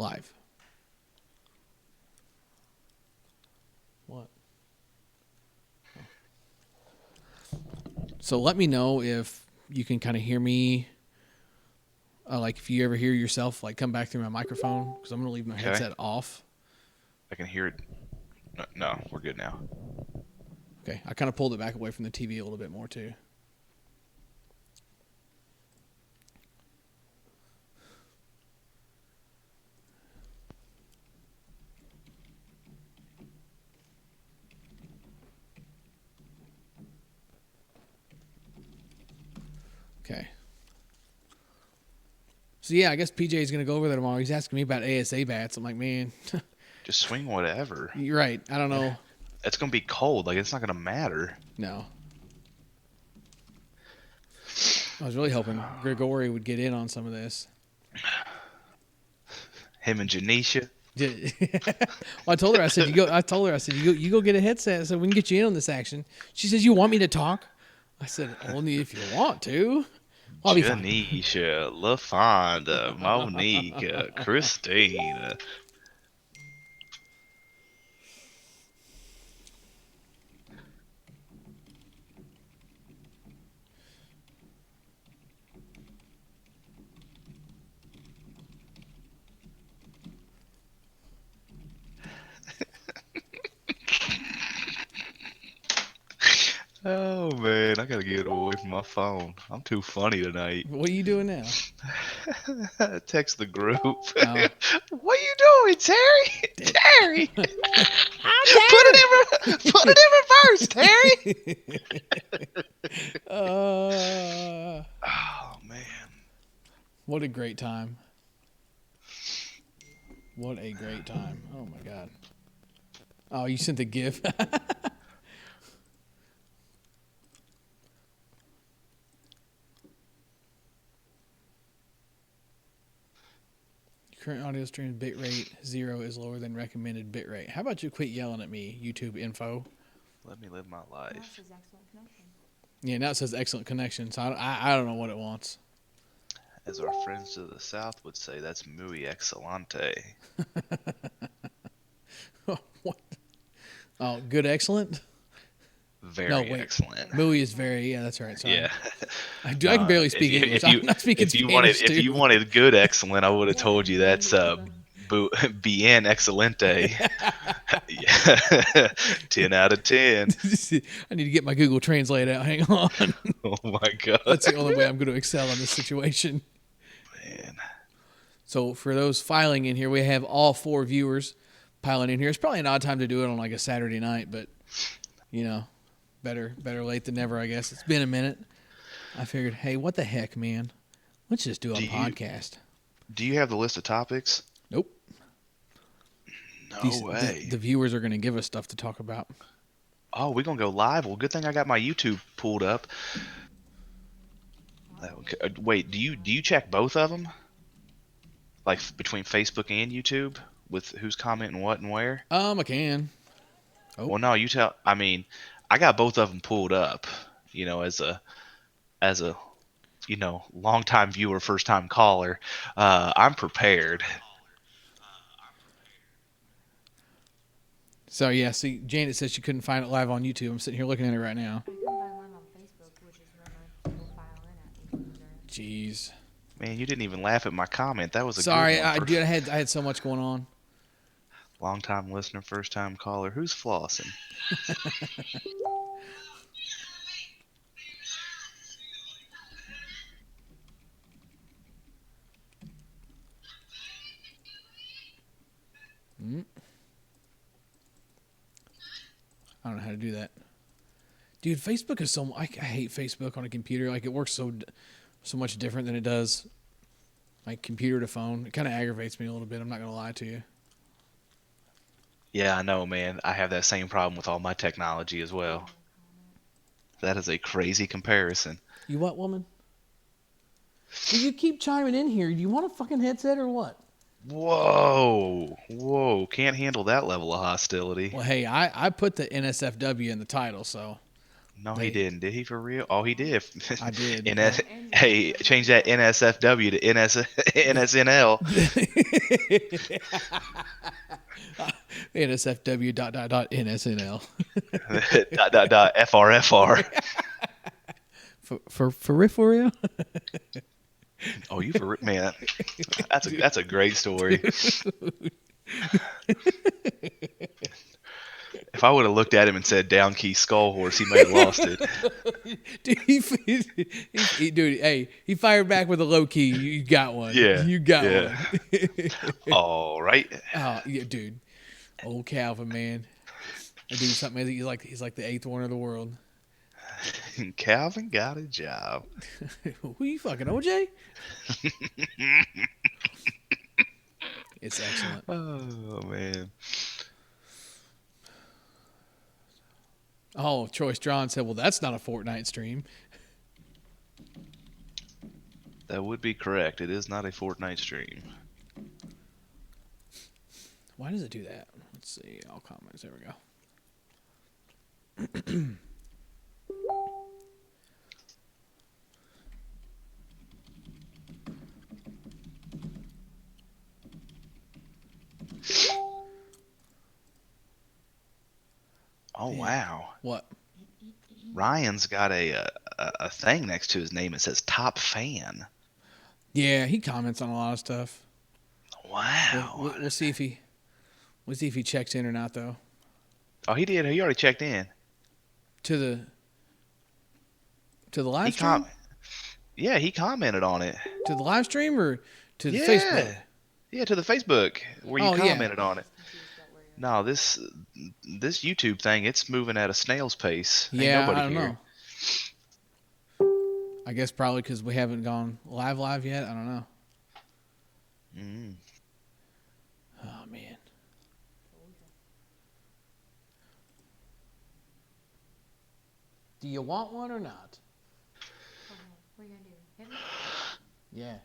Live. What? So let me know if you can kind of hear me. Like if you ever hear yourself like come back through my microphone, because I'm going to leave my headset off. I can hear it. No, we're good now. Okay. I kind of pulled it back away from the TV a little bit more too. Okay. So yeah, I guess PJ is gonna go over there tomorrow. He's asking me about ASA bats. I'm like, man, Just swing whatever. you're right. I don't know. It's gonna be cold. Like, it's not gonna matter. No. I was really hoping Grigori would get in on some of this. Him and Janisha. Well, I told her. I said, you go get a headset so we can get you in on this action. She says, you want me to talk? I said, only if you want to. I'll be fine. Janisha, LaFonda, Monique, Christine. Oh man, I gotta get away from my phone. I'm too funny tonight. What are you doing now? Text the group. Oh. What are you doing, Terry? Terry, put it in reverse, Terry. Oh man, what a great time! What a great time! Oh my god! Oh, you sent the GIF. Current audio stream bitrate 0 is lower than recommended bitrate. How about you quit yelling at me, YouTube info? let me live my life. Yeah, now it says excellent connection, so I don't know what it wants. As our friends to the south would say, that's muy excelente. What? Oh, good, excellent? Very excellent. Muy is very, yeah, that's right. Sorry. Yeah. I can barely speak English. I'm not speaking Spanish, if you wanted good excellent, I would have told you that's bien excelente. 10 out of 10. I need to get my Google Translate out. Hang on. Oh my god. That's the only way I'm going to excel in this situation. Man. So for those filing in here, we have all 4 viewers piling in here. It's probably an odd time to do it on like a Saturday night, but you know, better late than never, I guess. It's been a minute. I figured, hey, what the heck, man? Let's just do a podcast. Do you have the list of topics? Nope. No way. The viewers are going to give us stuff to talk about. Oh, we're going to go live? Well, good thing I got my YouTube pulled up. Wait, do you check both of them? Like between Facebook and YouTube with who's commenting what and where? I can. Oh. Well, no, I got both of them pulled up, as a long-time viewer, first-time caller. I'm prepared. So, yeah, see, Janet says she couldn't find it live on YouTube. I'm sitting here looking at it right now. Jeez. Man, you didn't even laugh at my comment. That was a sorry. Good one. I had so much going on. Long-time listener, first-time caller. Who's flossing? I don't know how to do that. Dude, Facebook is I hate Facebook on a computer. Like, it works so much different than it does like computer to phone. It kind of aggravates me a little bit. I'm not going to lie to you. Yeah, I know, man. I have that same problem with all my technology as well. That is a crazy comparison. You what, woman? Will you keep chiming in here? Do you want a fucking headset or what? Whoa. Can't handle that level of hostility. Well, hey, I put the NSFW in the title, so. No, he They, didn't. Did he for real? Oh, he did. I did. NS, hey, change that NSFW to NSNL. NSFW dot NSNL. FRFR. For real? Oh, you for man? That's a great story. If I would have looked at him and said down key skull horse, he may have lost it. Dude, dude, hey, he fired back with a low key. You got one. Yeah, You got yeah. one. All right. Oh, yeah, dude. Old Calvin, man. That dude's something. He's like the eighth wonder of the world. Calvin got a job. Who you fucking, OJ? It's excellent. Oh man. Oh, Troy Strachan said, "Well, that's not a Fortnite stream." That would be correct. It is not a Fortnite stream. Why does it do that? Let's see. All comments. There we go. Oh Man. wow. What? Ryan's got a thing next to his name. It says top fan. Yeah, he comments on a lot of stuff. Wow. We'll see if he checks in or not though. Oh, he did. He already checked in. To the live He stream? Yeah, he commented on it. To the live stream or to the Yeah. Facebook? Yeah, to the Facebook where you Oh, yeah. commented on it. No, this YouTube thing, it's moving at a snail's pace. Ain't Yeah, nobody I don't here. know. I guess probably because we haven't gone live yet. I don't know. Mm. Oh man. Do you want one or not? What are you gonna do? Yeah.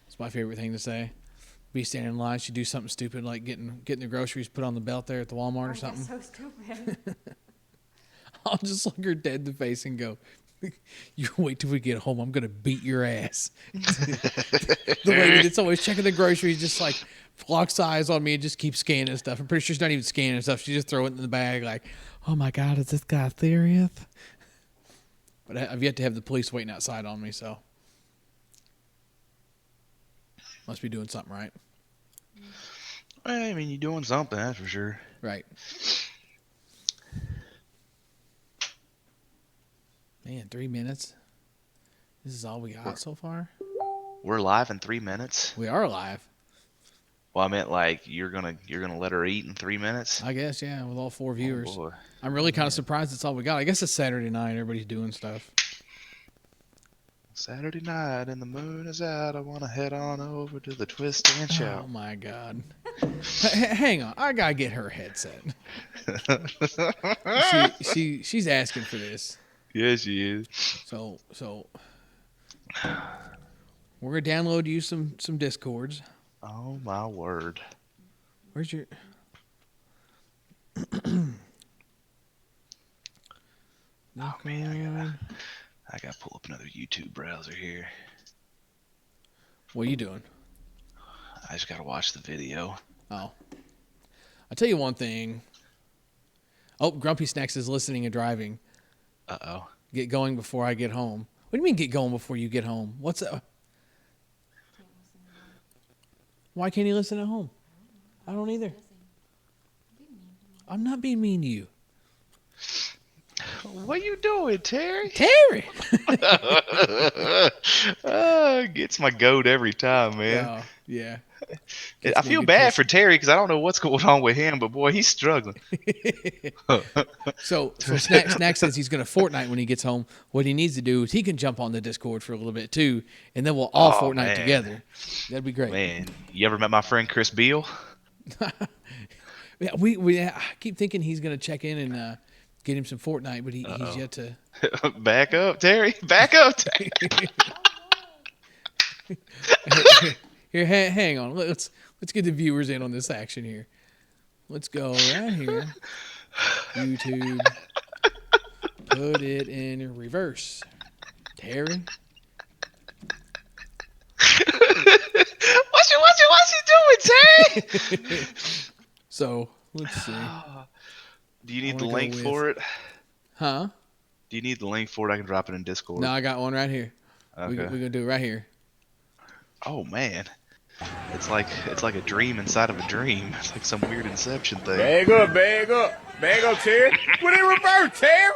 It's my favorite thing to say. Be standing in line, she'd do something stupid like getting the groceries put on the belt there at the Walmart or something. That's so stupid. I'll just look her dead in the face and go, "You wait till we get home. I'm gonna beat your ass." The lady that's always checking the groceries just like locks eyes on me and just keeps scanning stuff. I'm pretty sure she's not even scanning stuff. She just throw it in the bag like, "Oh my God, is this guy serious?" But I've yet to have the police waiting outside on me, so must be doing something right. I mean, you're doing something, that's for sure. Right. Man, 3 minutes. This is all we got so far. We're live in 3 minutes. We are live, Well, I meant like you're gonna let her eat in 3 minutes. I guess. Yeah, with all 4 viewers. Oh, boy. I'm really kind of surprised that's all we got. I guess it's Saturday night. Everybody's doing stuff. Saturday night and the moon is out. I want to head on over to the twist and shout. Oh my God. Hang on. I gotta get her headset. She's asking for this. Yes, she is. So we're gonna download you some Discords. Oh my word. Where's your Oh man, I gotta pull up another YouTube browser here. What are you doing? I just gotta watch the video. Oh. I'll tell you one thing. Oh, Grumpy Snacks is listening and driving. Uh-oh. Get going before I get home. What do you mean get going before you get home? What's that? Why can't he listen at home? I don't either. I'm not being mean to you. What you doing, Terry? Terry! Gets my goat every time, man. Oh, yeah. I feel bad for Terry because I don't know what's going on with him, but boy, he's struggling. So Snack says he's going to Fortnite when he gets home. What he needs to do is he can jump on the Discord for a little bit too, and then we'll all Fortnite man. together. That'd be great. Man, you ever met my friend Chris Beal? Yeah, I keep thinking he's going to check in and get him some Fortnite, but he's yet to. Back up, Terry. Back up, Terry. Here, hang on. Let's get the viewers in on this action here. Let's go right here. YouTube. Put it in reverse. Terry. What's he doing, Terry? So, let's see. Do you need I the wanna go link with- for it? Huh? Do you need the link for it? I can drop it in Discord. No, I got one right here. Okay. We're going to do it right here. Oh man, it's like a dream inside of a dream. It's like some weird Inception thing. Bag up, Terry. Put it in reverse, Terry.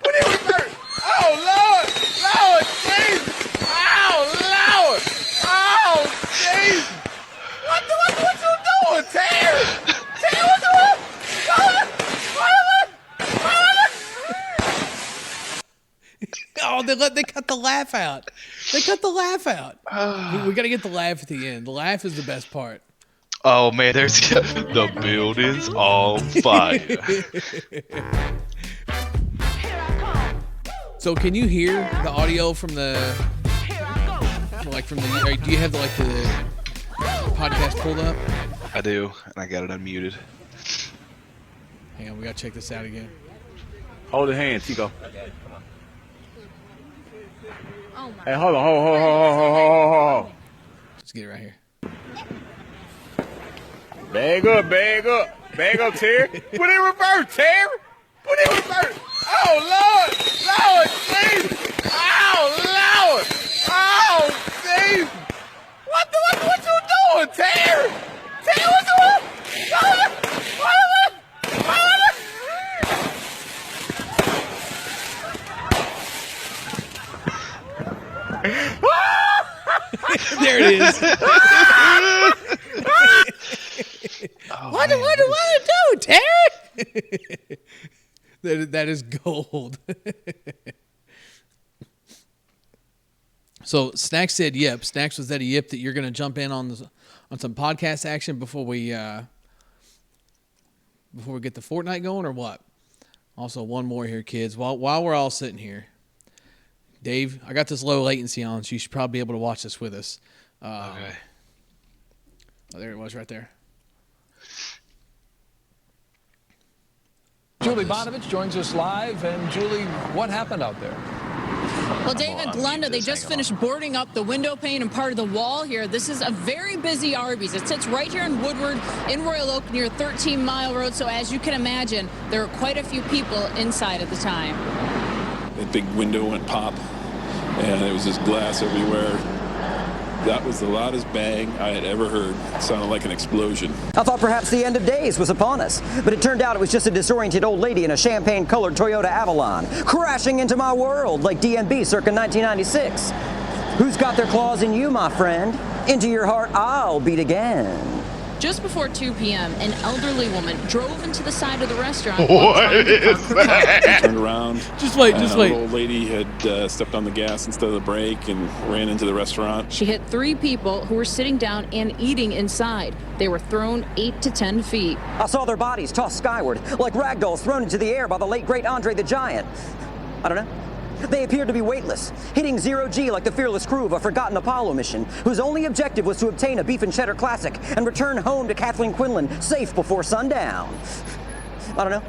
Put it in reverse. Oh, Lord, Jesus. Oh, Lord. Oh, Jesus. What you doing, Terry? Terry, what you doing? Oh, they cut the laugh out. They cut the laugh out. We got to get the laugh at the end. The laugh is the best part. Oh man, there's the building's on fire. So can you hear the audio from the do you have the podcast pulled up? I do, and I got it unmuted. Hang on, we got to check this out again. Hold the hand, Tico. Oh my. Hey, hold on. Hold. Let's get it right here. Bag up, Terry. Put it in reverse, Terry. Put it in reverse. Oh, Lord, Jesus. Oh, Lord. Oh, Jesus. What you doing, Terry? Terry, what you doing? There it is. What do I do, Terry? that is gold. So Snacks said yep. Snacks, was that a yip that you're going to jump in on some podcast action before we get the Fortnite going, or what? Also, one more here, kids. While we're all sitting here, Dave, I got this low latency on, so you should probably be able to watch this with us. Okay. Oh, there it was right there. Julie Bonovich joins us live. And Julie, what happened out there? Well, David, Glenda, they just finished boarding up the window pane and part of the wall here. This is a very busy Arby's. It sits right here in Woodward, in Royal Oak, near 13 Mile Road. So as you can imagine, there were quite a few people inside at the time. The big window went pop, and there was just glass everywhere. That was the loudest bang I had ever heard. It sounded like an explosion. I thought perhaps the end of days was upon us, but it turned out it was just a disoriented old lady in a champagne-colored Toyota Avalon, crashing into my world like DMB circa 1996. Who's got their claws in you, my friend? Into your heart I'll beat again. Just before 2 p.m., an elderly woman drove into the side of the restaurant. What is that? Turned around. Just wait. An old lady had stepped on the gas instead of the brake and ran into the restaurant. She hit 3 people who were sitting down and eating inside. They were thrown 8 to 10 feet. I saw their bodies tossed skyward, like ragdolls thrown into the air by the late great Andre the Giant. I don't know. They appeared to be weightless, hitting 0G like the fearless crew of a forgotten Apollo mission, whose only objective was to obtain a beef and cheddar classic and return home to Kathleen Quinlan safe before sundown. I don't know.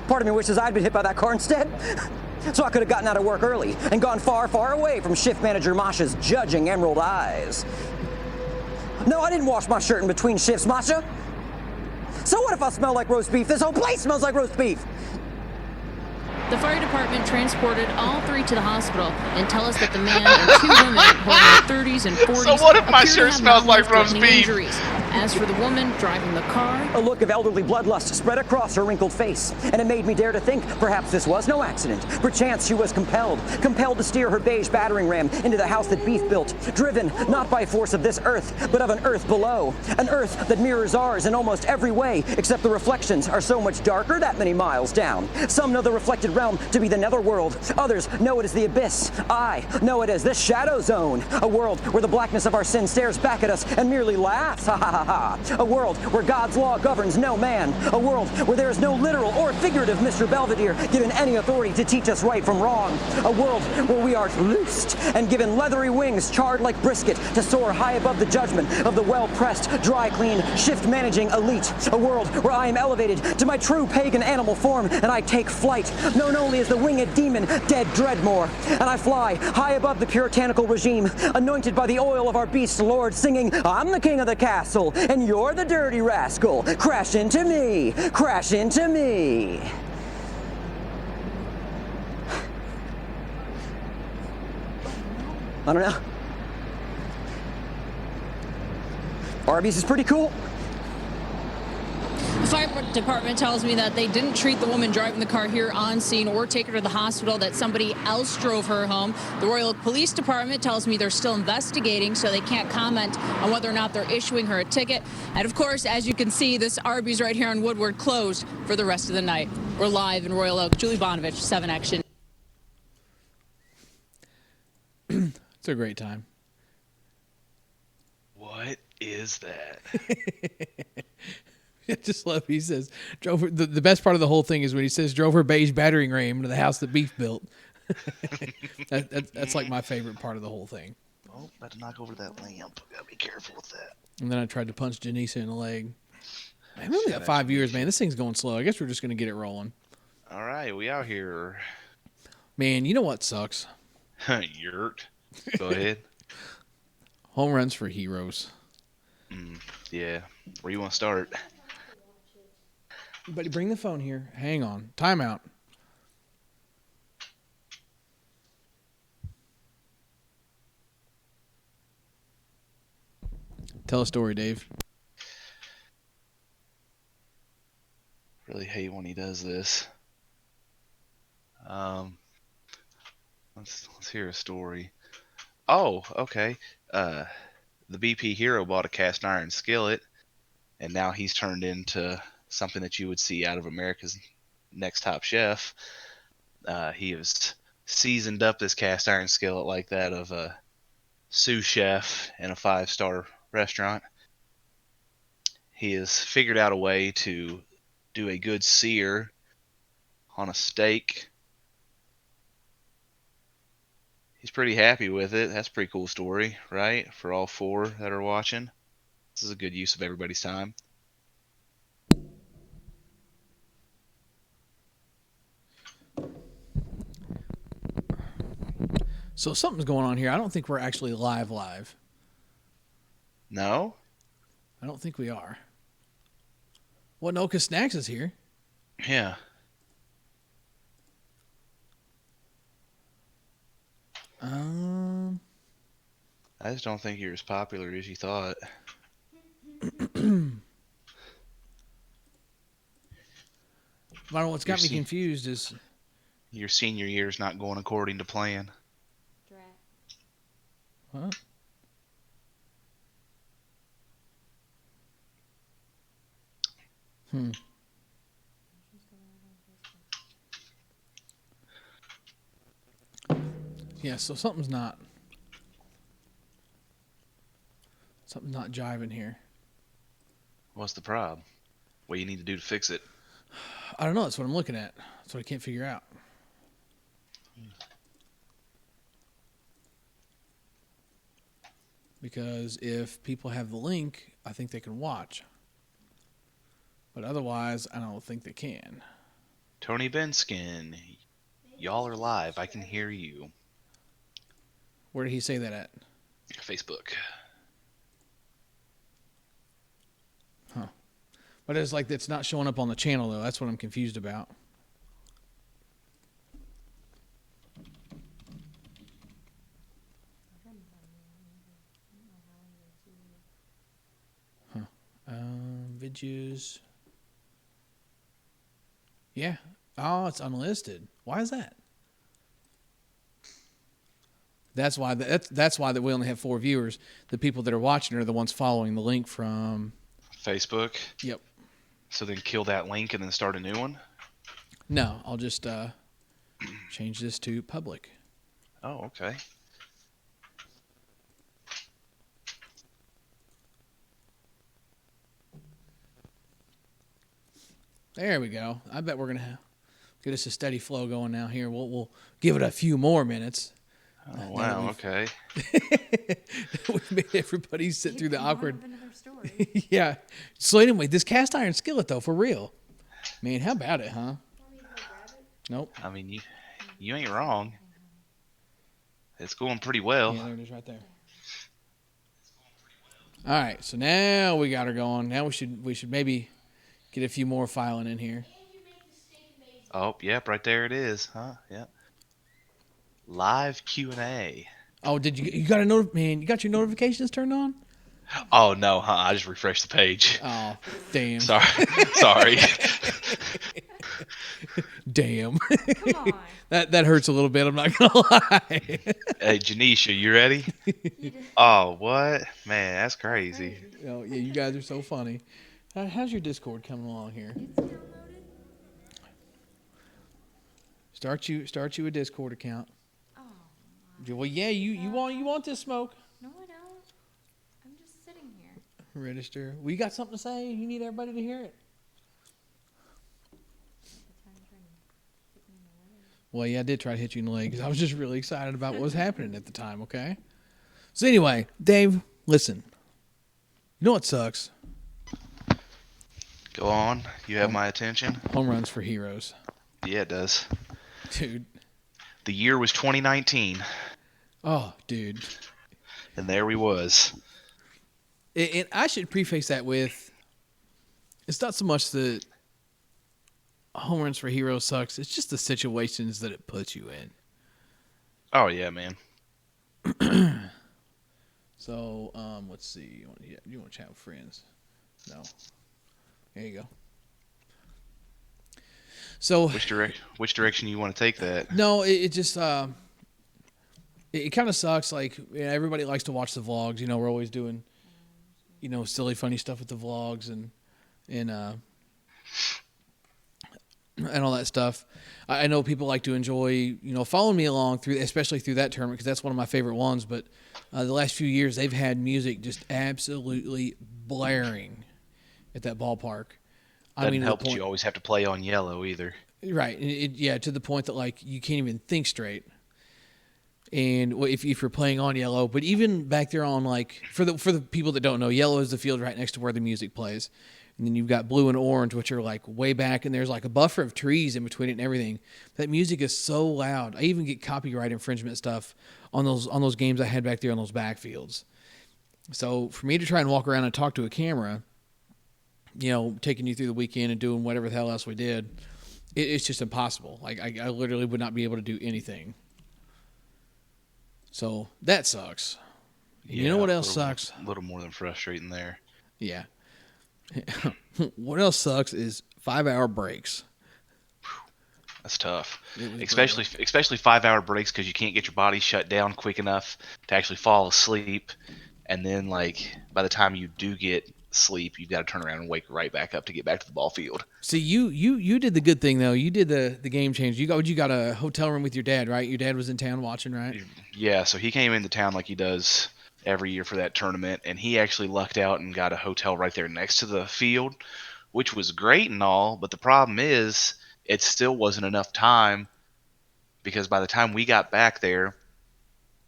Part of me wishes I'd been hit by that car instead, so I could have gotten out of work early and gone far, far away from shift manager Masha's judging emerald eyes. No, I didn't wash my shirt in between shifts, Masha. So what if I smell like roast beef? This whole place smells like roast beef. The fire department transported all 3 to the hospital and tell us that the man and 2 women who are in their 30s and 40s So what if my appear to shirt have smells like roast non-life-threatening beef? injuries. As for the woman driving the car, A look of elderly bloodlust spread across her wrinkled face, and it made me dare to think perhaps this was no accident. Perchance she was compelled to steer her beige battering ram into the house that Beef built, driven not by force of this earth, but of an earth below. An earth that mirrors ours in almost every way, except the reflections are so much darker that many miles down. Some know the reflected realm to be the netherworld. Others know it as the abyss. I know it as the shadow zone, a world where the blackness of our sin stares back at us and merely laughs. Ha ha ha ha. A world where God's law governs no man. A world where there is no literal or figurative Mr. Belvedere given any authority to teach us right from wrong. A world where we are loosed and given leathery wings charred like brisket to soar high above the judgment of the well-pressed, dry-clean, shift-managing elite. A world where I am elevated to my true pagan animal form and I take flight, known only as the winged demon, Dead Dreadmore. And I fly high above the puritanical regime, anointed by the oil of our beast lord, singing, I'm the king of the castle, and you're the dirty rascal. Crash into me, crash into me. I don't know. Arby's is pretty cool. The fire department tells me that they didn't treat the woman driving the car here on scene or take her to the hospital, that somebody else drove her home. The Royal Oak Police Department tells me they're still investigating, so they can't comment on whether or not they're issuing her a ticket. And of course, as you can see, this Arby's right here on Woodward closed for the rest of the night. We're live in Royal Oak. Julie Bonovich, 7 Action. It's a great time. What is that? I just love, he says, drove her, the best part of the whole thing is when he says, drove her beige battering ram to the house that Beef built. That's like my favorite part of the whole thing. Oh, about to knock over that lamp. Gotta be careful with that. And then I tried to punch Janisa in the leg. Man, we only got 5 years, man. This thing's going slow. I guess we're just going to get it rolling. All right, we out here. Man, you know what sucks? Yurt. Go ahead. Home runs for heroes. Yeah. Where you want to start? Buddy, bring the phone here. Hang on. Timeout. Tell a story, Dave. Really hate when he does this. Let's hear a story. Oh, okay. The BP hero bought a cast iron skillet, and now he's turned into something that you would see out of America's Next Top Chef. He has seasoned up this cast iron skillet like that of a sous chef in a 5-star restaurant. He has figured out a way to do a good sear on a steak. He's pretty happy with it. That's a pretty cool story, right? For all 4 that are watching. This is a good use of everybody's time. So something's going on here. I don't think we're actually live. No? I don't think we are. Well, no, because Snacks is here. Yeah. I just don't think you're as popular as you thought. What's got me confused is your senior year's not going according to plan. Huh? Yeah, so something's not jiving here. What's the problem? What do you need to do to fix it? I don't know. That's what I'm looking at. That's what I can't figure out. Because if people have the link, I think they can watch. But otherwise, I don't think they can. Tony Benskin, y'all are live. I can hear you. Where did he say that at? Facebook. Huh. But it's like it's not showing up on the channel, though. That's what I'm confused about. Huh. Videos. Yeah. Oh, it's unlisted. Why is that? That's why that we only have 4 viewers. The people that are watching are the ones following the link from Facebook. Yep. So then kill that link and then start a new one? No, I'll just change this to public. Oh, okay. There we go. I bet we're gonna get us a steady flow going now. Here, we'll give it a few more minutes. Oh, wow. Okay. We've made everybody sit through the Keep going awkward. with another story. Yeah. So anyway, this cast iron skillet though, for real. Man, how about it, huh? Nope. I mean, you ain't wrong. It's going pretty well. Yeah, there it is right there. All right, so now we got her going. Now we should maybe get a few more filing in here. Oh, yep, right there it is, huh? Yep. Live Q&A. Oh, you got man? You got your notifications turned on? Oh no, huh? I just refreshed the page. Oh, damn. Sorry. Damn. Come on. That hurts a little bit. I'm not gonna lie. Hey, Janisha, you ready? Oh, what? Man, that's crazy. Oh, yeah, you guys are so funny. How's your Discord coming along here? It's downloaded. Start you a Discord account. Oh, Well, yeah, you want this smoke? no, I don't. I'm just sitting here. Register. Well, you got something to say? You need everybody to hear it. The time trying to hit me in the leg. Well, yeah, I did try to hit you in the leg because I was just really excited about what was happening at the time, okay? So anyway, Dave, listen. You know what sucks? Go on. You have my attention. Home runs for heroes. Yeah, it does. Dude. The year was 2019, Oh, dude. and there we was. And I should preface that with, it's not so much that home runs for heroes sucks. It's just the situations that it puts you in. Oh yeah, man. So, let's see. You want to chat with friends? No. There you go. So Which direction you want to take that? no, it just it kind of sucks. Like everybody likes to watch the vlogs. You know, we're always doing, silly, funny stuff with the vlogs and all that stuff. I know people like to enjoy, following me along especially through that tournament because that's one of my favorite ones. But the last few years, they've had music just absolutely blaring at that ballpark. Doesn't help that you always have to play on yellow either. Right. To the point that like you can't even think straight. And if you're playing on yellow, but even back there on like for the people that don't know, yellow is the field right next to where the music plays. And then you've got blue and orange, which are like way back, and there's like a buffer of trees in between it and everything. That music is so loud. I even get copyright infringement stuff on those games I had back there on those backfields. So for me to try and walk around and talk to a camera, taking you through the weekend and doing whatever the hell else we did, it's just impossible. Like I literally would not be able to do anything. So that sucks. Yeah, You know what else sucks? A little more than frustrating there. Yeah. What else sucks is 5-hour breaks. That's tough. Especially Especially 5-hour breaks because you can't get your body shut down quick enough to actually fall asleep. And then, like, by the time you do get sleep, you've got to turn around and wake right back up to get back to the ball field. See, you did the good thing though. You did the game change. You got a hotel room with your dad, right? Your dad was in town watching, right? Yeah, so he came into town like he does every year for that tournament, and he actually lucked out and got a hotel right there next to the field, which was great and all, but the problem is it still wasn't enough time because by the time we got back there,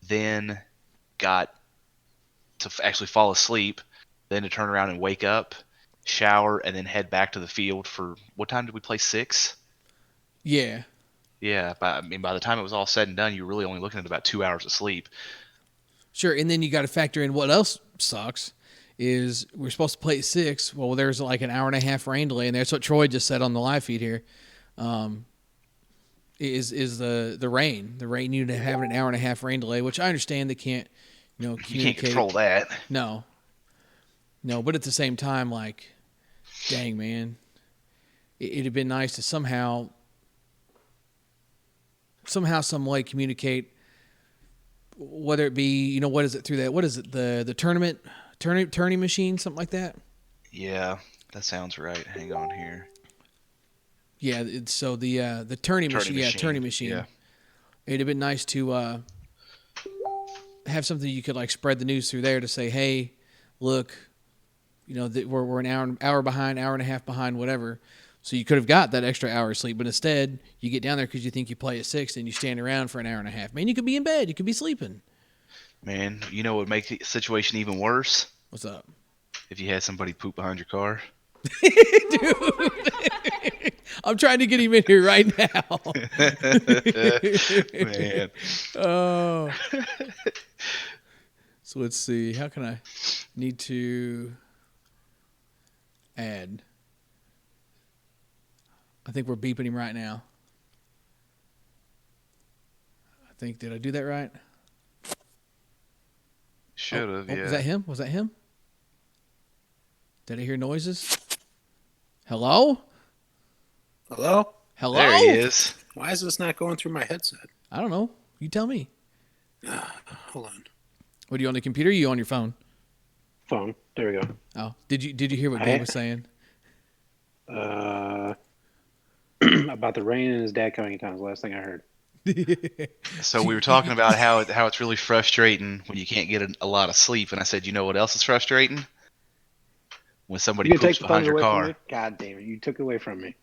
then got to actually fall asleep, then to turn around and wake up, shower, and then head back to the field for, what time did we play, 6? Yeah. Yeah, by the time it was all said and done, you were really only looking at about 2 hours of sleep. Sure, and then you got to factor in what else sucks is we're supposed to play at 6. Well, there's like an hour and a half rain delay, and that's what Troy just said on the live feed here. Is the rain? The rain, you have an hour and a half rain delay, which I understand they can't, communicate. You can't control that. No, but at the same time, like, dang man, it'd have been nice to somehow, some way communicate. Whether it be, what is it through that? What is it? The turning machine, something like that. Yeah, that sounds right. Hang on here. Yeah, so the turning machine. Yeah, turning machine. Yeah. It'd have been nice to have something you could like spread the news through there to say, hey, look, that we're an hour behind, hour and a half behind, whatever. So you could have got that extra hour of sleep, but instead you get down there because you think you play at 6 and you stand around for an hour and a half. Man, you could be in bed. You could be sleeping. Man, you know what would make the situation even worse? What's up? If you had somebody poop behind your car. Dude. I'm trying to get him in here right now. Man. Oh. So let's see. How can I need to add? I think we're beeping him right now. I think, did I do that right? Should have, yeah. Was that him? Was that him? Did I hear noises? Hello? Hello? Hello? There he is. Why is this not going through my headset? I don't know. You tell me. Hold on. What, are you on the computer or are you on your phone? Phone. There we go. Oh, did you hear what Gabe was saying? About the rain and his dad coming in town is the last thing I heard. So we were talking about how it's really frustrating when you can't get a lot of sleep, and I said, you know what else is frustrating? When somebody You poops take the behind thunder your away from car. me? God damn it. You took it away from me.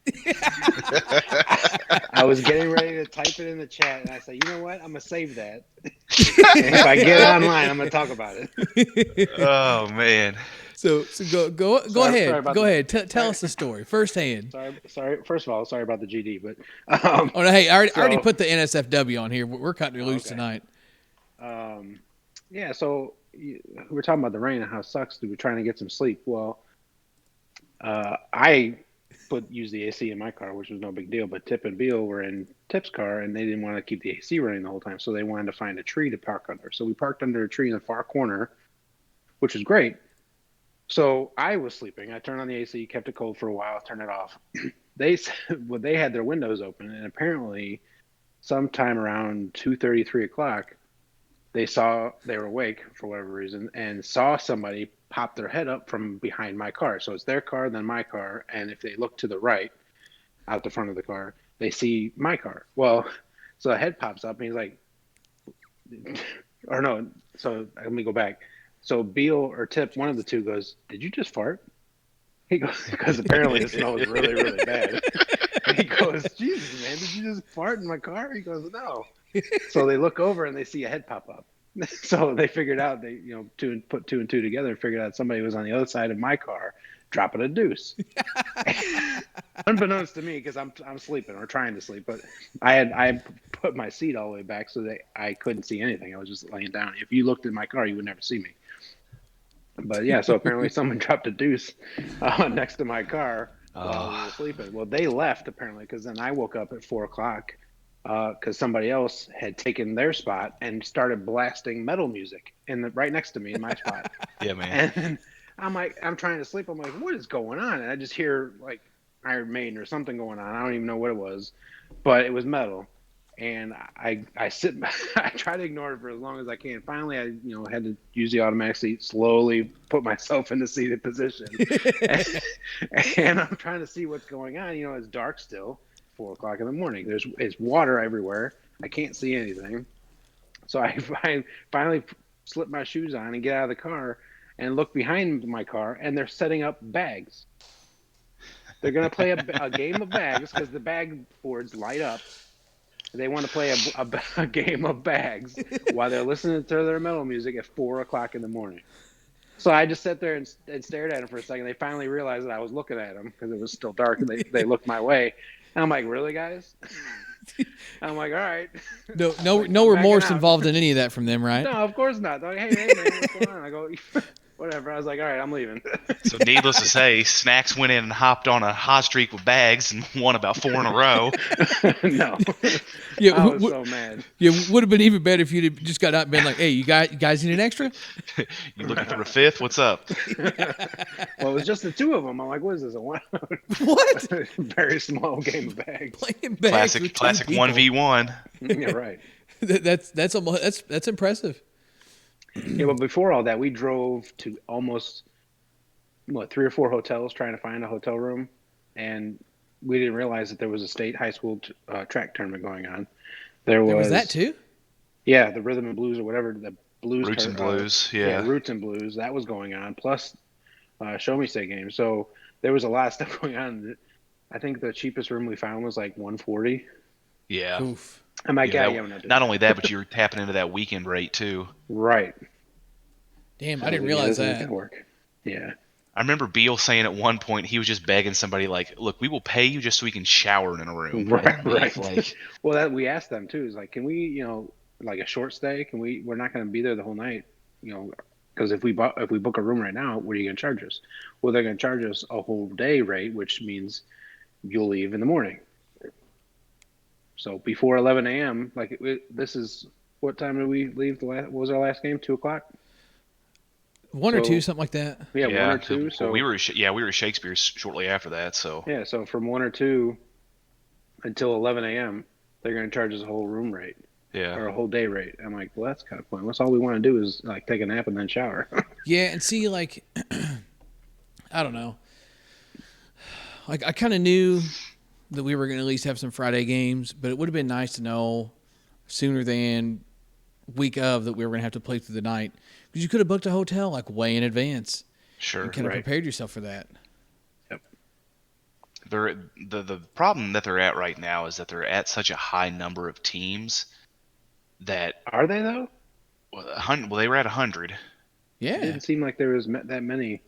I was getting ready to type it in the chat, and I said, you know what? I'm going to save that. And if I get online, I'm going to talk about it. Oh, man. So go ahead. sorry about Go that. ahead. Tell us the story firsthand. Sorry. First of all, sorry about the GD, but Oh no, hey, I already so- put the NSFW on here. We're cutting it loose Okay. tonight. yeah, so we're talking about the rain and how it sucks. We're trying to get some sleep. Well, I used the AC in my car, which was no big deal. But Tip and Beal were in Tip's car, and they didn't want to keep the AC running the whole time, so they wanted to find a tree to park under. So we parked under a tree in the far corner, which was great. So I was sleeping. I turned on the AC, kept it cold for a while, turned it off. They had their windows open, and apparently, sometime around 2:30, 3 o'clock, they were awake for whatever reason and saw somebody pop their head up from behind my car. So it's their car, then my car, and if they look to the right, out the front of the car, they see my car. Well, so a head pops up, and he's like, or no. So let me go back. So Beal or Tip, one of the two, goes, "Did you just fart?" He goes, because apparently it smells really, really bad. And he goes, "Jesus, man, did you just fart in my car?" He goes, "No." So they look over and they see a head pop up. So they figured out, put two and two together and figured out somebody was on the other side of my car dropping a deuce. Unbeknownst to me, because I'm sleeping or trying to sleep, but I put my seat all the way back so that I couldn't see anything. I was just laying down. If you looked in my car, you would never see me. But yeah, so apparently someone dropped a deuce next to my car while we were sleeping. Well, they left apparently, because then I woke up at 4 o'clock because somebody else had taken their spot and started blasting metal music right next to me in my spot. Yeah, man. And I'm trying to sleep. I'm like, what is going on? And I just hear like Iron Maiden or something going on. I don't even know what it was, but it was metal. And I try to ignore it for as long as I can. Finally, I had to use the automatic seat, slowly put myself in the seated position, and I'm trying to see what's going on. It's dark still, 4 o'clock in the morning. It's water everywhere. I can't see anything. So I finally slip my shoes on and get out of the car and look behind my car, and they're setting up bags. They're going to play a game of bags because the bag boards light up. They want to play a game of bags while they're listening to their metal music at 4 o'clock in the morning. So I just sat there and stared at them for a second. They finally realized that I was looking at them because it was still dark, and they looked my way. And I'm like, "Really, guys?" I'm like, "All right." No remorse involved in any of that from them, right? No, of course not. They're like, hey man, what's going on? I go, whatever. I was like, all right, I'm leaving. So needless to say, Snacks went in and hopped on a hot streak with bags and won about 4 in a row. No. Yeah, I was so mad. Yeah, would have been even better if you'd just got out and been like, "Hey, you guys need an extra? You looking for a fifth? What's up?" Well, it was just the two of them. I'm like, what is this? What? Very small game of bags. Playing bags with Classic 10 people. 1v1. Yeah, right. That's impressive. Yeah, but before all that, we drove to almost 3 or 4 hotels trying to find a hotel room, and we didn't realize that there was a state high school track tournament going on. There was that too? Yeah, the Rhythm and Blues or whatever, the blues. Roots and Blues, yeah. Roots and Blues, that was going on, plus Show Me State games. So there was a lot of stuff going on. I think the cheapest room we found was like 140. Yeah. Oof. I'm like, Yeah, yeah, I'm not doing not that. only that, but you were tapping into that weekend rate too. Right. Damn, So I didn't yeah, realize this isn't that. gonna work. Yeah. I remember Beal saying at one point he was just begging somebody like, "Look, we will pay you just so we can shower in a room Right. and leave." Right. Like, Well, that we asked them too. Is like, can we, like a short stay? Can we? We're not going to be there the whole night. Because if we book a room right now, what are you going to charge us? Well, they're going to charge us a whole day rate, which means you'll leave in the morning. So before 11 a.m. Like this is what time did we leave? What was our last game? 2 o'clock. One or two, something like that. Yeah, yeah, one or two. So we were at Shakespeare's shortly after that. So yeah, so from 1 or 2 until 11 a.m. they're going to charge us a whole room rate. yeah, Or a whole day rate. I'm like, well, that's kind of pointless. All we want to do is like take a nap and then shower. Yeah, and see, like, I don't know. Like, I kind of knew that we were going to at least have some Friday games, but it would have been nice to know sooner than week of that we were going to have to play through the night. Because you could have booked a hotel, like, way in advance. sure. And kind of Right. prepared yourself for that. Yep. The problem that they're at right now is that they're at such a high number of teams that Are they though? well, they were at 100. It Yeah. didn't seem like there was that many.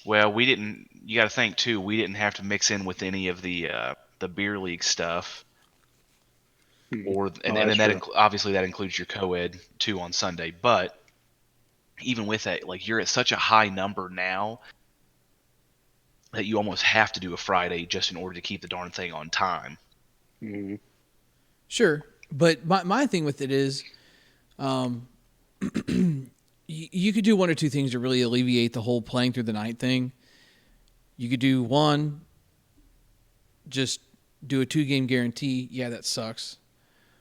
Well, we didn't. You got to think too. We didn't have to mix in with any of the beer league stuff, or and that's then that true. obviously that includes your co-ed too on Sunday. But even with that, like you're at such a high number now that you almost have to do a Friday just in order to keep the darn thing on time. Mm-hmm. Sure. But my thing with it is you could do one or two things to really alleviate the whole playing through the night thing. You could do one, just do a 2-game guarantee. Yeah, that sucks.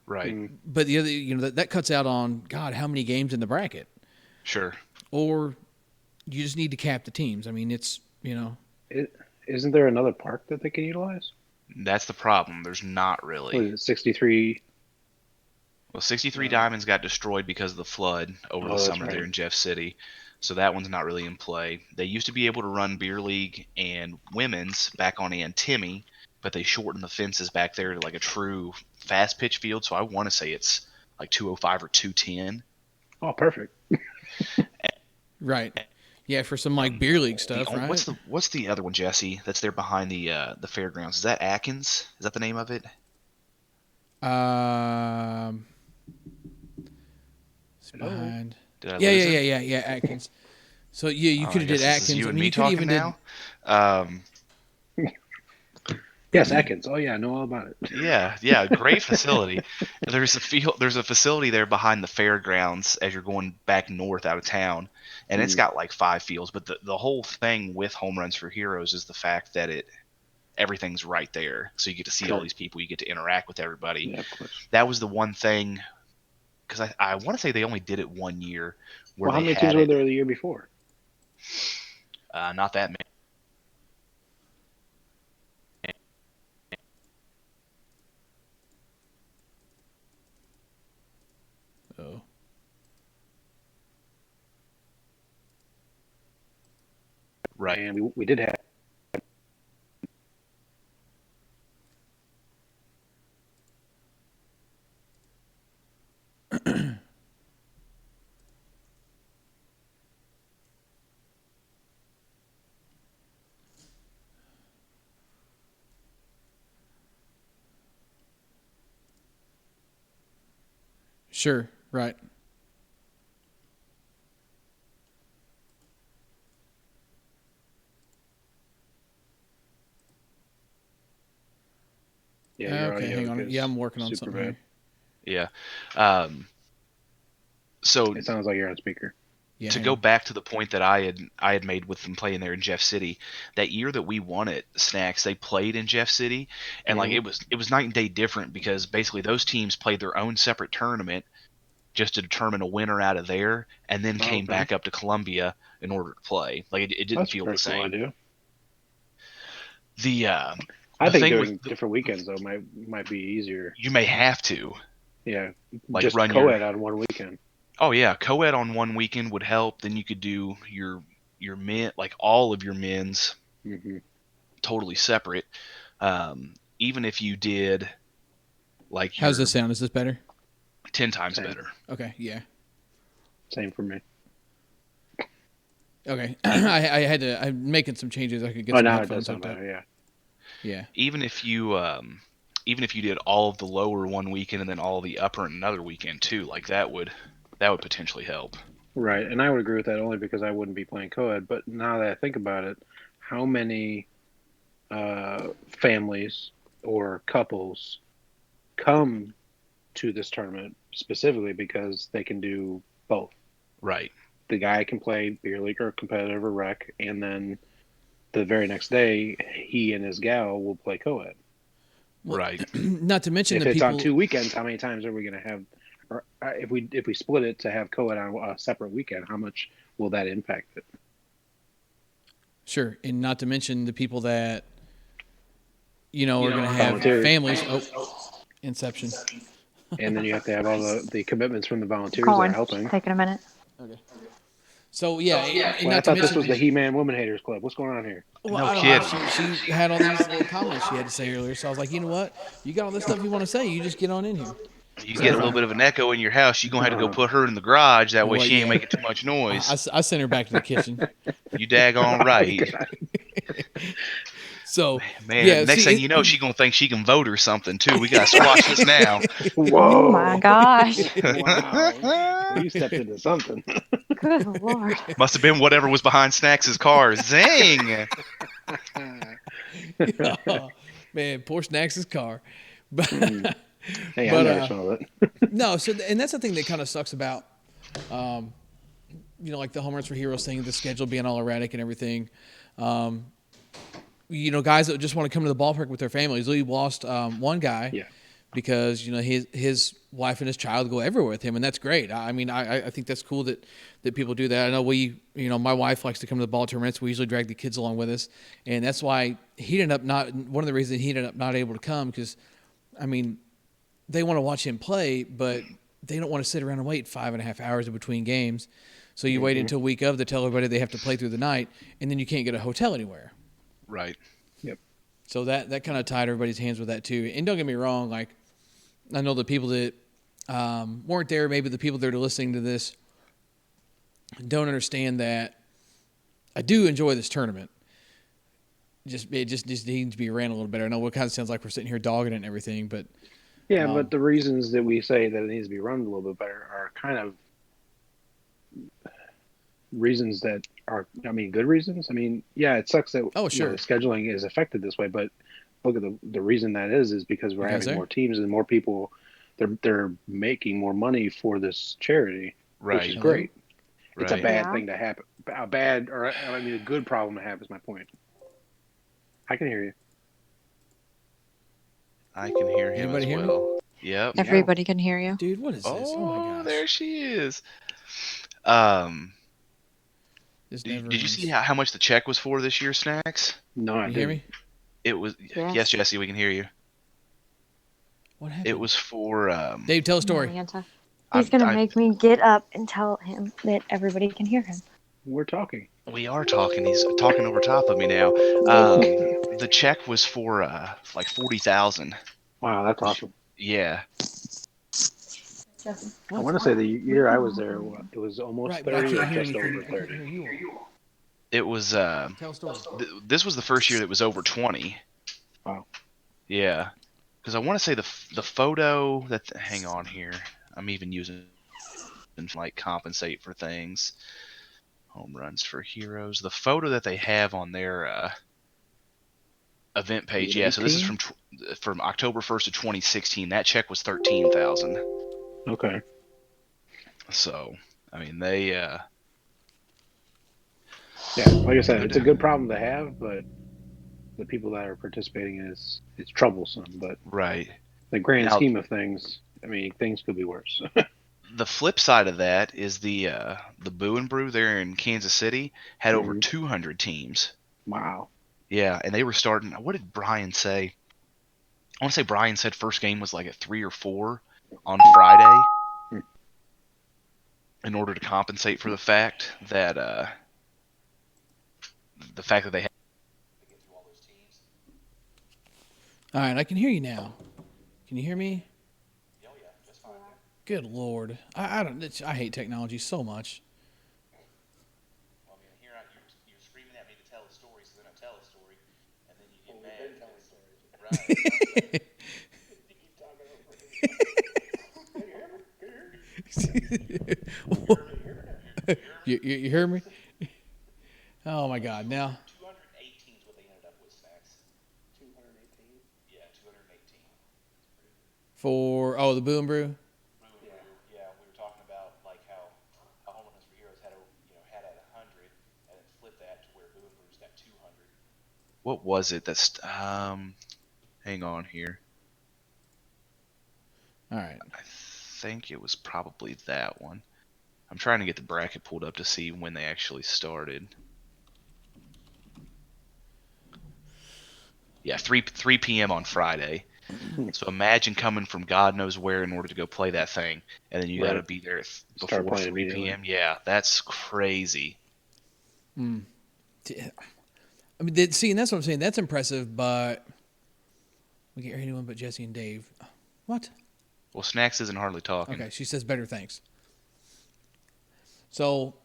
Right. But the other, that cuts out on, God, how many games in the bracket? Sure. Or you just need to cap the teams. I mean, it's, Isn't there another park that they can utilize? That's the problem. There's not What really. is it, 63? Well, 63 Diamonds got destroyed because of the flood over the that's summer there right. in Jeff City. So that one's not really in play. They used to be able to run beer league and women's back on Antimmy, but they shortened the fences back there to like a true fast pitch field. So I want to say it's like 205 or 210. Oh, perfect. right. Yeah, for some like beer league stuff, right? What's the other one, Jesse? That's there behind the fairgrounds. Is that Atkins? Is that the name of it? It's behind. Did I Yeah, lose yeah, it? yeah, yeah, Atkins. So yeah, you Oh, could I have did guess this is Atkins. you I and mean, me you could talking even now. Yes, Atkins. Oh yeah, I know all about it. Yeah, great facility. There's a facility there behind the fairgrounds as you're going back north out of town, and it's got like 5 fields. But the whole thing with Home Runs for Heroes is the fact that everything's right there, so you get to see all these people, you get to interact with everybody. Yeah, of course. That was the one thing, because I want to say they only did it one year where Well, how they many had teams were it. there the year before? Not that many. Oh. Right. And we did have. Sure, right. Yeah, your Okay, audio hang on. is Yeah, I'm working on super something bad. here. Yeah. So It sounds like you're on speaker. Yeah, to hang go on. back to the point that I had made with them playing there in Jeff City, that year that we won it, Snacks, they played in Jeff City, and like it was night and day different because basically those teams played their own separate tournament just to determine a winner out of there, and then came okay. back up to Columbia in order to play. Like it didn't That's a feel the pretty cool same. idea. The I think thing doing with different weekends though might be easier. you may have to Yeah, like just run co-ed your on one weekend. oh yeah, co-ed on one weekend would help. Then you could do your men, like all of your men's Mm-hmm. totally separate. Even if you did like How's your this sound? Is this better? 10 times Same. better. Okay, yeah. Same for me. Okay, I'm making some changes. I could get Oh, some now it does headphones sound hooked up. better. Yeah. Yeah. Even if you did all of the lower one weekend and then all of the upper another weekend too, like that would potentially help. Right, and I would agree with that only because I wouldn't be playing co-ed. But now that I think about it, how many families or couples come to this tournament specifically because they can do both? Right. The guy can play beer league or competitive or rec, and then the very next day, he and his gal will play co-ed. Well, Right. not to mention If the it's people. on 2 weekends, how many times are we going to have? Or if we split it to have co-ed on a separate weekend, how much will that impact it? Sure, and not to mention the people that are going to have volunteers. families. Oh, Inception. And then you have to have all the commitments from the volunteers that Colin, are helping. taking a minute. Okay. So yeah, and Well, I not to thought this mention. was the He-Man Woman Haters Club. What's going on here? Well, No I don't kidding. know. She had all these little comments she had to say earlier, so I was like, you know what? You got all this stuff you want to say. You just get on in here. You get a little bit of an echo in your house, you're going to have to go put her in the garage. That way Well, she ain't yeah. making too much noise. I sent her back to the kitchen. You daggone right. So Man, yeah, next thing you know, she's going to think she can vote or something, too. We got to squash this now. Whoa! Oh my gosh. Wow! You stepped into something. Good Lord. Must have been whatever was behind Snacks' car. Zing! Oh, man, poor Snacks' car. But, Hey, but I never smelled it. no, so and that's the thing that kind of sucks about, like the Home Runs for Heroes thing, the schedule being all erratic and everything. Guys that just want to come to the ballpark with their families. We lost one guy because his wife and his child go everywhere with him, and that's great. I mean, I think that's cool that people do that. I know my wife likes to come to the ball tournaments. We usually drag the kids along with us, and that's why he ended up one of the reasons he ended up not able to come because, I mean, they want to watch him play, but they don't want to sit around and wait 5.5 hours in between games. So you wait until week of to tell everybody they have to play through the night, and then you can't get a hotel anywhere. Right. Yep. So that kind of tied everybody's hands with that too. And don't get me wrong, like I know the people that weren't there, maybe the people that are listening to this don't understand that I do enjoy this tournament. It just needs to be ran a little better. I know it kind of sounds like we're sitting here dogging it and everything, but Yeah, but the reasons that we say that it needs to be run a little bit better are kind of reasons that are, good reasons. Yeah, it sucks that the scheduling is affected this way, but look at the reason that is because we're having more teams and more people. They're making more money for this charity, which is great. It's a bad thing to happen. A good problem to have is my point. I can hear you. I can hear him Anybody as hear me? well. Yep. Everybody can hear you. Dude, what is this? Oh my gosh. There she is. Did you see how much the check was for this year, Snacks? No, I Can you hear didn't. me? It was Yes. yes, Jesse, we can hear you. What happened? It was for Dave, tell a story. Atlanta. He's going to make me get up and tell him that everybody can hear him. We're talking. We are talking. He's talking over top of me now. The check was for like 40,000. Wow, that's awesome. Yeah. I want to say the year I was there, it was almost Right, but I 30 or can't hear just anything. over I can't 30. hear you. It was Tell a story. this was the first year that was over 20. Wow. Yeah. Because I want to say the photo that hang on here. I'm even using like compensate for things. Home Runs for Heroes. The photo that they have on their event page. Yeah, so this is from October 1st of 2016. That check was 13,000. Okay. So, they Yeah, like I said, it's a good problem to have, but the people that are participating it's troublesome. But right. the grand Now, scheme of things, things could be worse. the flip side of that is the Boo and Brew there in Kansas City had over 200 teams. Wow. Yeah, and they were starting. What did Brian say? I want to say Brian said first game was like at 3 or 4 on Friday, in order to compensate for the fact that they had. All right, I can hear you now. Can you hear me? Oh yeah, just fine. Good Lord, I hate technology so much. Well, I mean, here you're screaming at me to tell a story, so then I tell a story, and then you get mad. Right. You hear me? Oh my God! Now 218 is what they ended up with, Snacks. 218? Yeah, 218. for the Boo and Brew. Yeah, we were talking about like how Homelessness for Heroes had at 100, and then flipped that to where Boo and Brew's got 200. What was it? That's hang on here. All right. I think it was probably that one. I'm trying to get the bracket pulled up to see when they actually started. Yeah, 3 p.m. on Friday. So imagine coming from God knows where in order to go play that thing, and then you got to be there before 3 p.m. Yeah, that's crazy. I mean, see, and that's what I'm saying. That's impressive, but we can't hear anyone but Jesse and Dave. What? Well, Snacks isn't hardly talking. Okay, she says better, thanks. So,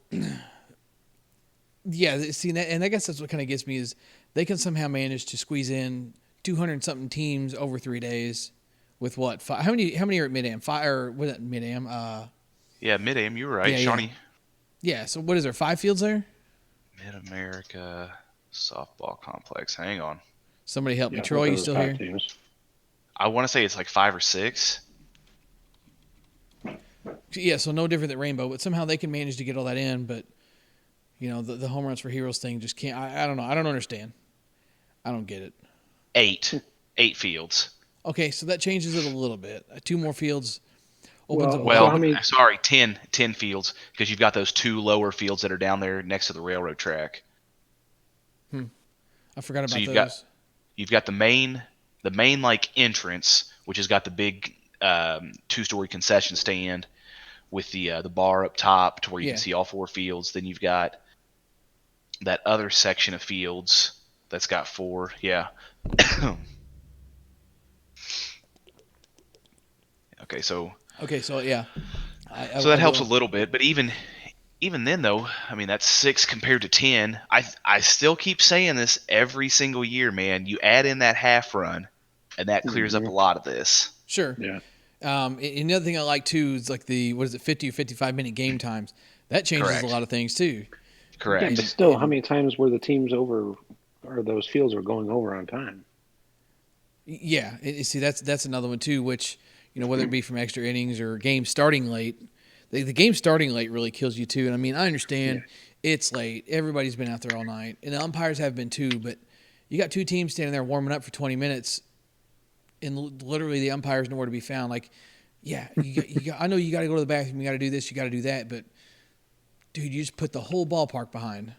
yeah, see, and I guess that's what kind of gets me is they can somehow manage to squeeze in 200-something teams over 3 days with what? How many are at Mid-Am? 5 or was it Mid-Am? Yeah, Mid-Am, you were right, Shawnee. Yeah, so what is there, 5 fields there? Mid-America Softball Complex. Hang on. Somebody help me. Troy, you still here? Teams. I want to say it's like 5 or 6. Yeah, so no different than Rainbow, but somehow they can manage to get all that in, but the Home Runs for Heroes thing just can't. I don't know. I don't understand. I don't get it. 8 fields. Okay, so that changes it a little bit. 2 more fields opens up. Well, sorry, 10 fields because you've got those 2 lower fields that are down there next to the railroad track. I forgot about those. You've got the main like entrance, which has got the big 2-story concession stand with the bar up top to where you can see all 4 fields. Then you've got that other section of fields that's got 4. Yeah. Okay, so yeah. So that helps a little bit, but even then though, I mean that's 6 compared to 10. I still keep saying this every single year, man. You add in that half run, and that clears up a lot of this. Sure. Yeah. And the other thing I like too is like the 50 or 55-minute game times. That changes a lot of things too. Correct. Yeah, but still, how many times were the teams over, or those fields were going over on time? Yeah. See, that's another one too, which whether it be from extra innings or games starting late. The game starting late really kills you too. And I mean, I understand it's late. Everybody's been out there all night, and the umpires have been too. But you got 2 teams standing there warming up for 20 minutes, and literally the umpire's nowhere to be found. Like, yeah, I know you got to go to the bathroom, you got to do this, you got to do that, but dude, you just put the whole ballpark behind.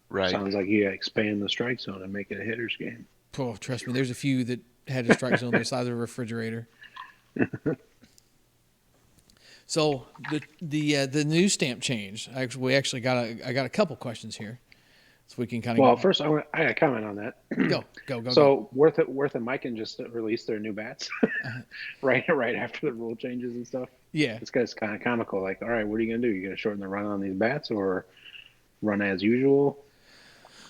Right. Sounds like you got to expand the strike zone and make it a hitter's game. Oh, trust me, there's a few that had a strike zone the size of a refrigerator. So the news stamp change. I got a couple questions here, so we can kind of. Well, first I got a comment on that. Go. So Worth and Mikan just released their new bats right after the rule changes and stuff. Yeah, this guy's kind of comical. Like, all right, what are you gonna do? You gonna shorten the run on these bats or run as usual?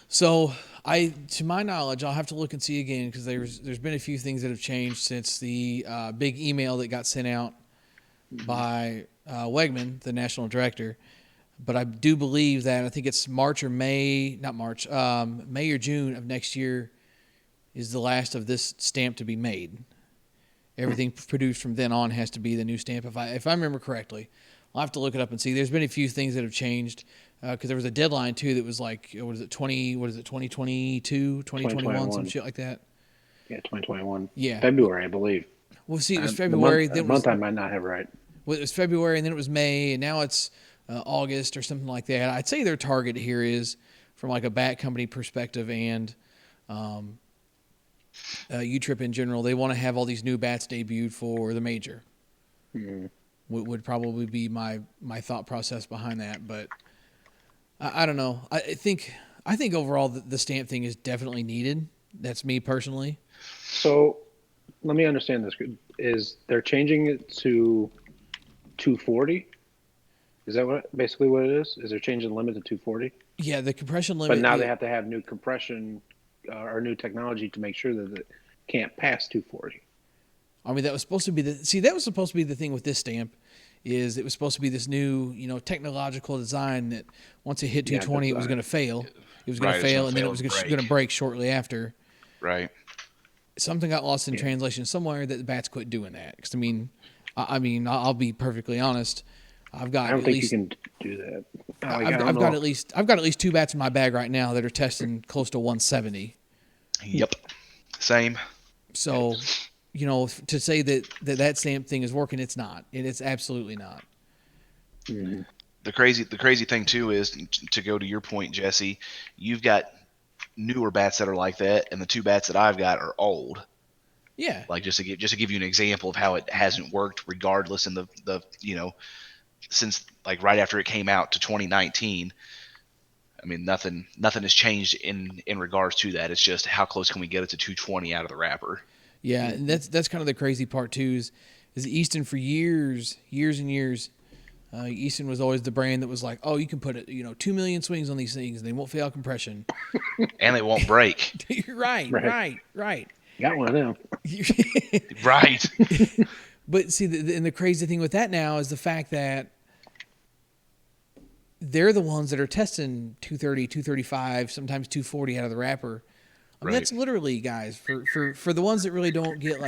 So to my knowledge, I'll have to look and see again because there's been a few things that have changed since the big email that got sent out by Wegman, the national director. But I do believe that I think it's May or June of next year is the last of this stamp to be made. Everything produced from then on has to be the new stamp. If I remember correctly, I'll have to look it up and see. There's been a few things that have changed because there was a deadline too that was like 2022, 2021, some shit like that. Yeah, 2021. Yeah, February, I believe. Well, see, it was February. The month I might not have right. Well, it was February, and then it was May, and now it's August or something like that. I'd say their target here is from like a bat company perspective and U-Trip in general. They want to have all these new bats debuted for the major. Mm-hmm. Would probably be my thought process behind that, but I don't know. I think overall the stamp thing is definitely needed. That's me personally. So let me understand this. Is they're changing it to 240? Is that basically what it is? Is they're changing the limit to 240? Yeah, the compression But limit. now they have to have new compression or new technology to make sure that it can't pass 240. I mean, that was supposed to be that was supposed to be the thing with this stamp, is it was supposed to be this new, technological design that once it hit 220, it was going to fail. It was going to fail, and then it was going to break shortly after. Right. Something got lost in translation somewhere that the bats quit doing that. Because I'll be perfectly honest. I don't think you can do that. I've got at least 2 bats in my bag right now that are testing close to 170. Yep. Same. So, to say that stamp thing is working, it's not. It's absolutely not. Mm-hmm. The crazy thing too is, to go to your point, Jesse, you've got newer bats that are like that, and the 2 bats that I've got are old. Yeah. Like just to give you an example of how it hasn't worked, regardless in the since like right after it came out to 2019. I mean, nothing has changed in regards to that. It's just how close can we get it to 220 out of the wrapper. Yeah, and that's kind of the crazy part too. Is Easton for years and years. Easton was always the brand that was like, oh, you can put 2 million swings on these things and they won't fail compression, and they won't break. right. Got one of them. Right. But see, and the crazy thing with that now is the fact that they're the ones that are testing 230, 235, sometimes 240 out of the wrapper. I mean, that's literally, guys, for the ones that really don't get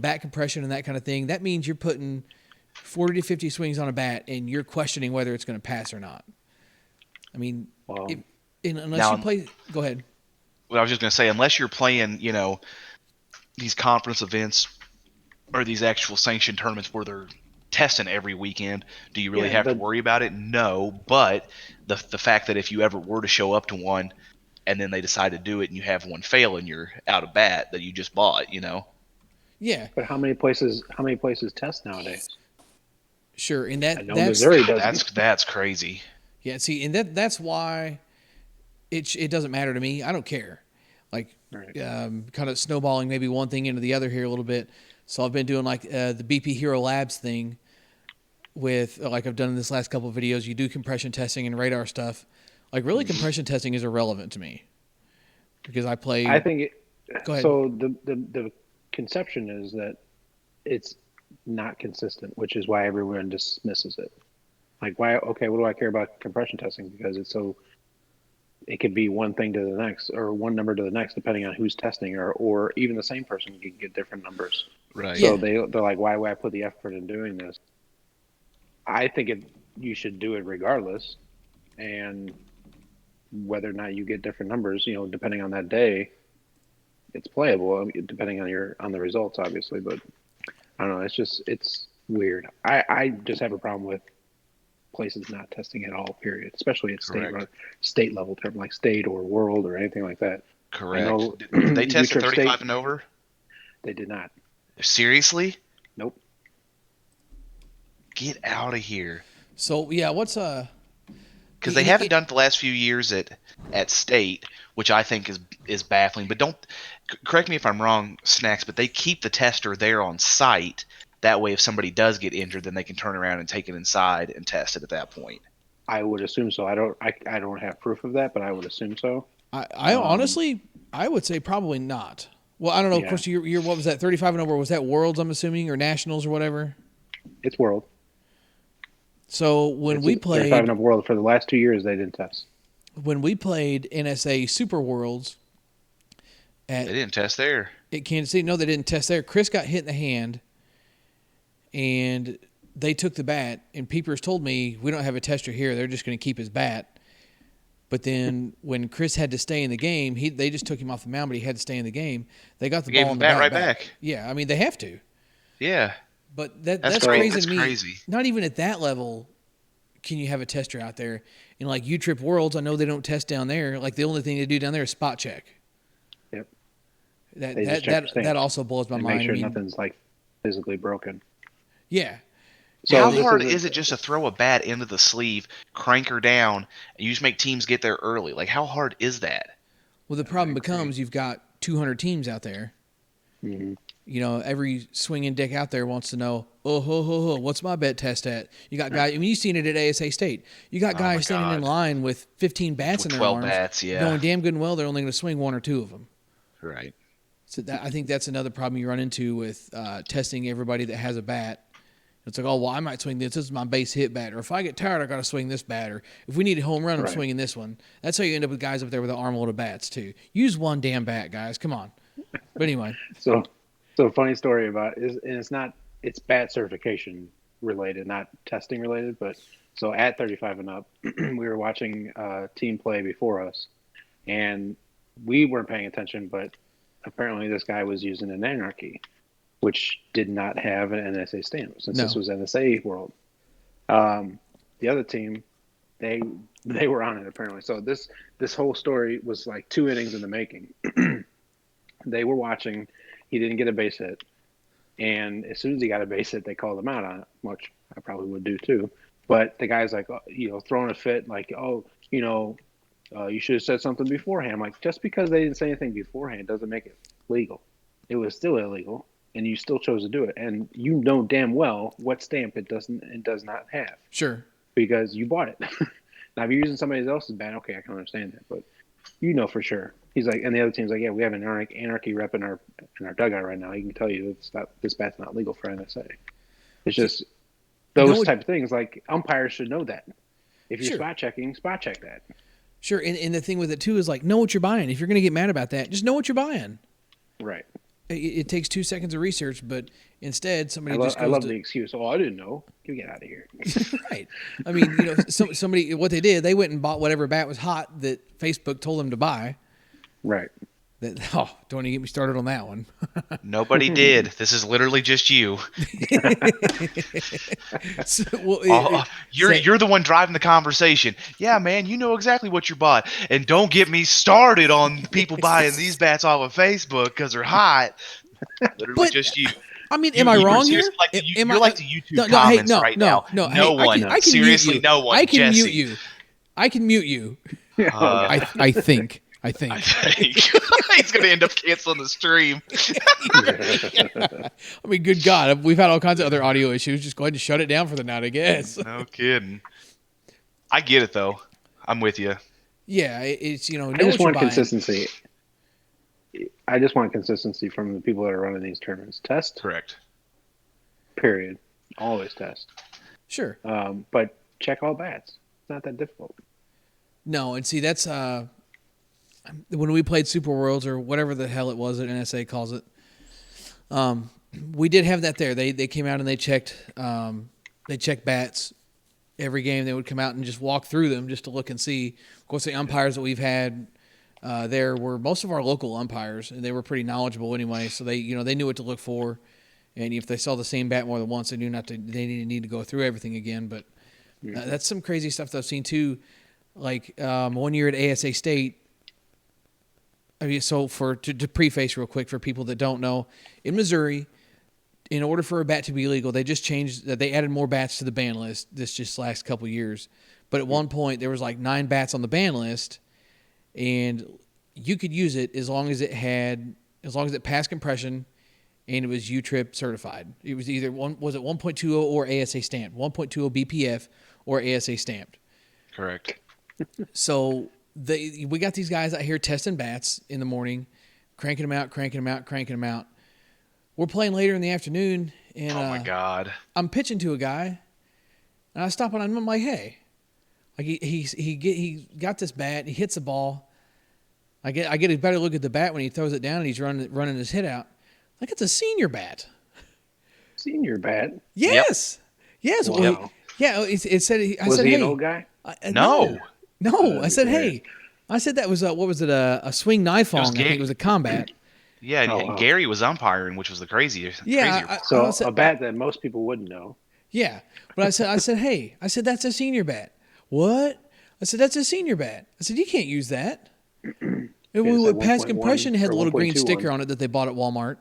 bat compression and that kind of thing, that means you're putting 40 to 50 swings on a bat and you're questioning whether it's going to pass or not. I mean, unless you play, go ahead. Well, I was just going to say, unless you're playing, these conference events or these actual sanctioned tournaments where they're testing every weekend, do you really have to worry about it? No, but the fact that if you ever were to show up to one and then they decide to do it and you have one fail and you're out of bat that you just bought, Yeah. But how many places test nowadays? Sure, and I know Missouri doesn't. That's crazy. Yeah, see, and that's why it doesn't matter to me. I don't care. Like, kind of snowballing maybe one thing into the other here a little bit. So I've been doing the BP Hero Labs thing with, like I've done in this last couple of videos. You do compression testing and radar stuff. Like, really, compression testing is irrelevant to me because I play. I think. Go ahead. So the conception is that it's not consistent, which is why everyone dismisses it. Like, why? Okay, what do I care about compression testing? Because it could be one thing to the next, or one number to the next, depending on who's testing, or even the same person can get different numbers. Right. So they're like, why would I put the effort in doing this? I think you should do it regardless, and whether or not you get different numbers, depending on that day, it's playable. Depending on the results, obviously, but I don't know. It's weird. I just have a problem with places not testing at all. Period. Especially at state level term, like state or world or anything like that. Correct. Did they test at 35 and over? They did not. Seriously? Nope. Get out of here. So yeah, what's because they haven't done it the last few years at state, which I think is baffling. But don't correct me if I'm wrong, Snacks, but they keep the tester there on site. That way, if somebody does get injured, then they can turn around and take it inside and test it at that point. I would assume so. I don't have proof of that, but I would assume so. I honestly, I would say probably not. Well, I don't know. Of course, you're what was that? 35 and over. Was that Worlds? I'm assuming, or Nationals, or whatever. It's World. So when we played 35 and over World for the last 2 years, they didn't test. When we played NSA Super Worlds, they didn't test there. At Kansas City, no, they didn't test there. Chris got hit in the hand, and they took the bat. And Peepers told me, we don't have a tester here. They're just going to keep his bat. But then when Chris had to stay in the game, they just took him off the mound, but he had to stay in the game. They got the ball in the bat right back. Yeah, I mean, they have to. Yeah. But that's crazy to me. Crazy. Not even at that level can you have a tester out there. And like U-Trip Worlds, I know they don't test down there. Like the only thing they do down there is spot check. Yep. That also blows my mind. Make sure nothing's like physically broken. Yeah. So how hard is it just to throw a bat into the sleeve, crank her down, and you just make teams get there early? Like, how hard is that? Well, the problem becomes you've got 200 teams out there. Mm-hmm. every swinging dick out there wants to know, what's my bet test at? You got guys, you've seen it at ASA State. You got guys standing in line with 15 bats in their 12 arms, bats, yeah. knowing damn good and well they're only going to swing one or two of them. Right. So I think that's another problem you run into with testing everybody that has a bat. It's like, well, I might swing this. This is my base hit bat. Or if I get tired, I got to swing this bat. Or if we need a home run, I'm swinging this one. That's how you end up with guys up there with an armload of bats, too. Use one damn bat, guys. Come on. But anyway. So funny story about it, and it's bat certification related, not testing related. But so at 35 and up, we were watching team play before us, and we weren't paying attention, but apparently this guy was using an Anarchy, which did not have an NSA stamp since this was NSA world. The other team, they were on it apparently. So this whole story was like 2 innings in the making. They were watching. He didn't get a base hit, and as soon as he got a base hit, they called him out on it, which I probably would do too. But the guy's like, throwing a fit, like, you should have said something beforehand. I'm like, just because they didn't say anything beforehand doesn't make it legal. It was still illegal, and you still chose to do it. And you know damn well what stamp it does not have. Sure. Because you bought it. Now, if you're using somebody else's bat, okay, I can understand that. But you know for sure. He's like, and the other team's like, yeah, we have an Anarchy rep in our dugout right now. He can tell you this bat's not legal for NSA. It's just those type of things. Like, umpires should know that. If you're spot checking, spot check that. Sure, and the thing with it, too, is like, know what you're buying. If you're going to get mad about that, just know what you're buying. Right. It takes 2 seconds of research, but instead somebody I love the excuse. Oh, I didn't know. You get out of here. Right. I mean, somebody, what they did, they went and bought whatever bat was hot that Facebook told them to buy. Right. Don't even get me started on that one. Nobody did. This is literally just you. You're the one driving the conversation. Yeah, man, you know exactly what you bought. And don't get me started on people buying these bats off of Facebook because they're hot. Literally just you. I mean, am I wrong here? You're like the YouTube comments right now. No one. Seriously, no one. I can Jesse. mute you. I can mute you. I think. He's going to end up canceling the stream. I mean, good God. We've had all kinds of other audio issues. Just go ahead and shut it down for the night, I guess. No kidding. I get it, though. I'm with you. Yeah, it's, I just want consistency. I just want consistency from the people that are running these tournaments. Test. Correct. Period. Always test. Sure. But check all bats. It's not that difficult. No, and see, that's... when we played Super Worlds or whatever the hell it was that NSA calls it, we did have that there. They came out and they checked bats every game. They would come out and just walk through them just to look and see. Of course, the umpires that we've had there were most of our local umpires, and they were pretty knowledgeable anyway. So they knew what to look for, and if they saw the same bat more than once, they knew they didn't need to go through everything again. But that's some crazy stuff that I've seen too. Like 1 year at ASA State. I mean, so to preface real quick for people that don't know, in Missouri, in order for a bat to be legal, they just changed that they added more bats to the ban list this just last couple of years. But at one point there was like 9 bats on the ban list, and you could use it as long as it passed compression and it was U-Trip certified. It was either 1.20 or ASA stamped, 1.20 BPF or ASA stamped. Correct. So we got these guys out here testing bats in the morning, cranking them out. We're playing later in the afternoon, and oh my God, I'm pitching to a guy, and I stop on him. I'm like, hey, like he got this bat, he hits the ball. I get a better look at the bat when he throws it down and he's running his hit out. Like, it's a senior bat. Senior bat. Yes. Wow. Yes. Well, yeah. It said. I was said, he hey, an old guy? No. I said, hey. I said that was what was it? A swing knife on. I think it was a combat. Yeah, and Gary was umpiring, which was the craziest. Yeah. A bat that most people wouldn't know. Yeah, but I said, hey, that's a senior bat. What? I said, that's a senior bat. I said, you can't use that. And when we went past compression, it had the little green sticker on it that they bought at Walmart.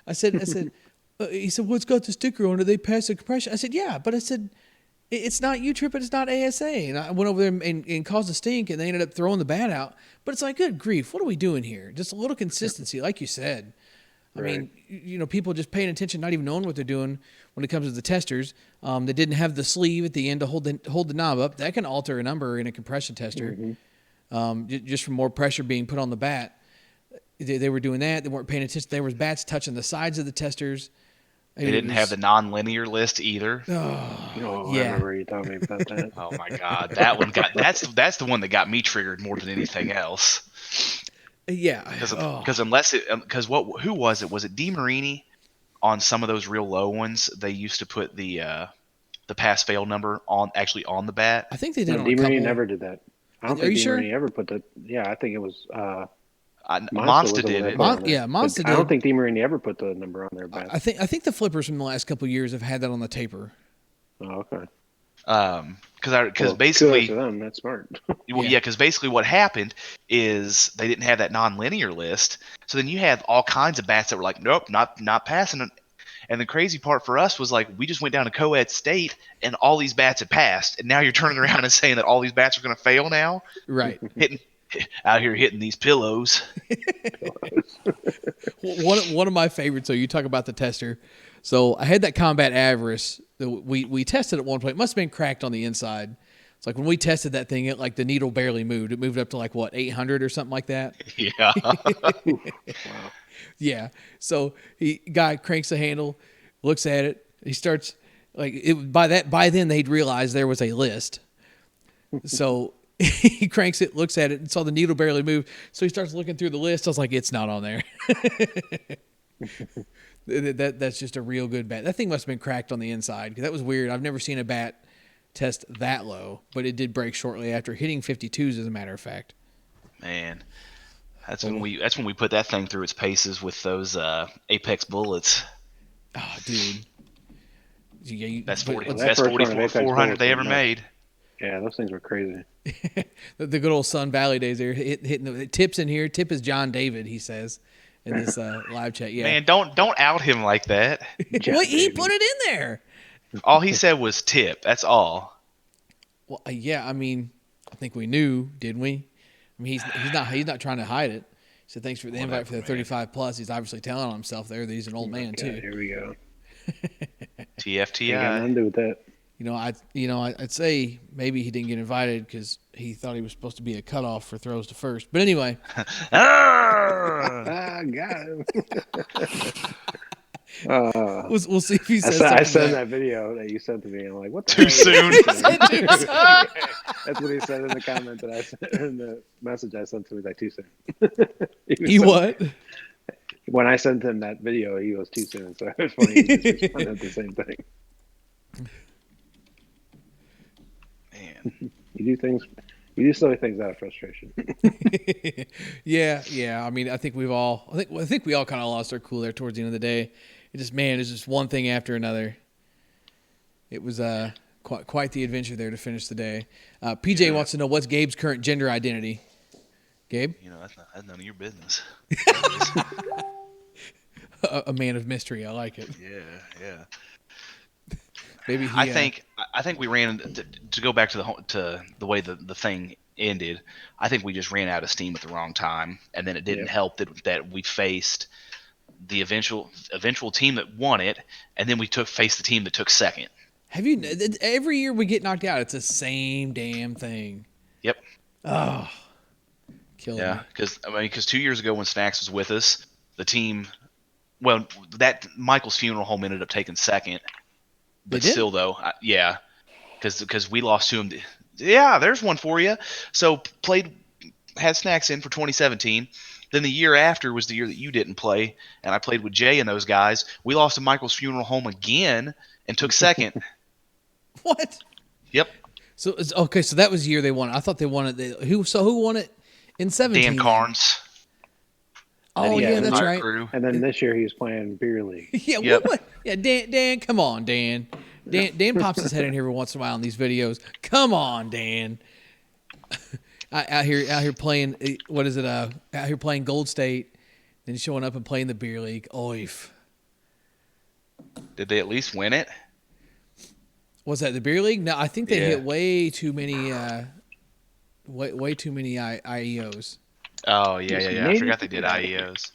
I said, he said, well, it's got the sticker on it. They passed the compression. I said, yeah, but I said, it's not U-Trip, it's not ASA. And I went over there and caused a stink, and they ended up throwing the bat out. But it's like, good grief, what are we doing here? Just a little consistency, like you said. I mean, people just paying attention, not even knowing what they're doing when it comes to the testers. They didn't have the sleeve at the end to hold the knob up. That can alter a number in a compression tester, just from more pressure being put on the bat. They were doing that. They weren't paying attention. There was bats touching the sides of the testers. They didn't have the non-linear list either. I remember you telling me about that. Oh my God, that one that's the one that got me triggered more than anything else. Yeah, because who was it? Was it DeMarini? On some of those real low ones, they used to put the pass-fail number on the bat. I think they did. DeMarini never did that. I don't think DeMarini ever put the. Yeah, I think it was. Monster did it. Monster did. I don't think DeMarini ever put the number on their bat. I think the flippers from the last couple of years have had that on the taper. Oh, okay. Because basically, to them, that's smart. Because basically what happened is they didn't have that non-linear list, so then you had all kinds of bats that were like, nope, not passing it. And the crazy part for us was like we just went down to co-ed state and all these bats had passed, and now you're turning around and saying that all these bats are going to fail now, right? Out here hitting these pillows. One of my favorites. So you talk about the tester. So I had that Combat Avarice that we tested at one point. It must have been cracked on the inside. It's like when we tested that thing, the needle barely moved. It moved up to 800 or something like that. Yeah. Wow. Yeah. So guy cranks the handle, looks at it. He starts by then they'd realized there was a list. So he cranks it, looks at it, and saw the needle barely move. So he starts looking through the list. I was like, it's not on there. That's just a real good bat. That thing must have been cracked on the inside because that was weird. I've never seen a bat test that low, but it did break shortly after hitting 52s, as a matter of fact. Man, that's when we put that thing through its paces with those Apex bullets. Oh, dude. Best 400 they ever made. Yeah, those things were crazy. The good old Sun Valley days there, hitting the Tip's in here. Tip is John David, he says in this live chat. Yeah, man, don't out him like that. What, he put it in there. All he said was Tip. That's all. Well, yeah, I mean, I think we knew, didn't we? I mean, he's not trying to hide it. He said thanks for the invite for the 35 plus. He's obviously telling on himself there that he's an old man too. Here we go. TFTI. Got nothing to do with that. I'd say maybe he didn't get invited because he thought he was supposed to be a cutoff for throws to first. But anyway, got him. We'll see if he says something. I sent that video that you sent to me. I'm like, what the too soon? That's what he said in the comment that I sent in the message I sent to him. Like, too soon. He what? When I sent him that video, he was too soon. So it's funny. He just responded the same thing. Man, you do silly things out of frustration. Yeah. I mean, I think we all kind of lost our cool there towards the end of the day. It's just one thing after another. It was quite the adventure there to finish the day. PJ wants to know what's Gabe's current gender identity. Gabe? That's none of your business. a man of mystery. I like it. Yeah. Maybe I think we ran to go back to the way the thing ended. I think we just ran out of steam at the wrong time, and then it didn't help that we faced the eventual team that won it, and then we faced the team that took second. Have you? Every year we get knocked out, it's the same damn thing. Yep. Oh, killing me. Because 2 years ago when Snacks was with us, the team, that Michael's funeral home ended up taking second. But still, though, because we lost to him. Yeah, there's one for you. So had Snacks in for 2017. Then the year after was the year that you didn't play, and I played with Jay and those guys. We lost to Michael's funeral home again and took second. What? Yep. So that was the year they won it. I thought they won it. Who won it in 17? Dan Carnes. Oh yeah, that's right. Crew. And then this year he was playing beer league. Yeah, what? Yeah, Dan, come on, Dan. Dan pops his head in here every once in a while in these videos. Come on, Dan. out here playing. What is it? Out here playing Gold State, then showing up and playing the beer league. Oif. Did they at least win it? Was that the beer league? No, I think they hit way too many. Way too many IEOs. Oh yeah. I forgot they did IEOs.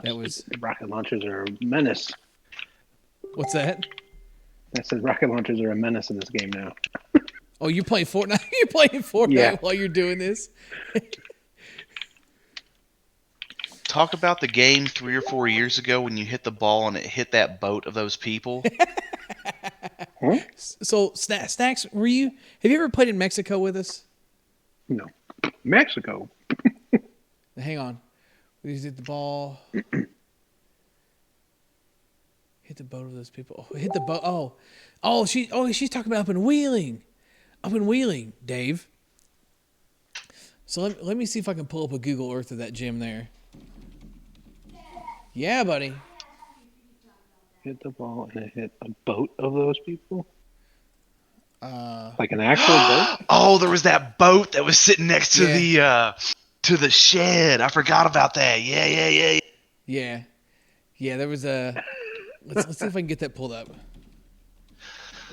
That was Rocket launchers are a menace. what's that? I said rocket launchers are a menace in this game now. Oh, you're playing Fortnite. You're playing Fortnite Yeah. while you're doing this. Talk about the game 3 or 4 years ago when you hit the ball and it hit that boat of those people. Huh? So, Snacks, have you ever played in Mexico with us? No. Mexico. Hang on. We just hit the ball. Hit the boat of those people. Oh, hit the boat. She's talking about up in Wheeling. Up in Wheeling, Dave. So let me see if I can pull up a Google Earth of that gym there. Yeah, buddy. Hit the ball and it hit a boat of those people? Like an actual boat? Oh, there was that boat that was sitting next to Yeah. the shed. I forgot about that. Yeah. Yeah, there was a... Let's see if I can get that pulled up.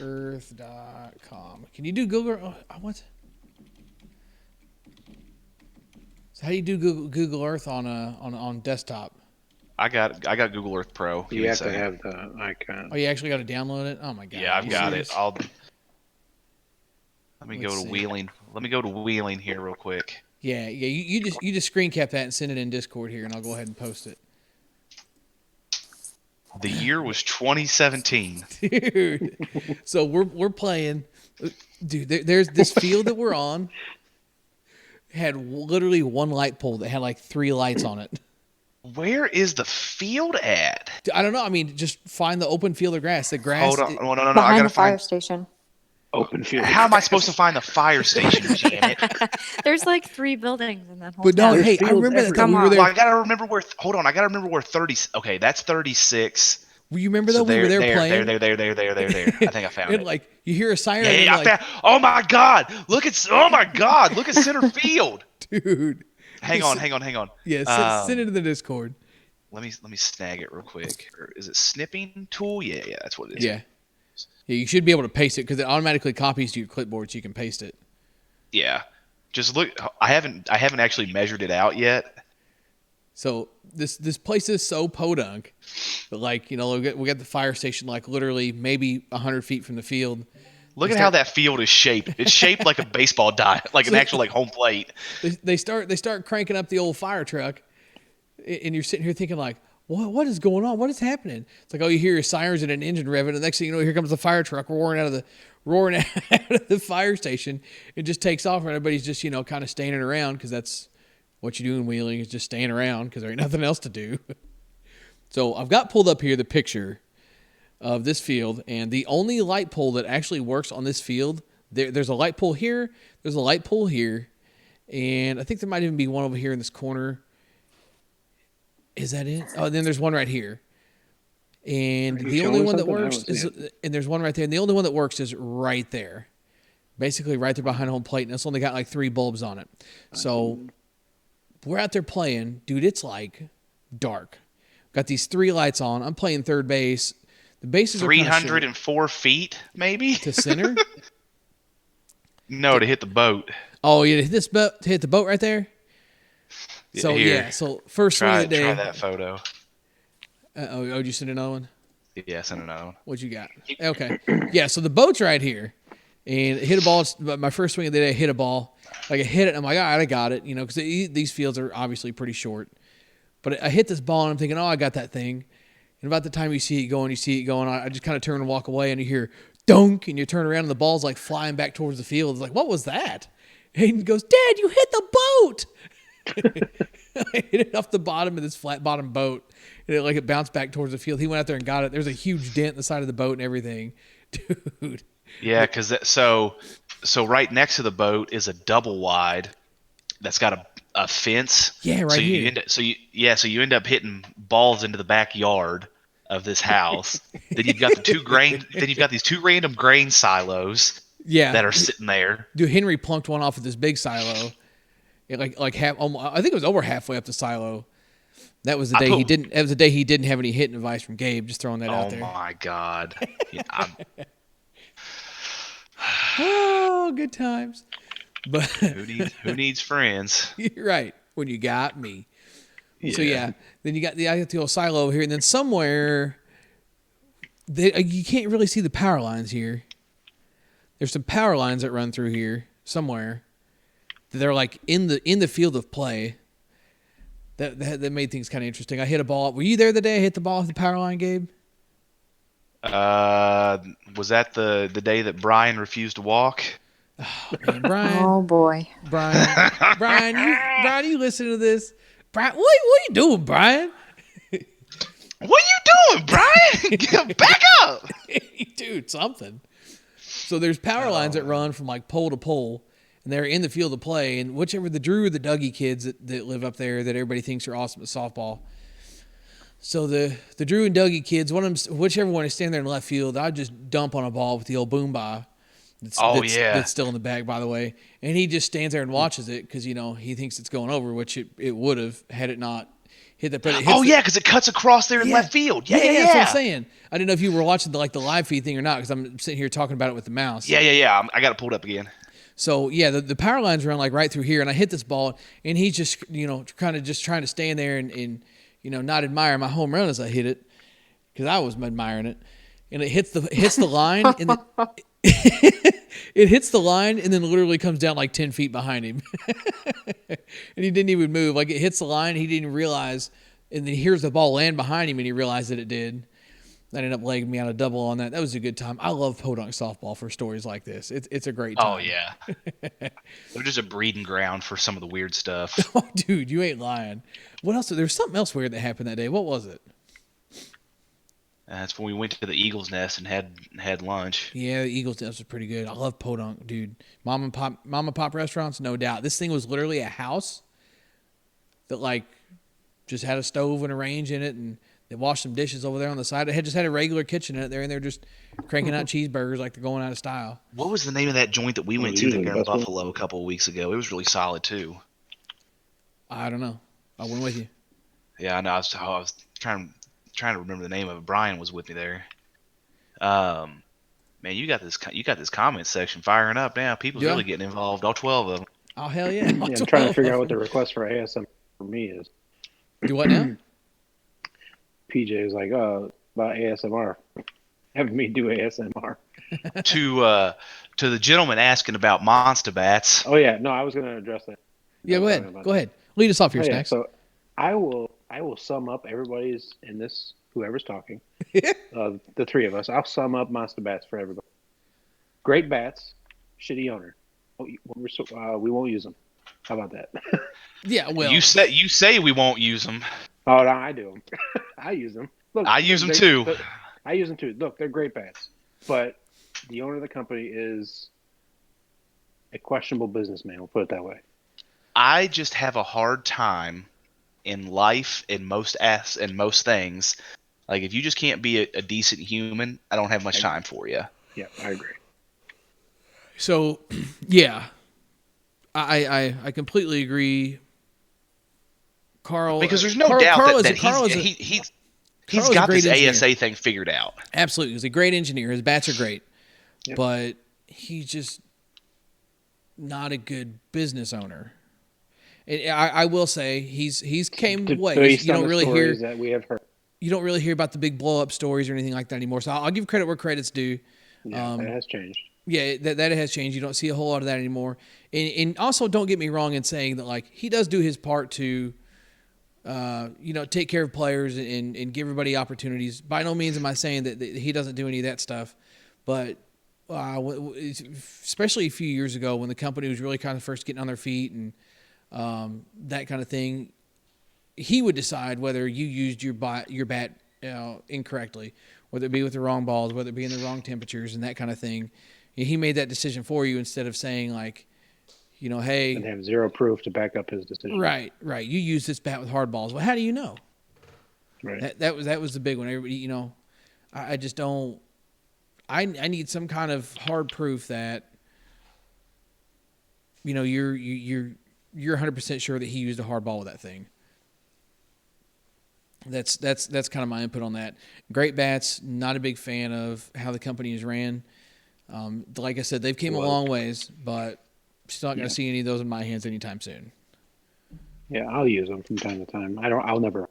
Earth.com. Can you do Google... what? So how do you do Google Earth on desktop? I got Google Earth Pro. Give You me a have to second. have the icon. Oh, you actually got to download it? Oh my god. Yeah, I've got it. Let me Let's go to see. Wheeling. Let me go to Wheeling here real quick. Yeah. You just screen cap that and send it in Discord here, and I'll go ahead and post it. The year was 2017. Dude. So we're playing. Dude, there's this field that we're on. Had literally one light pole that had like 3 lights on it. Where is the field at? I don't know. I mean, just find the open field of grass. The grass. Hold on. No. I Behind gotta the fire find. station. Open field. How am I supposed to find the fire station? Damn it. There's like 3 buildings in that whole But no, town. hey, I fields remember that time we everywhere. were Well, there. I gotta remember where. Hold on. I gotta remember where 30. Okay, that's 36. You remember So that we were there playing? There. I think I found And it. like you hear a siren, Yeah, and I like, found. Oh my God! Look at center field. dude. Hang on. Yeah, send it to the Discord. Let me snag it real quick. Or is it snipping tool? Yeah, that's what it is. Yeah, you should be able to paste it because it automatically copies to your clipboard, so you can paste it. Yeah. Just look. I haven't actually measured it out yet. So this place is so podunk, but like we got the fire station like literally maybe 100 feet from the field. Look at how that field is shaped. It's shaped like a baseball diamond, like an actual like home plate. They start cranking up the old fire truck, and you're sitting here thinking like, what is going on? What is happening? It's like, oh, you hear your sirens and an engine revving, and the next thing you know, here comes the fire truck roaring out of the fire station. It just takes off, and everybody's just kind of standing around because that's what you do in Wheeling is just staying around because there ain't nothing else to do. So I've got pulled up here the picture of this field, and the only light pole that actually works on this field, there's a light pole here, there's a light pole here, and I think there might even be one over here in this corner. Is that it? Oh, then there's one right here. And the only one that works and there's one right there, and the only one that works is right there. Basically right there behind home plate, and it's only got like 3 bulbs on it. So we're out there playing. Dude, it's like dark. Got these 3 lights on. I'm playing third base. The bases are 304 feet, maybe? to center. No, to hit the boat. Oh, yeah, to hit the boat right there. So Here. so first swing of the day. Try that photo. Did you send another one? Yeah, send another one. What you got? Okay. Yeah, so the boat's right here. And it hit a ball. My first swing of the day, I hit a ball. Like I hit it, and I'm like, all right, I got it. Because these fields are obviously pretty short. But I hit this ball, and I'm thinking, oh, I got that thing. And about the time you see it going, I just kind of turn and walk away, and you hear dunk, and you turn around, and the ball's like flying back towards the field. It's like, what was that? Hayden goes, Dad, you hit the boat. I hit it off the bottom of this flat bottom boat, and it bounced back towards the field. He went out there and got it. There's a huge dent in the side of the boat and everything. Dude. Yeah, because so right next to the boat is a double wide that's got a fence. Yeah, right so here. You end up hitting balls into the backyard of this house. Then you've got these 2 random grain silos. Yeah, that are sitting there. Dude, Henry plunked one off of this big silo. Like half. I think it was over halfway up the silo. That was the day he didn't. That was the day he didn't have any hitting advice from Gabe. Just throwing that out there. Oh my God. Oh, good times. But who needs friends? You're right. When you got me. So yeah, then I got the old silo over here, and then somewhere you can't really see the power lines here. There's some power lines that run through here somewhere. They're like in the field of play. That made things kind of interesting. I hit a ball. Were you there the day I hit the ball off the power line, Gabe? Was that the day that Brian refused to walk? Oh, man, Brian. Oh boy. Brian, you listen to this. Brian, what are you doing, Brian? What are you doing, Brian? Back up. Dude, something. So there's power lines that run from like pole to pole, and they're in the field of play. And whichever the Drew or the Dougie kids that live up there that everybody thinks are awesome at softball. So the Drew and Dougie kids, whichever one is standing there in left field, I just dump on a ball with the old boom by. That's still in the bag, by the way. And he just stands there and watches it because, he thinks it's going over, which it would have had it not hit that. Because it cuts across there in left field. Yeah. That's what I'm saying. I didn't know if you were watching the live feed thing or not because I'm sitting here talking about it with the mouse. Yeah. I got it pulled up again. So, yeah, the power lines run like right through here, and I hit this ball, and he's just, kind of just trying to stand there and not admire my home run as I hit it because I was admiring it. And it hits the line, and it hits the line and then literally comes down like 10 feet behind him. And he didn't even move. Like, it hits the line, he didn't realize, and then he hears the ball land behind him, and he realized that it did. That ended up legging me out a double on that. That was a good time. I love podunk softball for stories like this. It's a great time. Oh, yeah. They're just a breeding ground for some of the weird stuff. Oh, dude, you ain't lying. What else? There's something else weird that happened that day. What was it? That's when we went to the Eagle's Nest and had lunch. Yeah, the Eagle's Nest was pretty good. I love podunk, dude. Mom and pop restaurants, no doubt. This thing was literally a house that just had a stove and a range in it, and they washed some dishes over there on the side. It had a regular kitchen in it there, and they're just cranking out cheeseburgers like they're going out of style. What was the name of that joint that we went to there in Buffalo a couple of weeks ago? It was really solid too. I don't know. I went with you. Yeah, I know. I was trying to remember the name of it. Brian was with me there. Man, you got this comment section firing up now. People's really getting involved. All 12 of them. Oh hell yeah! I'm trying to figure out what the request for ASMR for me is. Do what now? PJ is like, about ASMR, having me do ASMR. To the gentleman asking about monster bats. Oh yeah, no, I was going to address that. Yeah, go ahead. Lead us off here, Snacks. So I will sum up everybody's in this, whoever's talking. The three of us. I'll sum up monster bats for everybody. Great bats, shitty owner. We won't use them. How about that? Yeah, well, you say we won't use them. Oh no, I do. I use them. Look, I use them too. I use them too. Look, they're great bats, but the owner of the company is a questionable businessman. We'll put it that way. I just have a hard time in life, in most things. Like, if you just can't be a decent human, I don't have much time for you. Yeah, I agree. So, yeah, I completely agree. Carl, because there's no doubt that he's got this ASA thing figured out. Absolutely, he's a great engineer. His bats are great, but he's just not a good business owner. I will say he's came ways. You don't really hear that we have heard. You don't really hear about the big blow up stories or anything like that anymore. So I'll give credit where credit's due. Yeah, that has changed. Yeah, that has changed. You don't see a whole lot of that anymore. And also, don't get me wrong in saying that he does do his part to, take care of players and give everybody opportunities. By no means am I saying that he doesn't do any of that stuff, but especially a few years ago when the company was really kind of first getting on their feet and that kind of thing, he would decide whether you used your bat incorrectly, whether it be with the wrong balls, whether it be in the wrong temperatures and that kind of thing. He made that decision for you instead of saying hey, and have zero proof to back up his decision. Right. You use this bat with hard balls. Well, how do you know? Right. That was the big one. Everybody, I just don't. I need some kind of hard proof that you're 100% sure that he used a hard ball with that thing. That's kind of my input on that. Great bats. Not a big fan of how the company is ran. Like I said, they've came a long ways, but still not going to see any of those in my hands anytime soon. Yeah, I'll use them from time to time. I'll never.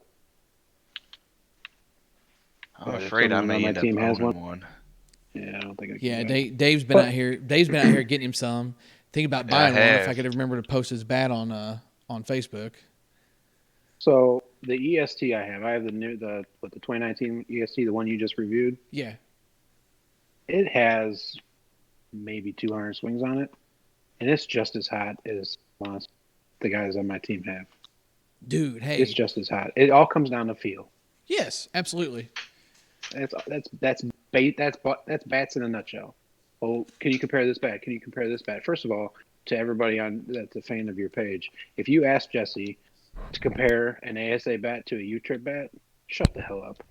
I'm But if afraid I someone on may my end up team has owning one. Yeah, I don't think I can. Yeah, do it. Dave's been out here. Dave's been out here getting him some. Think about Yeah, I buying one if I have. could remember to post his bat on Facebook. So the EST I have the 2019 EST, the one you just reviewed. Yeah. It has maybe 200 swings on it, and it's just as hot as the guys on my team have. Dude, hey. It's just as hot. It all comes down to feel. Yes, absolutely. That's bats in a nutshell. Oh, can you compare this bat? Can you compare this bat? First of all, to everybody that's a fan of your page, if you ask Jesse to compare an ASA bat to a U-trip bat, shut the hell up.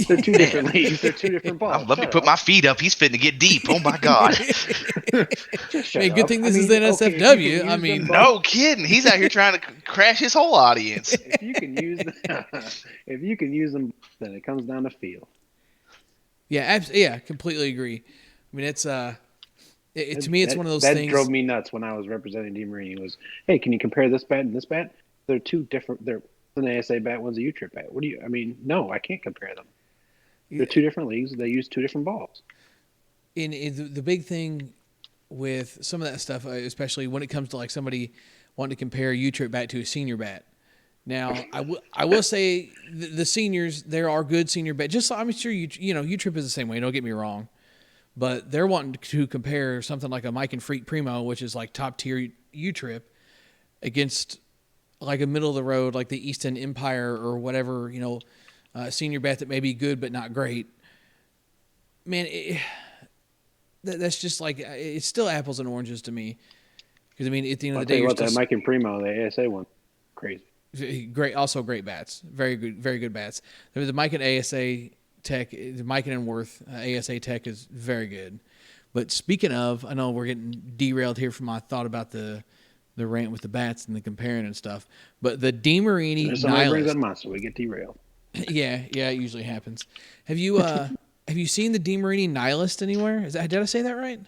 They're two different leagues. They're two different balls. Let me put my feet up. He's fitting to get deep. Oh my God. Just shut Hey, good up. thing this I is mean, NSFW. okay, I mean, No kidding. He's out here trying to crash his whole audience. if you can use them, then it comes down to feel. Yeah, completely agree. I mean, it's to me, it's one of those things. That drove me nuts when I was representing DeMarini. Was, hey, can you compare this bat and this bat? They're two different. They're an ASA bat, one's a U-trip bat. What do you? I mean, no, I can't compare them. They're two different leagues. They use two different balls. In the big thing with some of that stuff, especially when it comes to like somebody wanting to compare a U-trip bat to a senior bat. Now, I will say the seniors, there are good senior bats. Just I'm sure U-trip is the same way. Don't get me wrong, but they're wanting to compare something like a Mike and Freak Primo, which is like top tier U-trip, against like a middle of the road, like the Easton Empire or whatever, senior bat that may be good but not great. Man, that's just like, it's still apples and oranges to me. Because I mean, at the end of the day, that Mike and Primo, the ASA one, crazy. Great, also great bats, very good bats. The Mike and ASA Tech, the Mike and Worth ASA Tech is very good. But speaking of, I know we're getting derailed here from my thought about the rant with the bats and the comparing and stuff. But the DeMarini Nihilist. Somebody brings up monster, we get derailed. Yeah, it usually happens. Have you you seen the DeMarini Nihilist anywhere? Did I say that right?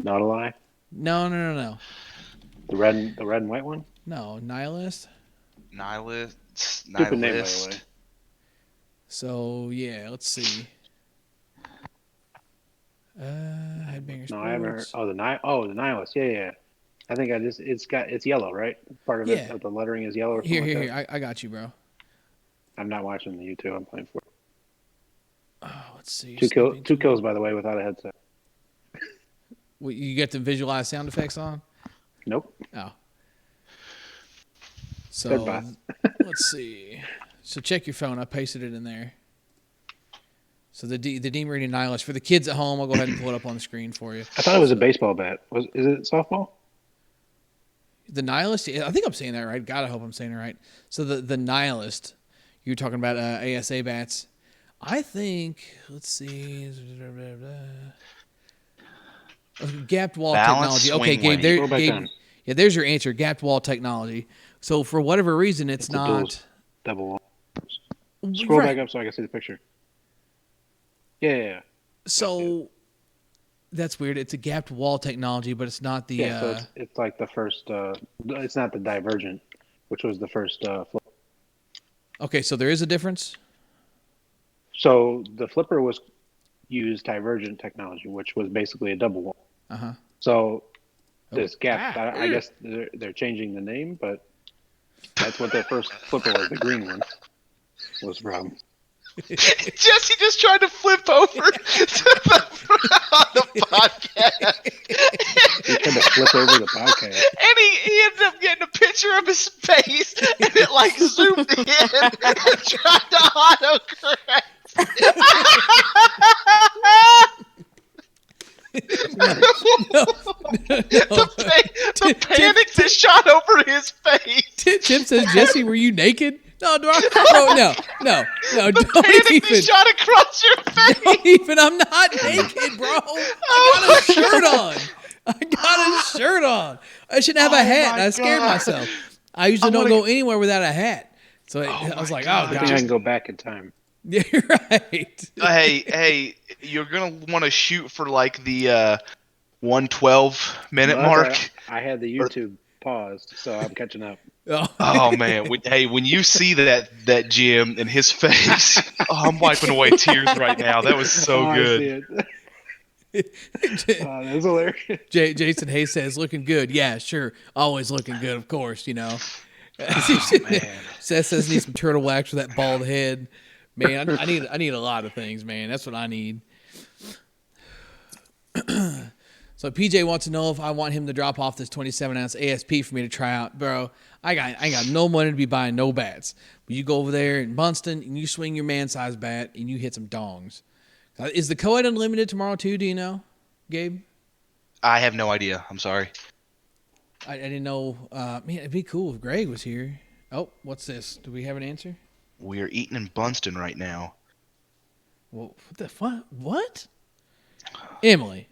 Not a lie. No. The red and white one? No, Nihilist. Stupid name, by the way. So yeah, let's see. Headbanger No, I haven't heard. Sports. The Nihilist. Yeah. I think it's yellow, right? Part of it, the lettering is yellow. Or Here. I got you, bro. I'm not watching the YouTube. I'm playing for. Oh, let's see. Two kills, by the way, without a headset. You get the visualized sound effects on? Nope. Oh. So Goodbye. let's see. So check your phone. I pasted it in there. So the DeMarini Nihilist for the kids at home. I'll go ahead and pull it up on the screen for you. I thought it was a baseball bat. Is it softball? The Nihilist. I think I'm saying that right. God, I hope I'm saying it right. So the Nihilist. You're talking about ASA bats. I think. Let's see. Gapped wall Balance technology. Okay, Gabe. Yeah, there's your answer. Gapped wall technology. So for whatever reason, it's not double wall. Scroll back up so I can see the picture. Yeah. So that's weird. It's a gapped wall technology, but it's not the. Yeah, so it's like the first. It's not the Divergent, which was the first flip. Okay, so there is a difference. So the flipper used Divergent technology, which was basically a double wall. So this gap, I guess they're changing the name, but that's what the first flipper was. The green one was from. Jesse just tried to flip over to the podcast. He tried to flip over the podcast. And he ended up getting a picture of his face, and it like zoomed in and tried to autocorrect. The panic that shot over his face. Tim says, Jesse, were you naked? No. The panic that shot across your face. Don't even. I'm not naked, bro. I got a shirt on. I shouldn't have a hat. I scared myself. I usually don't go anywhere without a hat. So I was like, I think I can go back in time. Yeah, you're right. Hey, you're going to want to shoot for like the 112-minute mark. I had the YouTube paused, so I'm catching up. Oh man, when you see that Jim and his face, I'm wiping away tears right now. That was so good. I see it. That's hilarious. Jason Hayes says, "Looking good." Yeah, sure. Always looking good, of course. Oh, man. Seth says need some turtle wax for that bald head. Man, I need a lot of things, man. That's what I need. So PJ wants to know if I want him to drop off this 27-ounce ASP for me to try out. Bro, I got no money to be buying no bats. But you go over there in Bunston and you swing your man-sized bat and you hit some dongs. Is the co-ed unlimited tomorrow too? Do you know, Gabe? I have no idea. I'm sorry. I didn't know. Man, it'd be cool if Greg was here. Oh, what's this? Do we have an answer? We are eating in Bunston right now. Well, what the fuck? What? Emily.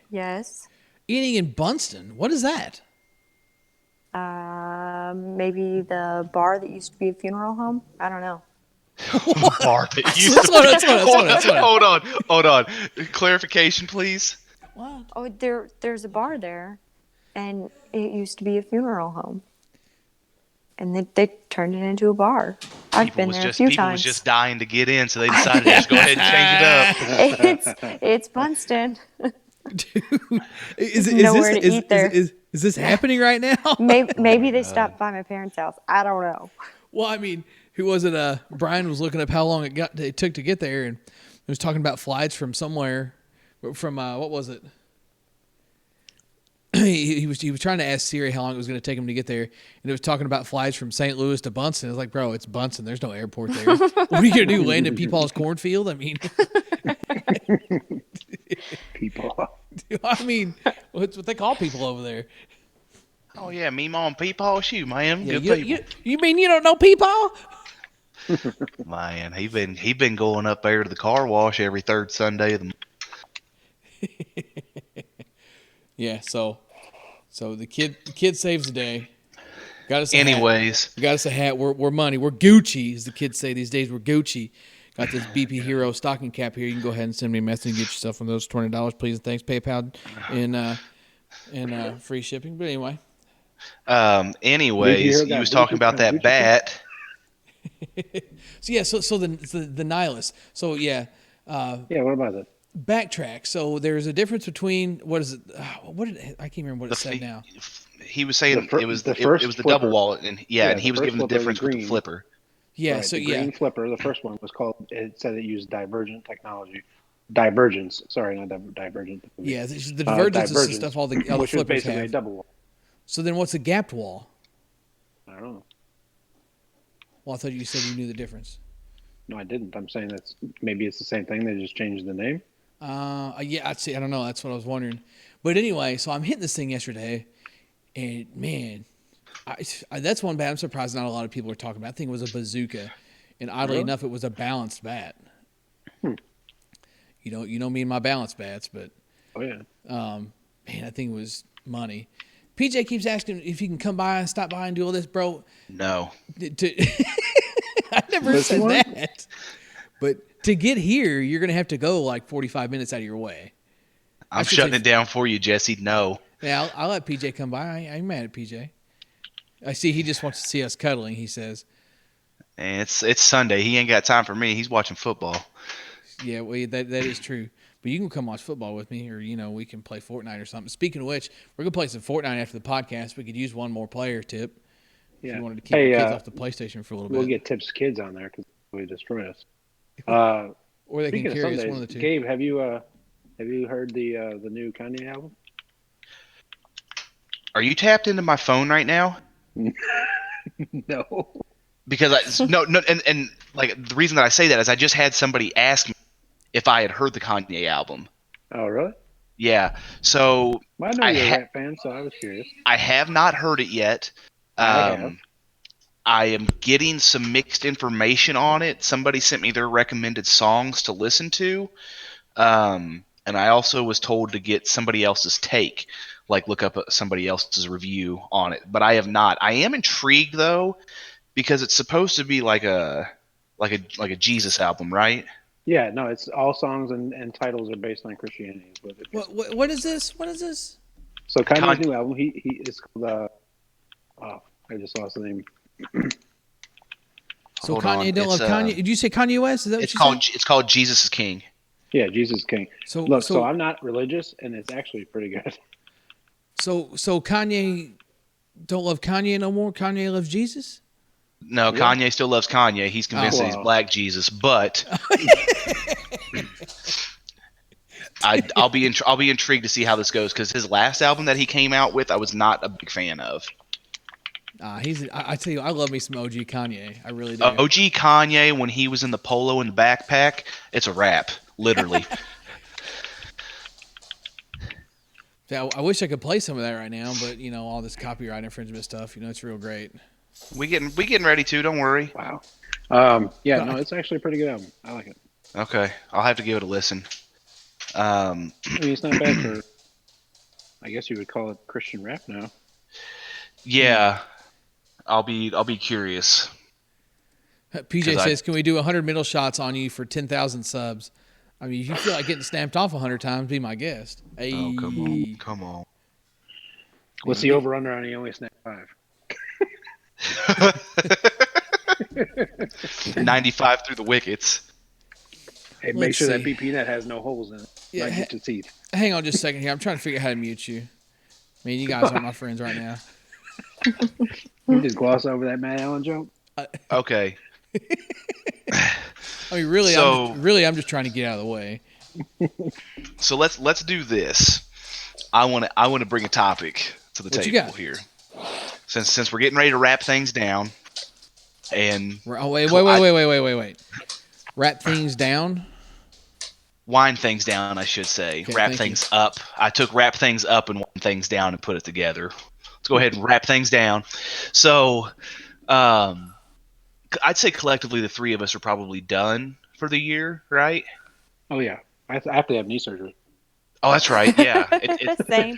Yes. Eating in Bunston? What is that? Maybe the bar that used to be a funeral home. I don't know. Bar that used to Hold on. Clarification, please. What? Oh, there's a bar there, and it used to be a funeral home, and they turned it into a bar. I've been there a few People times. was just dying to get in, so they decided to just go ahead and change it up. It's Bunston. Dude, is this happening right now? Maybe they stopped by my parents' house. I don't know. Well, I mean, who was it? Brian was looking up how long it took to get there, and he was talking about flights from somewhere. From what was it? he was trying to ask Siri how long it was going to take him to get there, and it was talking about flights from St. Louis to Bunson. I was like, bro, it's Bunson. There's no airport there. What are you going to do? Land in Peepaw's cornfield? I mean, People. I mean, what's what they call people over there? Oh yeah, me mom Peepaw shoe, man. Yeah, Good people. you mean you don't know Peepaw? Man, he been going up there to the car wash every third Sunday of the month. Yeah, so the kid saves the day. Got us Anyways, got us a hat. We're money. We're Gucci, as the kids say these days. We're Gucci. Got this BP Hero stocking cap here. You can go ahead and send me a message and get yourself one of those $20, please and thanks. PayPal and free shipping. But anyway. Anyways, he was talking about that bat. So yeah, so the nihilist. So yeah. Yeah, what about it? Backtrack. So there's a difference between what is it? I can't remember what it said now. He was saying it was the flipper. double wallet, and and he was giving the difference with the flipper. Yeah, right, so the green flipper. The first one was called. It said it used divergence. Sorry, not divergent. Yeah, the divergence is the stuff all the which flippers is basically have. a double wall. So then, what's a gapped wall? I don't know. Well, I thought you said you knew the difference. No, I didn't. I'm saying maybe it's the same thing. They just changed the name. Yeah, I'd say I don't know. That's what I was wondering. But anyway, so I'm hitting this thing yesterday, and man, that's one bat I'm surprised not a lot of people are talking about. I think it was a bazooka, and oddly enough, it was a balanced bat. You know me and my balanced bats, but man, I think it was money. PJ keeps asking if he can stop by and do all this, bro. No, I never said that. But to get here, you're gonna have to go like 45 minutes out of your way. I'm shutting it down for you, Jesse. No. Yeah, I'll let PJ come by. I ain't mad at PJ. I see he just wants to see us cuddling, he says. And it's Sunday. He ain't got time for me. He's watching football. Yeah, well, that is true. But you can come watch football with me, or we can play Fortnite or something. Speaking of which, we're gonna play some Fortnite after the podcast. We could use one more player, Tip. If you wanted to keep the kids off the PlayStation for a little bit. We'll get Tip's kids on there because they destroy us. Or they can carry us, one of the two. Gabe, have you heard the new Kanye album? Are you tapped into my phone right now? No. Because and like the reason that I say that is I just had somebody ask me if I had heard the Kanye album. Oh, really? Yeah. So well, I know you're a rap fan, so I was curious. I have not heard it yet. I am getting some mixed information on it. Somebody sent me their recommended songs to listen to. And I also was told to get somebody else's take, like look up somebody else's review on it. But I have not. I am intrigued though, because it's supposed to be like a Jesus album, right? Yeah, no, it's all songs and titles are based on Christianity. What is this? What is this? So Kanye's new album, he is called I just lost the name. So Hold Kanye on. don't love Kanye. Did you say Kanye West? Is that what It's you called said? it's called Jesus is King. Yeah, Jesus King. So Look, so so I'm not religious, and it's actually pretty good. so Kanye don't love Kanye no more. Kanye loves Jesus. No, Yeah. Kanye still loves Kanye. He's convinced that he's Wow. Black Jesus, but I'll be intrigued to see how this goes because his last album that he came out with, I was not a big fan of. I tell you, I love me some OG Kanye. I really do. OG Kanye, when he was in the polo and the backpack, it's a rap, literally. Yeah, I wish I could play some of that right now, but all this copyright infringement stuff, it's real great. we getting ready to. Don't worry. Wow. Yeah, no, it's actually a pretty good album. I like it. Okay, I'll have to give it a listen. I mean, it's not bad for. I guess you would call it Christian rap now. Yeah, I'll be curious. PJ says, "Can we do 100 middle shots on you for 10,000 subs?" I mean, if you feel like getting stamped off 100 times, be my guest. Hey. Oh, come on. What's the over under on he only snapped 5? 95 through the wickets. Hey, make sure that BP net has no holes in it. Yeah, Like get your teeth. Hang on just a second here. I'm trying to figure out how to mute you. I mean, you guys aren't my friends right now. You just gloss over that Matt Allen joke. Okay. I mean, really, So- I'm just trying to get out of the way. So let's do this. I want to bring a topic to the What you table got? here. Since we're getting ready to wrap things down, and Oh, wait. Wrap things down. wind things down, I should say. Okay, Wrap thank things up. I took wrap things up and wind things down and put it together. Let's go ahead and wrap things down. So, I'd say collectively the three of us are probably done for the year, right? Oh yeah, I have to have knee surgery. Oh, that's right. Yeah. Same.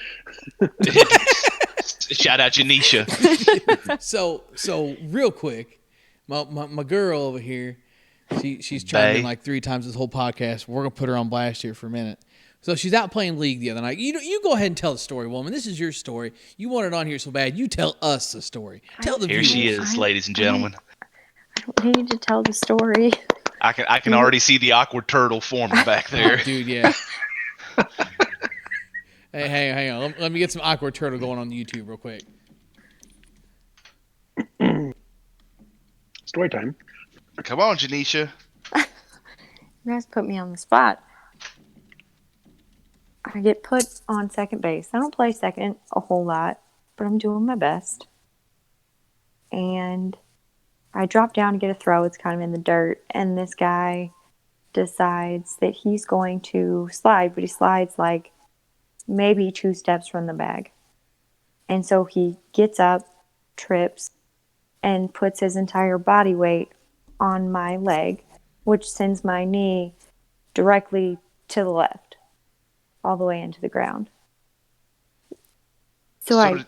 Shout out Janisha. So real quick, my girl over here, she's chimed in like 3 times this whole podcast. We're gonna put her on blast here for a minute. So she's out playing League the other night. You go ahead and tell the story, woman. This is your story. You want it on here so bad. You tell us the story. Tell the Here viewers. she is, ladies and gentlemen. I don't need to tell the story. I can already see the awkward turtle forming back there. Dude, yeah. Hey, hang on. Let me get some awkward turtle going on YouTube real quick. Story time. Come on, Janisha. You guys put me on the spot. I get put on second base. I don't play second a whole lot, but I'm doing my best. And I drop down to get a throw. It's kind of in the dirt. And this guy decides that he's going to slide, but he slides like maybe 2 steps from the bag. And so he gets up, trips, and puts his entire body weight on my leg, which sends my knee directly to the left, all the way into the ground. So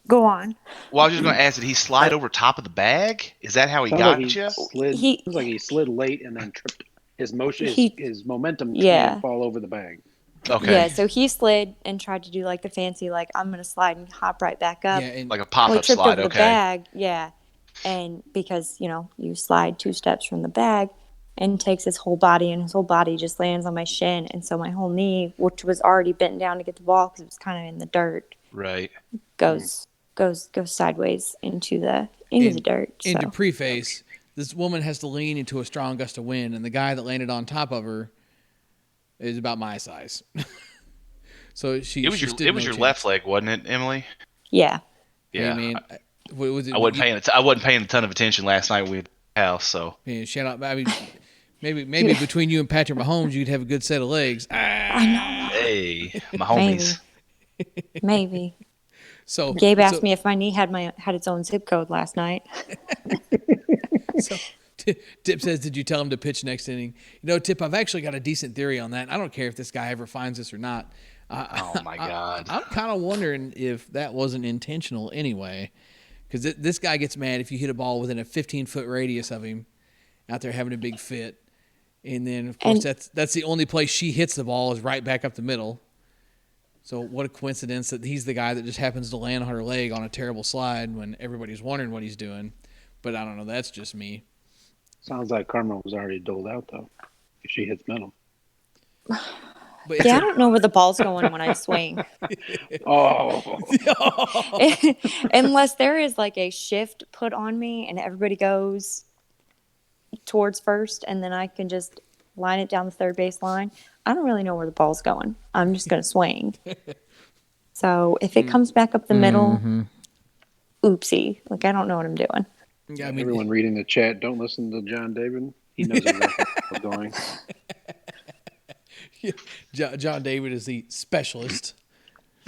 go on. Well, I was just going to ask, did he slide over top of the bag? Is that how he Sounds got like you? Slid, sounds like he slid late and then tripped. His motion, his momentum Yeah. can't fall over the bag. Okay. Yeah, so he slid and tried to do like the fancy, like I'm gonna slide and hop right back up. Yeah, and Like a Well, he pop-up tripped slide, over the okay. bag, yeah. And because, you slide 2 steps from the bag and takes his whole body, and his whole body just lands on my shin. And so my whole knee, which was already bent down to get the ball because it was kind of in the dirt, Right. goes sideways into the dirt. And to So. preface, this woman has to lean into a strong gust of wind, and the guy that landed on top of her is about my size. So It was your left leg, wasn't it, Emily? Yeah. Yeah. Hey, man, what was it? I wasn't paying a ton of attention last night with the house, so. Man, shout out. I mean, maybe between you and Patrick Mahomes, you'd have a good set of legs. I know. Hey, my homies. Maybe. So Gabe asked me if my knee had its own zip code last night. So Tip says, "Did you tell him to pitch next inning?" Tip, I've actually got a decent theory on that. I don't care if this guy ever finds this or not. Oh my God. I'm kind of wondering if that wasn't intentional anyway, because this guy gets mad if you hit a ball within a 15-foot radius of him, out there having a big fit, and then of course that's the only place she hits the ball is right back up the middle. So what a coincidence that he's the guy that just happens to land on her leg on a terrible slide when everybody's wondering what he's doing. But I don't know. That's just me. Sounds like karma was already doled out, though, if she hits metal. But Yeah, I don't know where the ball's going when I swing. Oh. Unless there is like a shift put on me and everybody goes towards first and then I can just line it down the third base line. I don't really know where the ball's going. I'm just going to swing. So if it comes back up the middle, oopsie. Like, I don't know what I'm doing. Yeah, I mean, everyone reading the chat, don't listen to John David. He knows exactly what's going. John David is the specialist.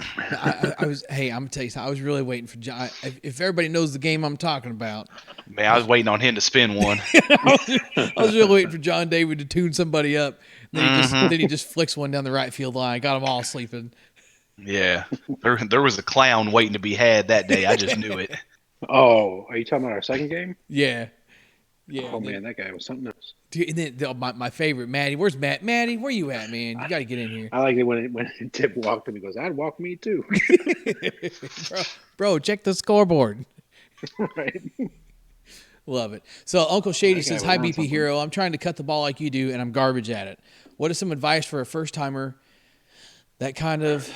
I'm gonna tell you something. I was really waiting for John. If everybody knows the game I'm talking about, Man, I was waiting on him to spin one. I was really waiting for John David to tune somebody up. Then he just flicks one down the right field line. Got them all sleeping. Yeah, there was a clown waiting to be had that day. I just knew it. Oh, are you talking about our second game? Yeah. Oh man, that guy was something else. Dude, and then my favorite, Maddie. Where's Matt? Maddie, where you at, man? You got to get in here. I like it when Tip walked and he goes, "I'd walk me too." bro, check the scoreboard. Right. Love it. So Uncle Shady That guy says, was "Hi, on BP something. Hero. I'm trying to cut the ball like you do, and I'm garbage at it. What is some advice for a first timer that kind of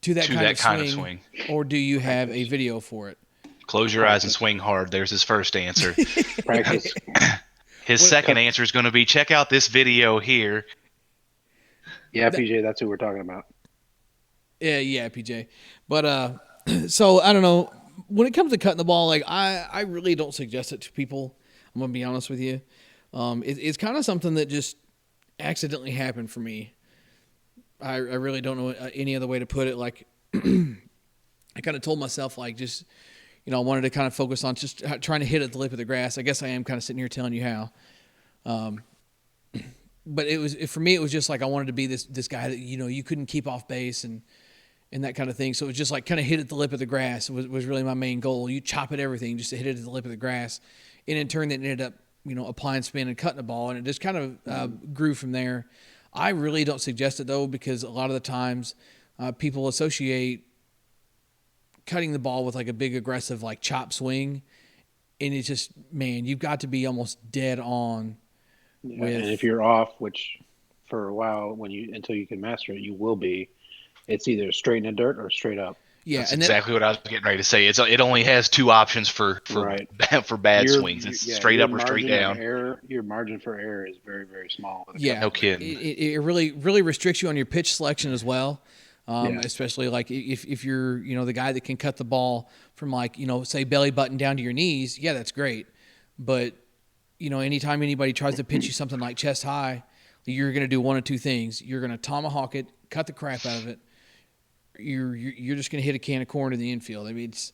swing, or do you have a video for it?" Close your eyes and swing hard. There's his first answer. Practice. His second answer is going to be, check out this video here. Yeah, PJ, that's who we're talking about. Yeah, PJ. But so I don't know. When it comes to cutting the ball, like I really don't suggest it to people. I'm gonna be honest with you. It's kind of something that just accidentally happened for me. I really don't know any other way to put it. Like I kind of told myself, like, just, I wanted to kind of focus on just trying to hit at the lip of the grass. I guess I am kind of sitting here telling you how. But for me, it was just like I wanted to be this guy that, you couldn't keep off base and that kind of thing. So it was just like kind of hit at the lip of the grass was really my main goal. You chop at everything just to hit it at the lip of the grass. And in turn, that ended up, applying spin and cutting the ball. And it just kind of grew from there. I really don't suggest it, though, because a lot of the times people associate cutting the ball with like a big aggressive like chop swing, and it's just, man, you've got to be almost dead on. Yeah, and if you're off, which for a while until you can master it, you will be. It's either straight in the dirt or straight up. Yeah, that's exactly what I was getting ready to say. It only has two options for right. for bad swings. It's straight up or straight down. Your margin for error is very, very small. Yeah, no kidding. It really restricts you on your pitch selection as well. Especially like if you're, the guy that can cut the ball from like, say belly button down to your knees. Yeah, that's great. But, anytime anybody tries to pitch you something like chest high, you're going to do one of two things. You're going to tomahawk it, cut the crap out of it. You're just going to hit a can of corn to the infield. I mean, it's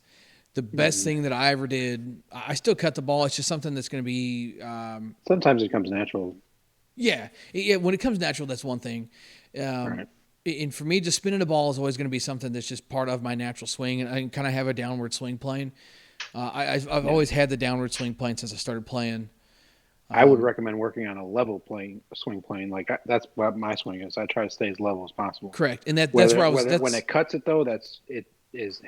the best thing that I ever did. I still cut the ball. It's just something that's going to be. Sometimes it comes natural. Yeah. When it comes natural, that's one thing. Right. And for me, just spinning the ball is always going to be something that's just part of my natural swing, and I kind of have a downward swing plane. I've always had the downward swing plane since I started playing. I would recommend working on a level swing plane. Like that's what my swing is. I try to stay as level as possible. Correct, and that's where I was. When it cuts it though,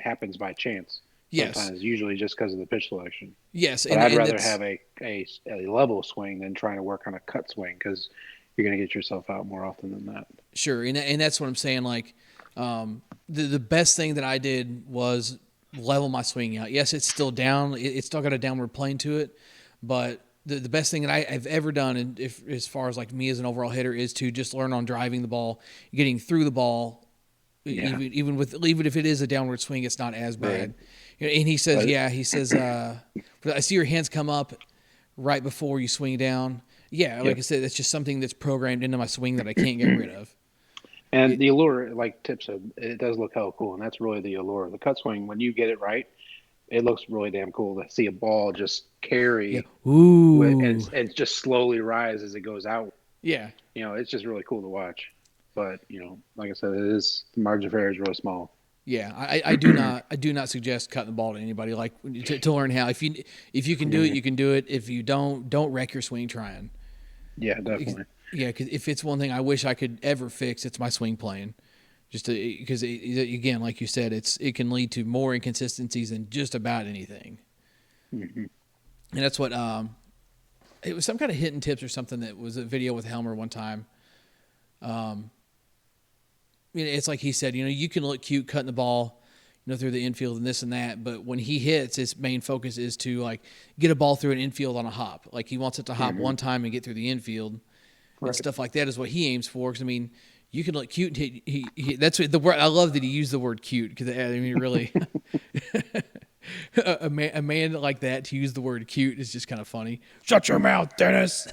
happens by chance. Yes, sometimes usually just because of the pitch selection. Yes, but I'd rather have a level swing than trying to work on a cut swing because you're going to get yourself out more often than that. Sure, and that's what I'm saying. Like, the best thing that I did was level my swing out. Yes, it's still down. It's still got a downward plane to it, but the best thing that I've ever done, and as far as like me as an overall hitter, is to just learn on driving the ball, getting through the ball. Yeah. Even if it is a downward swing, it's not as bad. Right. And he says, I see your hands come up right before you swing down. Yeah, like I said, that's just something that's programmed into my swing that I can't get rid of. And the allure, like Tip said, it does look hella cool, and that's really the allure. The cut swing, when you get it right, it looks really damn cool to see a ball just carry and just slowly rise as it goes out. Yeah. It's just really cool to watch. But, like I said, the margin for error is really small. Yeah, I do not suggest cutting the ball to anybody. Like to learn how. If you can do it, you can do it. If you don't wreck your swing trying. Yeah, definitely. Yeah, because if it's one thing I wish I could ever fix, it's my swing plane. just because again, like you said, it can lead to more inconsistencies than just about anything. Mm-hmm. And that's what it was some kind of hidden tips or something that was a video with Helmer one time. It's like he said, you can look cute cutting the ball, through the infield and this and that, but when he hits, his main focus is to like get a ball through an infield on a hop. Like he wants it to hop one time and get through the infield, and stuff like that is what he aims for. Because you can look cute. And that's the word. I love that he used the word cute because really, a man like that to use the word cute is just kind of funny. Shut your mouth, Dennis.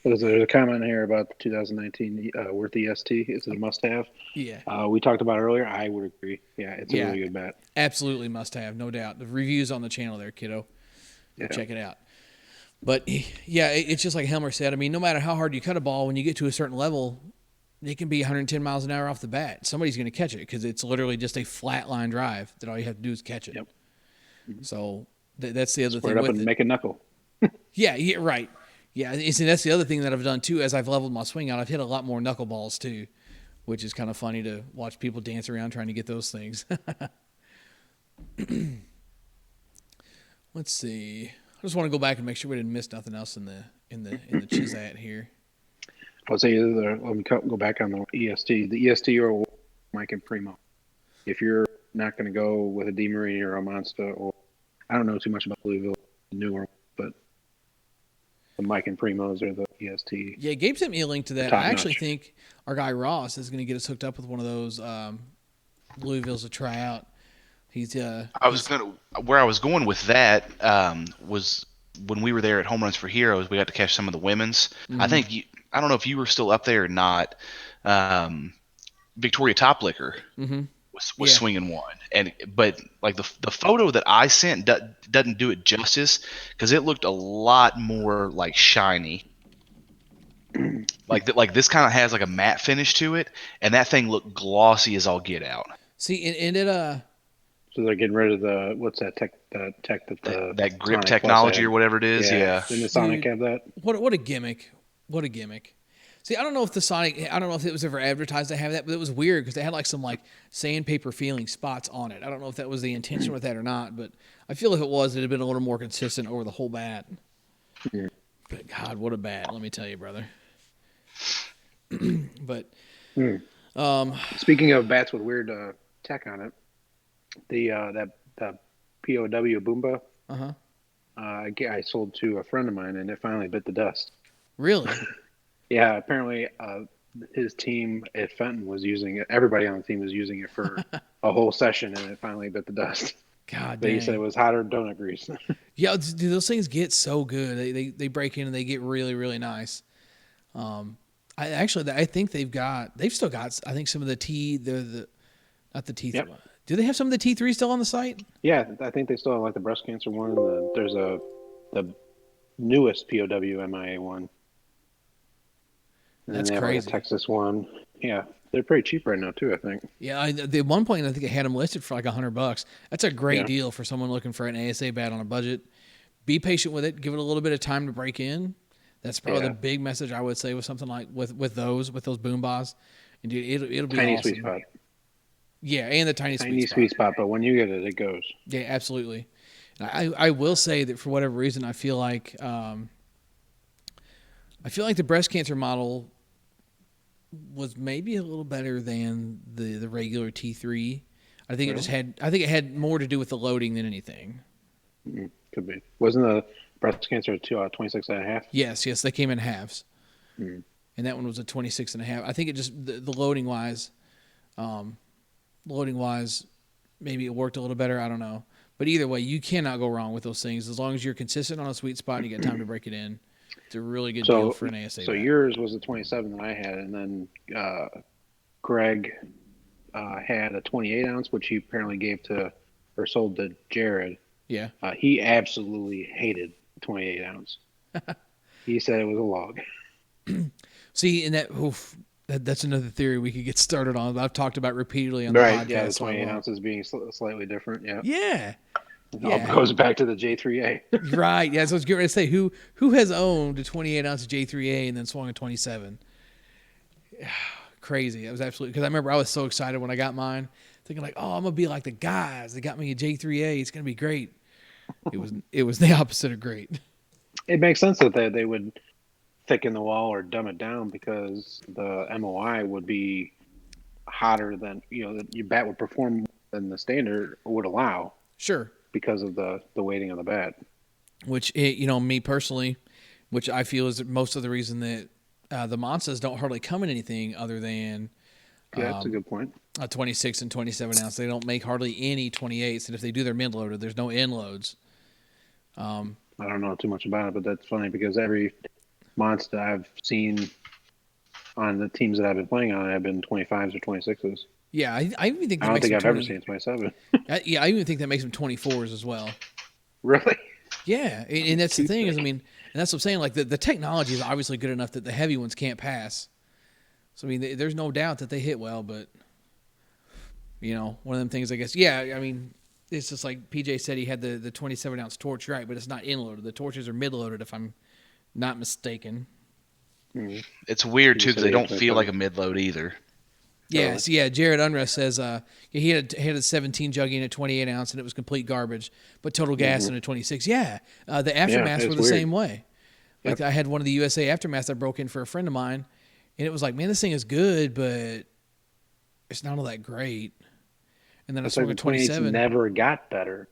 There's a comment here about the 2019 Worth EST. Is it a must-have? Yeah. We talked about it earlier. I would agree. Yeah, it's a really good bat. Absolutely must-have, no doubt. The reviews on the channel there, kiddo. Go check it out. But, yeah, it's just like Helmer said. No matter how hard you cut a ball, when you get to a certain level, it can be 110 miles an hour off the bat. Somebody's going to catch it because it's literally just a flat line drive that all you have to do is catch it. Yep. So that's the other Square thing it up with and it. make a knuckle. Yeah, right. Yeah, that's the other thing that I've done too. As I've leveled my swing out, I've hit a lot more knuckleballs too, which is kind of funny to watch people dance around trying to get those things. Let's see. I just want to go back and make sure we didn't miss nothing else in the Chizat here. I'll say let me go back on the EST. The EST or Mike and Primo. If you're not going to go with a DeMarini or a Monster, or I don't know too much about Louisville, newer, but the Mike and Primos or the EST. Yeah, Gabe sent me a link to that. I actually think our guy Ross is going to get us hooked up with one of those Louisvilles to try out. Where I was going with that was when we were there at Home Runs for Heroes, we got to catch some of the women's. Mm-hmm. I don't know if you were still up there or not. Victoria Toplicker was swinging one, but like the photo that I sent doesn't do it justice because it looked a lot more like shiny. like this kind of has like a matte finish to it, and that thing looked glossy as all get out. See, and it So they're getting rid of the what's that tech that that grip technology or whatever it is. Yeah. Didn't the Sonic have that? What a gimmick! What a gimmick! See, I don't know if I don't know if it was ever advertised to have that, but it was weird because they had like some like sandpaper feeling spots on it. I don't know if that was the intention with that or not, but I feel if it was, it'd have been a little more consistent over the whole bat. Yeah. But God, what a bat! Let me tell you, brother. But speaking of bats with weird tech on it, that POW Boomba, I sold to a friend of mine, and it finally bit the dust. Really? Yeah, apparently his team at Fenton was using it. Everybody on the team was using it for a whole session, and it finally bit the dust. God, but he said it was hotter than donut grease. Yeah, dude, those things get so good. They break in and they get really, really nice. I think they've still got I think some of the not the T3. Yep. Do they have some of the T3 still on the site? Yeah, I think they still have like the breast cancer one. There's the newest POW MIA one. And that's they have crazy. Like a Texas one. Yeah, they're pretty cheap right now too, I think. Yeah, at one point I think I had them listed for like $100. That's a great deal for someone looking for an ASA bat on a budget. Be patient with it. Give it a little bit of time to break in. That's probably the big message I would say with something like with those boom bars. And dude, it'll be tiny awesome. Sweet spot. Yeah, and the tiny sweet spot. But when you get it, it goes. Yeah, absolutely. I will say that for whatever reason, I feel like the breast cancer model was maybe a little better than the regular T3. I think it had more to do with the loading than anything. Could be. Wasn't the breast cancer 26 and a half? Yes, they came in halves. And that one was a 26 and a half. I think it just the loading wise, maybe it worked a little better. I don't know. But either way, you cannot go wrong with those things as long as you're consistent on a sweet spot and you get time to break it in. It's a really good deal for an ASA. So yours was the 27 that I had, and then Greg had a 28 ounce, which he apparently gave to or sold to Jared. Yeah. He absolutely hated 28 ounce. He said it was a log. See, and that's another theory we could get started on. I've talked about repeately on the podcast. Yeah, the 28 ounces being slightly different. Yeah. Yeah. It all goes back to the J3A. Right. Yeah. So I was getting ready to say who has owned a 28 ounce J3A and then swung a 27. crazy. It was absolutely, because I remember I was so excited when I got mine, thinking like, oh, I'm gonna be like the guys that got me a J3A. It's gonna be great. It was the opposite of great. It makes sense that they would thicken the wall or dumb it down because the MOI would be hotter than your bat would perform than the standard would allow. Sure. Because of the weighting of the bat. Which me personally, which I feel is most of the reason that the Monsters don't hardly come in anything other than that's a good point. A 26 and 27 ounce. They don't make hardly any 28s, and if they do, they're mid loaded. There's no end loads. I don't know too much about it, but that's funny because every Monster I've seen on the teams that I've been playing on have been 25s or 26s. Yeah, I even think that I don't makes think them I've ever seen 27. Yeah, I even think that makes them 24s as well. Really? Yeah, and that's the thing is, I mean, and that's what I'm saying. Like the technology is obviously good enough that the heavy ones can't pass. So I mean, there's no doubt that they hit well, but one of them things, I guess. Yeah, I mean, it's just like PJ said, he had the 27 ounce torch, right? But it's not end loaded. The torches are mid loaded, if I'm not mistaken. Mm-hmm. It's weird too because they don't feel like a mid load either. Yes, yeah. Jared Unrest says he had a 17 juggy and a 28 ounce, and it was complete garbage, but total gas in a 26. Yeah, the aftermaths were the same way. Like I had one of the USA aftermaths I broke in for a friend of mine, and it was like, man, this thing is good, but it's not all that great. And then I swung a 27. Never got better.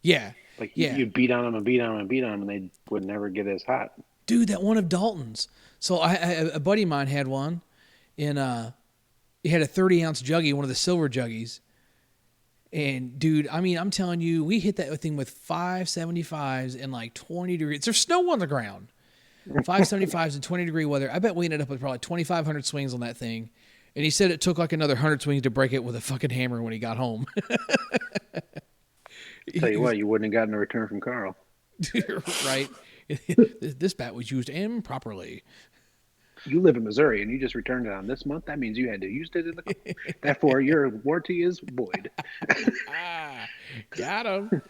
Yeah, like you beat on them and beat on them and beat on them, and they would never get as hot. Dude, that one of Dalton's. So a buddy of mine had one in he had a 30-ounce juggy, one of the silver juggies. And, dude, I mean, I'm telling you, we hit that thing with 575s and like 20 degrees. There's snow on the ground. 575s and 20-degree weather. I bet we ended up with probably 2,500 swings on that thing. And he said it took like another 100 swings to break it with a fucking hammer when he got home. Tell you what, you wouldn't have gotten a return from Carl. Right? This bat was used improperly. You live in Missouri and you just returned it on this month. That means you had to use it in the. Therefore, your warranty is void. Got him.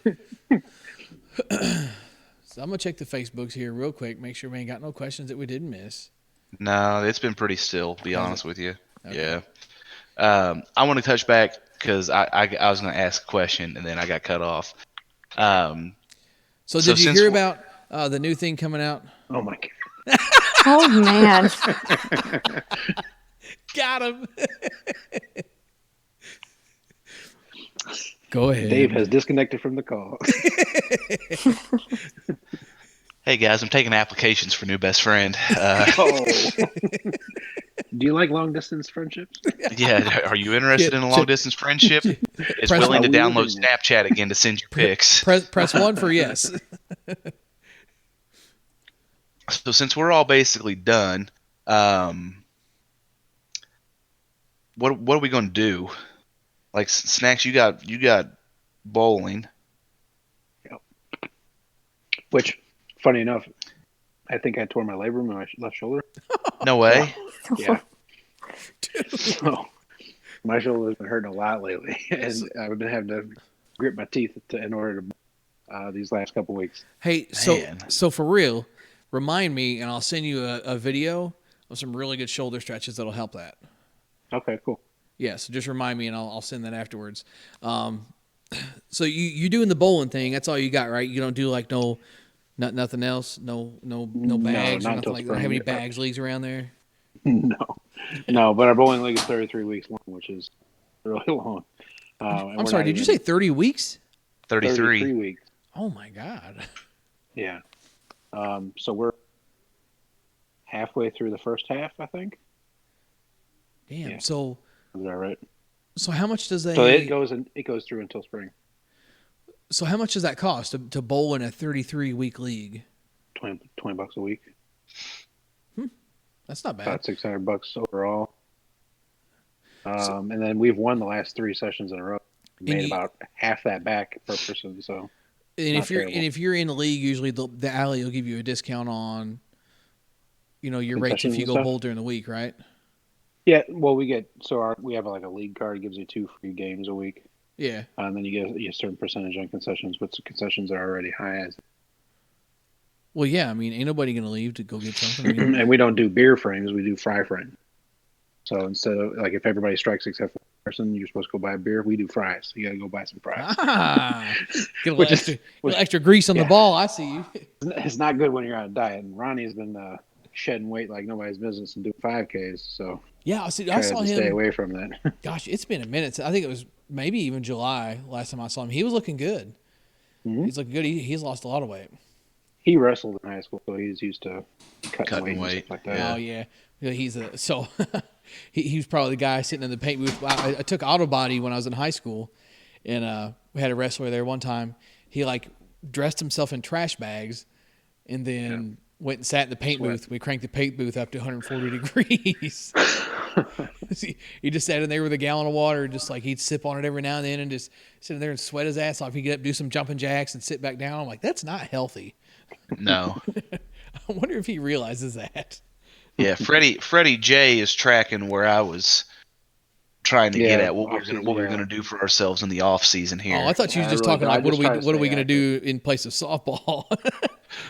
So I'm gonna check the Facebooks here real quick. Make sure we ain't got no questions that we didn't miss. No, it's been pretty still. To be honest with you. Okay. Yeah. I want to touch back because I was gonna ask a question and then I got cut off. So did you hear about the new thing coming out? Oh my god. Oh, man. Got him. Go ahead. Dave has disconnected from the call. Hey, guys, I'm taking applications for new best friend. Do you like long-distance friendships? Yeah. Are you interested in a long-distance friendship? It's willing to download Snapchat again to send you pics. Press 1 for yes. So since we're all basically done, what are we going to do? Like Snacks, you got bowling. Yep. Which, funny enough, I think I tore my labrum in my left shoulder. No way. Yeah. So my shoulder's been hurting a lot lately, and I've been having to grit my teeth in order to these last couple weeks. Hey, so for real. Remind me, and I'll send you a video of some really good shoulder stretches that'll help that. Okay, cool. Yeah, so just remind me, and I'll send that afterwards. So you doing the bowling thing? That's all you got, right? You don't do like nothing else, no bags or nothing like that. Have any bags leagues around there? No. But our bowling league is 33 weeks long, which is really long. I'm sorry. Did you say 30 weeks? 33 weeks. Oh my god. Yeah. So we're halfway through the first half, I think. Damn. Yeah. So is that right? So how much does that? So it goes through until spring. So how much does that cost to bowl in a 33-week league? $20 a week. That's not bad. About $600 overall. And then we've won the last 3 sessions in a row. Made about half that back per person. So. And if you're in the league, usually the alley will give you a discount on, your rates if you go bowl during the week, right? Yeah, well, we have like a league card, gives you 2 free games a week. Yeah, and then you get a certain percentage on concessions, but the concessions are already high as. Well, yeah, I mean, ain't nobody gonna leave to go get something. And we don't do beer frames; we do fry frames. So instead of like if everybody strikes except for one person, you're supposed to go buy a beer. We do fries. So you got to go buy some fries. Get a little extra grease on the ball. I see you. It's not good when you're on a diet. And Ronnie's been shedding weight like nobody's business and doing 5Ks. So yeah, I saw him. Stay away from that. Gosh, it's been a minute. I think it was maybe even July last time I saw him. He was looking good. Mm-hmm. He's looking good. He's lost a lot of weight. He wrestled in high school, so he's used to cutting weight and stuff like that. Yeah. Oh yeah, he's he was probably the guy sitting in the paint booth. I took auto body when I was in high school, and we had a wrestler there one time. He like dressed himself in trash bags, and then went and sat in the paint booth. We cranked the paint booth up to 140 degrees. He just sat in there with a gallon of water, just like he'd sip on it every now and then, and just sit in there and sweat his ass off. He'd get up, do some jumping jacks, and sit back down. I'm like, that's not healthy. No. I wonder if he realizes that. Yeah, Freddie J is tracking where I was trying to get at what we're gonna do for ourselves in the off season here. Oh, I thought you were just talking like what are we gonna do in place of softball?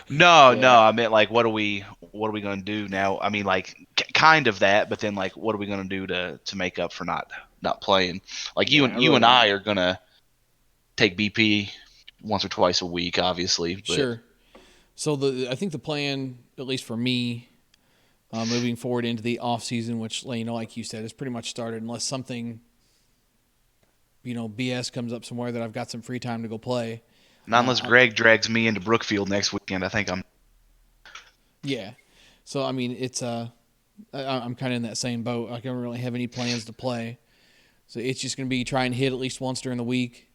No, I meant like what are we gonna do now? I mean like kind of that, but then like what are we gonna do to make up for not playing? Like you and I are gonna take BP once or twice a week, obviously. But. Sure. So I think the plan, at least for me, moving forward into the off season, which like you said, is pretty much started, unless something, BS comes up somewhere that I've got some free time to go play. Not unless Greg drags me into Brookfield next weekend. I think I'm. Yeah. So I mean, it's I'm kind of in that same boat. I don't really have any plans to play, so it's just going to be try and hit at least once during the week.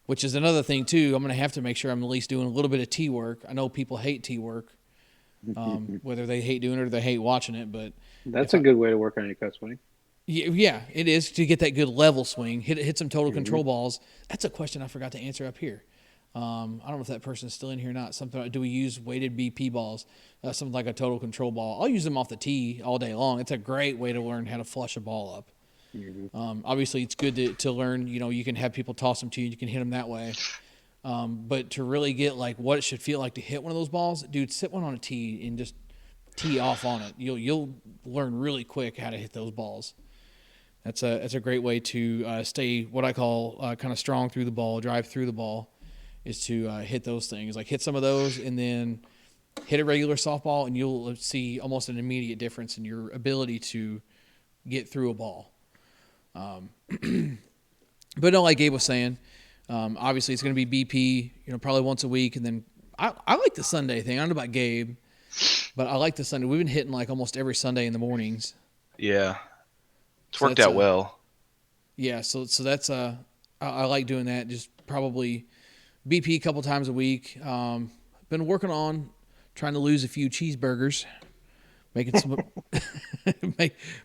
Which is another thing, too. I'm going to have to make sure I'm at least doing a little bit of tee work. I know people hate tee work, whether they hate doing it or they hate watching it. But that's a good way to work on your cut swing. Yeah, it is, to get that good level swing. Hit some total control balls. That's a question I forgot to answer up here. I don't know if that person is still in here or not. Do we use weighted BP balls? Something like a total control ball. I'll use them off the tee all day long. It's a great way to learn how to flush a ball up. Obviously, it's good to learn. You can have people toss them to you. You can hit them that way. But to really get like what it should feel like to hit one of those balls, dude, sit one on a tee and just tee off on it. You'll learn really quick how to hit those balls. That's a great way to stay what I call kind of strong through the ball, drive through the ball, is to hit those things. Like hit some of those and then hit a regular softball, and you'll see almost an immediate difference in your ability to get through a ball. But like Gabe was saying, obviously it's going to be BP, probably once a week. And then I like the Sunday thing. I don't know about Gabe, but I like the Sunday. We've been hitting like almost every Sunday in the mornings. Yeah. It's worked out well. Yeah. So that's, I like doing that. Just probably BP a couple times a week. Been working on trying to lose a few cheeseburgers. Making some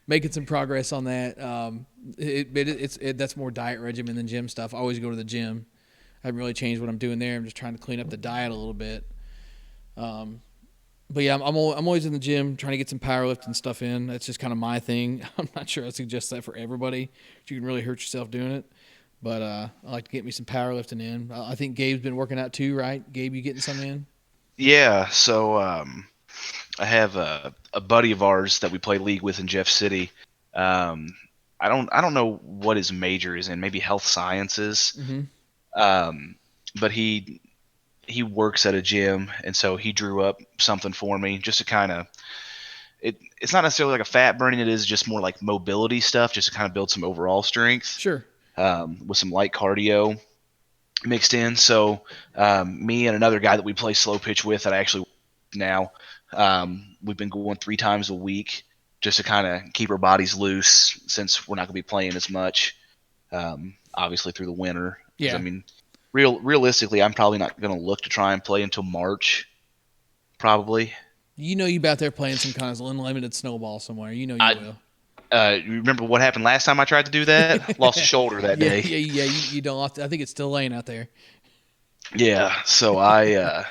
making some progress on that. That's more diet regimen than gym stuff. I always go to the gym. I haven't really changed what I'm doing there. I'm just trying to clean up the diet a little bit. But yeah, I'm always in the gym trying to get some powerlifting stuff in. That's just kind of my thing. I'm not sure I suggest that for everybody. You can really hurt yourself doing it. But I like to get me some powerlifting in. I think Gabe's been working out too, right? Gabe, you getting some in? Yeah. So I have a buddy of ours that we play league with in Jeff City. I don't know what his major is in, maybe health sciences. Mm-hmm. But he works at a gym, and so he drew up something for me just to kind of it's not necessarily like a fat burning, it is just more like mobility stuff, just to kind of build some overall strength. Sure. With some light cardio mixed in. So me and another guy that we play slow pitch with that I actually now we've been going 3 times a week just to kind of keep our bodies loose, since we're not going to be playing as much, obviously through the winter. Yeah. I mean, realistically, I'm probably not going to look to try and play until March, probably. You out there playing some kind of unlimited snowball somewhere. You will. You remember what happened last time I tried to do that? Lost a shoulder that day. Yeah. You don't. I think it's still laying out there. Yeah. So I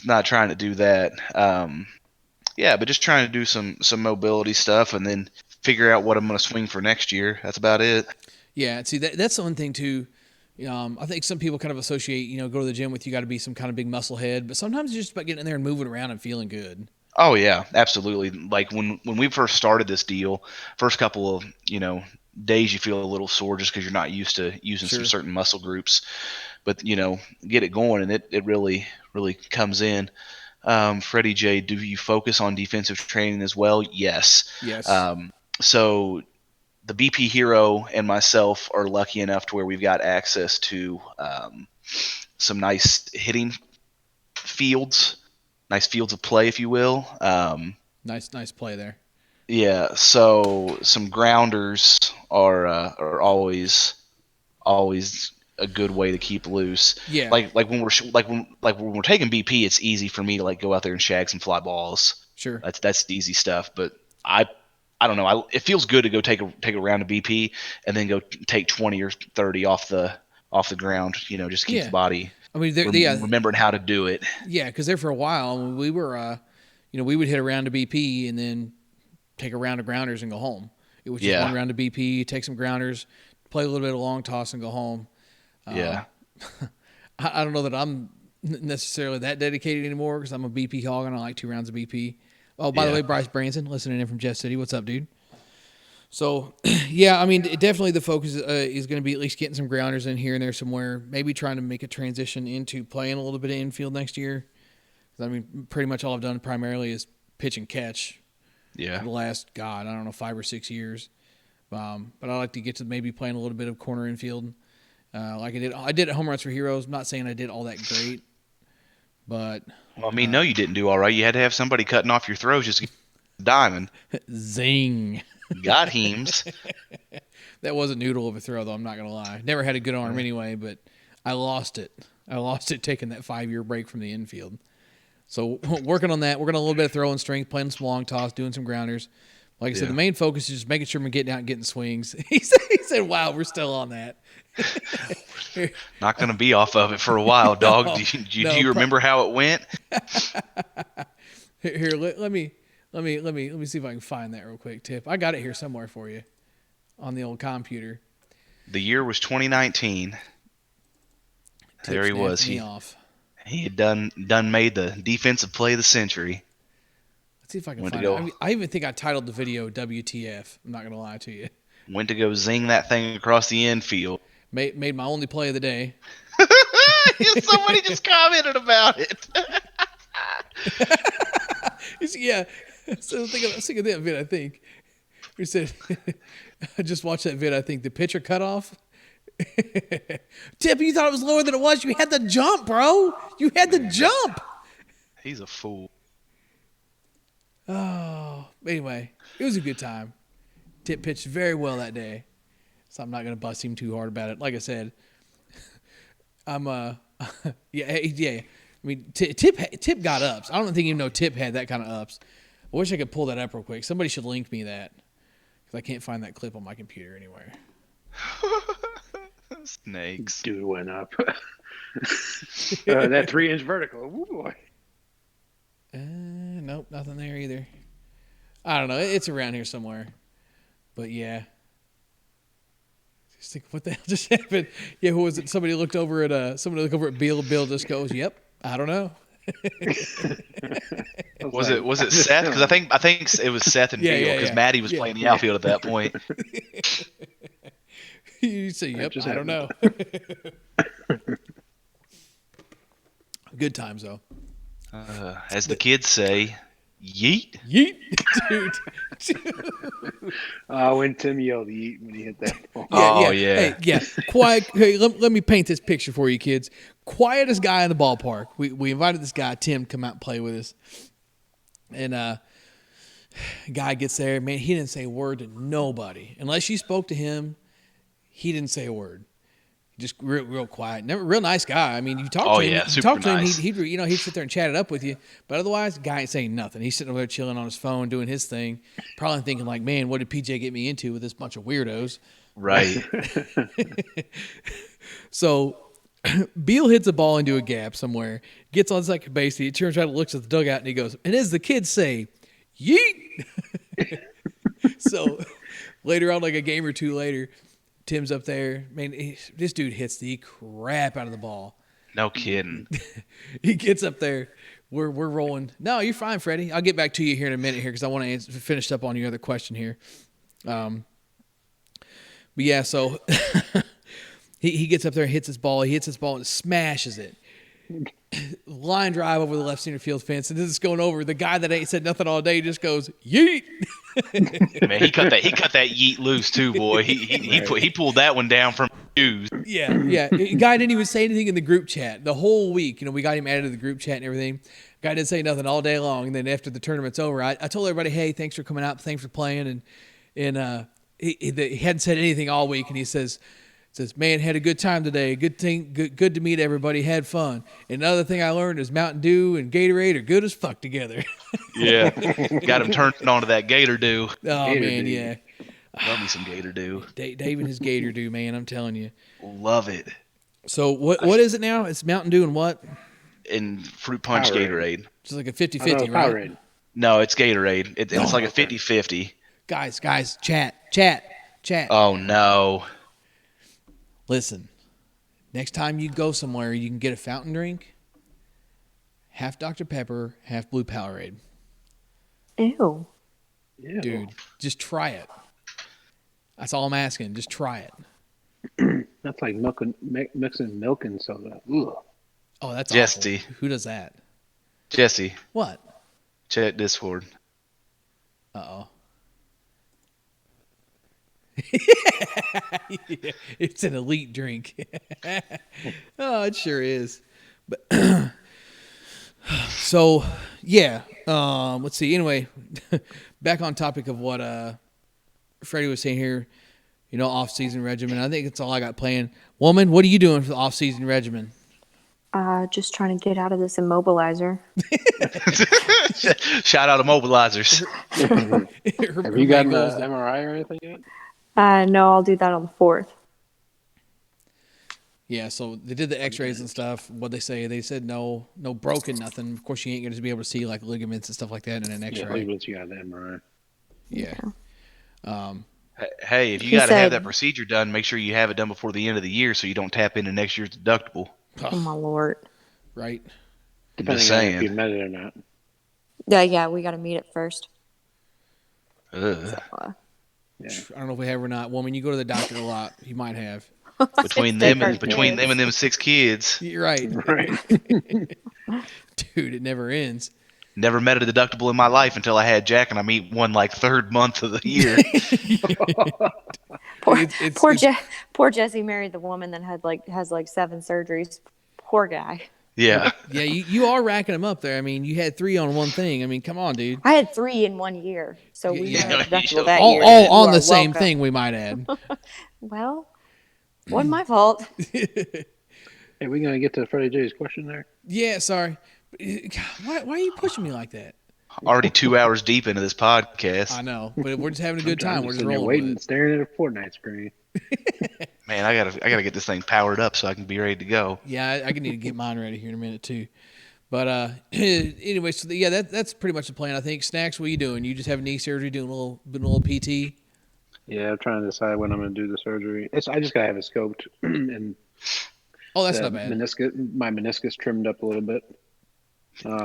not trying to do that. But just trying to do some mobility stuff, and then figure out what I'm going to swing for next year. That's about it. Yeah. See, that's the one thing too. I think some people kind of associate, go to the gym with you got to be some kind of big muscle head, but sometimes it's just about getting in there and moving around and feeling good. Oh yeah, absolutely. Like when we first started this deal, first couple of days you feel a little sore just because you're not used to using some Sure. certain muscle groups, but get it going and it really comes in. Freddie J, do you focus on defensive training as well? Yes. Yes. So the BP Hero and myself are lucky enough to where we've got access to some nice hitting fields, nice fields of play, if you will. Nice play there. Yeah, so some grounders are always a good way to keep loose. Yeah. Like when we're taking BP, it's easy for me to like go out there and shag some fly balls. Sure. That's the easy stuff. But I don't know. It feels good to go take a round of BP and then go take 20 or 30 off the ground. Just keep Yeah. the body. I mean, Remembering how to do it. Yeah, because there for a while we were, we would hit a round of BP and then take a round of grounders and go home. It was just one round of BP, take some grounders, play a little bit of long toss and go home. Yeah. I don't know that I'm necessarily that dedicated anymore because I'm a BP hog and I like 2 rounds of BP. Oh, by the way, Bryce Branson, listening in from Jeff City. What's up, dude? So, yeah, I mean, definitely the focus is going to be at least getting some grounders in here and there somewhere. Maybe trying to make a transition into playing a little bit of infield next year. I mean, pretty much all I've done primarily is pitch and catch. Yeah. For the last, 5 or 6 years. But I like to get to maybe playing a little bit of corner infield. Like I did at Home Runs for Heroes. I'm not saying I did all that great, but Well, I mean, no, you didn't do all right. You had to have somebody cutting off your throws just to get a diamond. Zing. Got hems. That was a noodle of a throw, though. I'm not gonna lie. Never had a good arm anyway, but I lost it. Taking that 5-year break from the infield. So working on that, we're gonna a little bit of throwing strength, playing some long toss, doing some grounders. Like I said, the main focus is just making sure we're getting out and getting swings. He said, "Wow, we're still on that." Not going to be off of it for a while, dog. No, do you remember how it went? Here, let me see if I can find that real quick. Tip, I got it here somewhere for you on the old computer. The year was 2019. There he was. He had done made the defensive play of the century. Let's see if I can find it. I even think I titled the video "WTF." I'm not going to lie to you. Went to go zing that thing across the infield. Made my only play of the day. Somebody just commented about it. Yeah. So I was thinking of that vid, I think. We said, I just watched that vid, I think. The pitcher cut off. Tip, you thought it was lower than it was. You had the jump, bro. You had the jump. He's a fool. Oh, anyway, it was a good time. Tip pitched very well that day. So I'm not going to bust him too hard about it. Like I said, I'm yeah. I mean, Tip got ups. I don't think even know Tip had that kind of ups. I wish I could pull that up real quick. Somebody should link me that because I can't find that clip on my computer anywhere. Snakes. Dude went up. That 3-inch vertical. Ooh, boy. Nope, nothing there either. I don't know. It's around here somewhere. But yeah. Just think, what the hell just happened? Yeah, who was it? Somebody looked over at Bill. Bill just goes, "Yep, I don't know." Was it Seth? Because I think it was Seth and Bill because Maddie was playing the outfield at that point. You say, "Yep, I don't know." Good times though. As the kids say, yeet. Yeet, dude. When Tim yelled yeet when he hit that ball. Hey, yeah. Quiet. Hey, let me paint this picture for you, kids. Quietest guy in the ballpark. We invited this guy, Tim, to come out and play with us. And guy gets there. Man, he didn't say a word to nobody. Unless you spoke to him, he didn't say a word. Just real quiet. Never real nice guy. I mean, you talk to him. You talk to him. He'd sit there and chat it up with you. But otherwise, the guy ain't saying nothing. He's sitting over there chilling on his phone, doing his thing, probably thinking like, "Man, what did PJ get me into with this bunch of weirdos?" Right. So, Beal hits a ball into a gap somewhere. Gets on second base. He turns around and looks at the dugout and he goes, and as the kids say, "Yeet." So later on, like a game or two later, Tim's up there. Man, this dude hits the crap out of the ball. No kidding. He gets up there. We're rolling. No, you're fine, Freddie. I'll get back to you here in a minute here because I want to finish up on your other question here. But yeah, so he gets up there, hits his ball, and smashes it. Line drive over the left center field fence, and this is going over. The guy that ain't said nothing all day just goes yeet. Man, he cut that yeet loose too, boy. He pulled that one down from shoes. Yeah. Guy didn't even say anything in the group chat the whole week. We got him added to the group chat and everything. Guy didn't say nothing all day long. And then after the tournament's over, I told everybody, hey, thanks for coming out, thanks for playing, and he hadn't said anything all week, and he says, man, had a good time today. Good to meet everybody. Had fun. And another thing I learned is Mountain Dew and Gatorade are good as fuck together. Yeah, got him turned on to that Gator Dew. Oh Gator man, Dew. yeah. Love me some Gator Dew. Dave and his Gator Dew, man. I'm telling you. Love it. So what is it now? It's Mountain Dew and what? And fruit punch Powerade. Gatorade. Just like a 50-50, right? Powerade. No, it's Gatorade. It's like a 50-50. Guys, chat. Oh no. Listen, next time you go somewhere, you can get a fountain drink, half Dr. Pepper, half Blue Powerade. Ew. Yeah. Dude, just try it. That's all I'm asking. Just try it. That's like mixing milk and soda. Ugh. Oh, that's Jesse. awful. Who does that? Jesse, What? check Discord. Uh-oh. Yeah, it's an elite drink. Oh, it sure is. But so, yeah. Let's see. Anyway, back on topic of what Freddie was saying here, off-season regimen. I think that's all I got planned. Woman, what are you doing for the off-season regimen? Just trying to get out of this immobilizer. Shout out to mobilizers. Have you gotten an MRI or anything yet? No, I'll do that on the 4th. Yeah, so they did the x-rays and stuff. What'd they say? They said no broken, nothing. Of course, you ain't going to be able to see like ligaments and stuff like that in an x-ray. Yeah, ligaments, you got the MRI. Yeah. Hey, if you got to have that procedure done, make sure you have it done before the end of the year so you don't tap into next year's deductible. Oh my lord. Right. Depending on if you met it or not. Yeah, we got to meet it first. Ugh. Yeah. I don't know if we have or not. Woman, you go to the doctor a lot. You might have. Between them and them 6 kids. You're right. Right. Dude, it never ends. Never met a deductible in my life until I had Jack, and I meet one like 3rd month of the year. Poor Jesse married the woman that has 7 surgeries. Poor guy. Yeah. Yeah, you are racking them up there. I mean, you had 3 on one thing. I mean, come on, dude. I had 3 in 1 year, so we Yeah. had a deductible that all year. on You the are same welcome. thing, we might add. Well, wasn't my fault. Hey, we gonna get to Freddie J's question there? Yeah, sorry. Why are you pushing me like that? Already 2 hours deep into this podcast. I know, but we're just having a good time. We're just sitting there rolling waiting, with it. staring at a Fortnite screen. Man, I gotta get this thing powered up so I can be ready to go. Yeah, I need to get mine ready here in a minute too. But anyway, so yeah, that's pretty much the plan. I think. Snacks, what are you doing? You just have knee surgery, doing a little PT. Yeah, I'm trying to decide when I'm gonna do the surgery. I just gotta have it scoped and Oh, that's not bad. My meniscus trimmed up a little bit.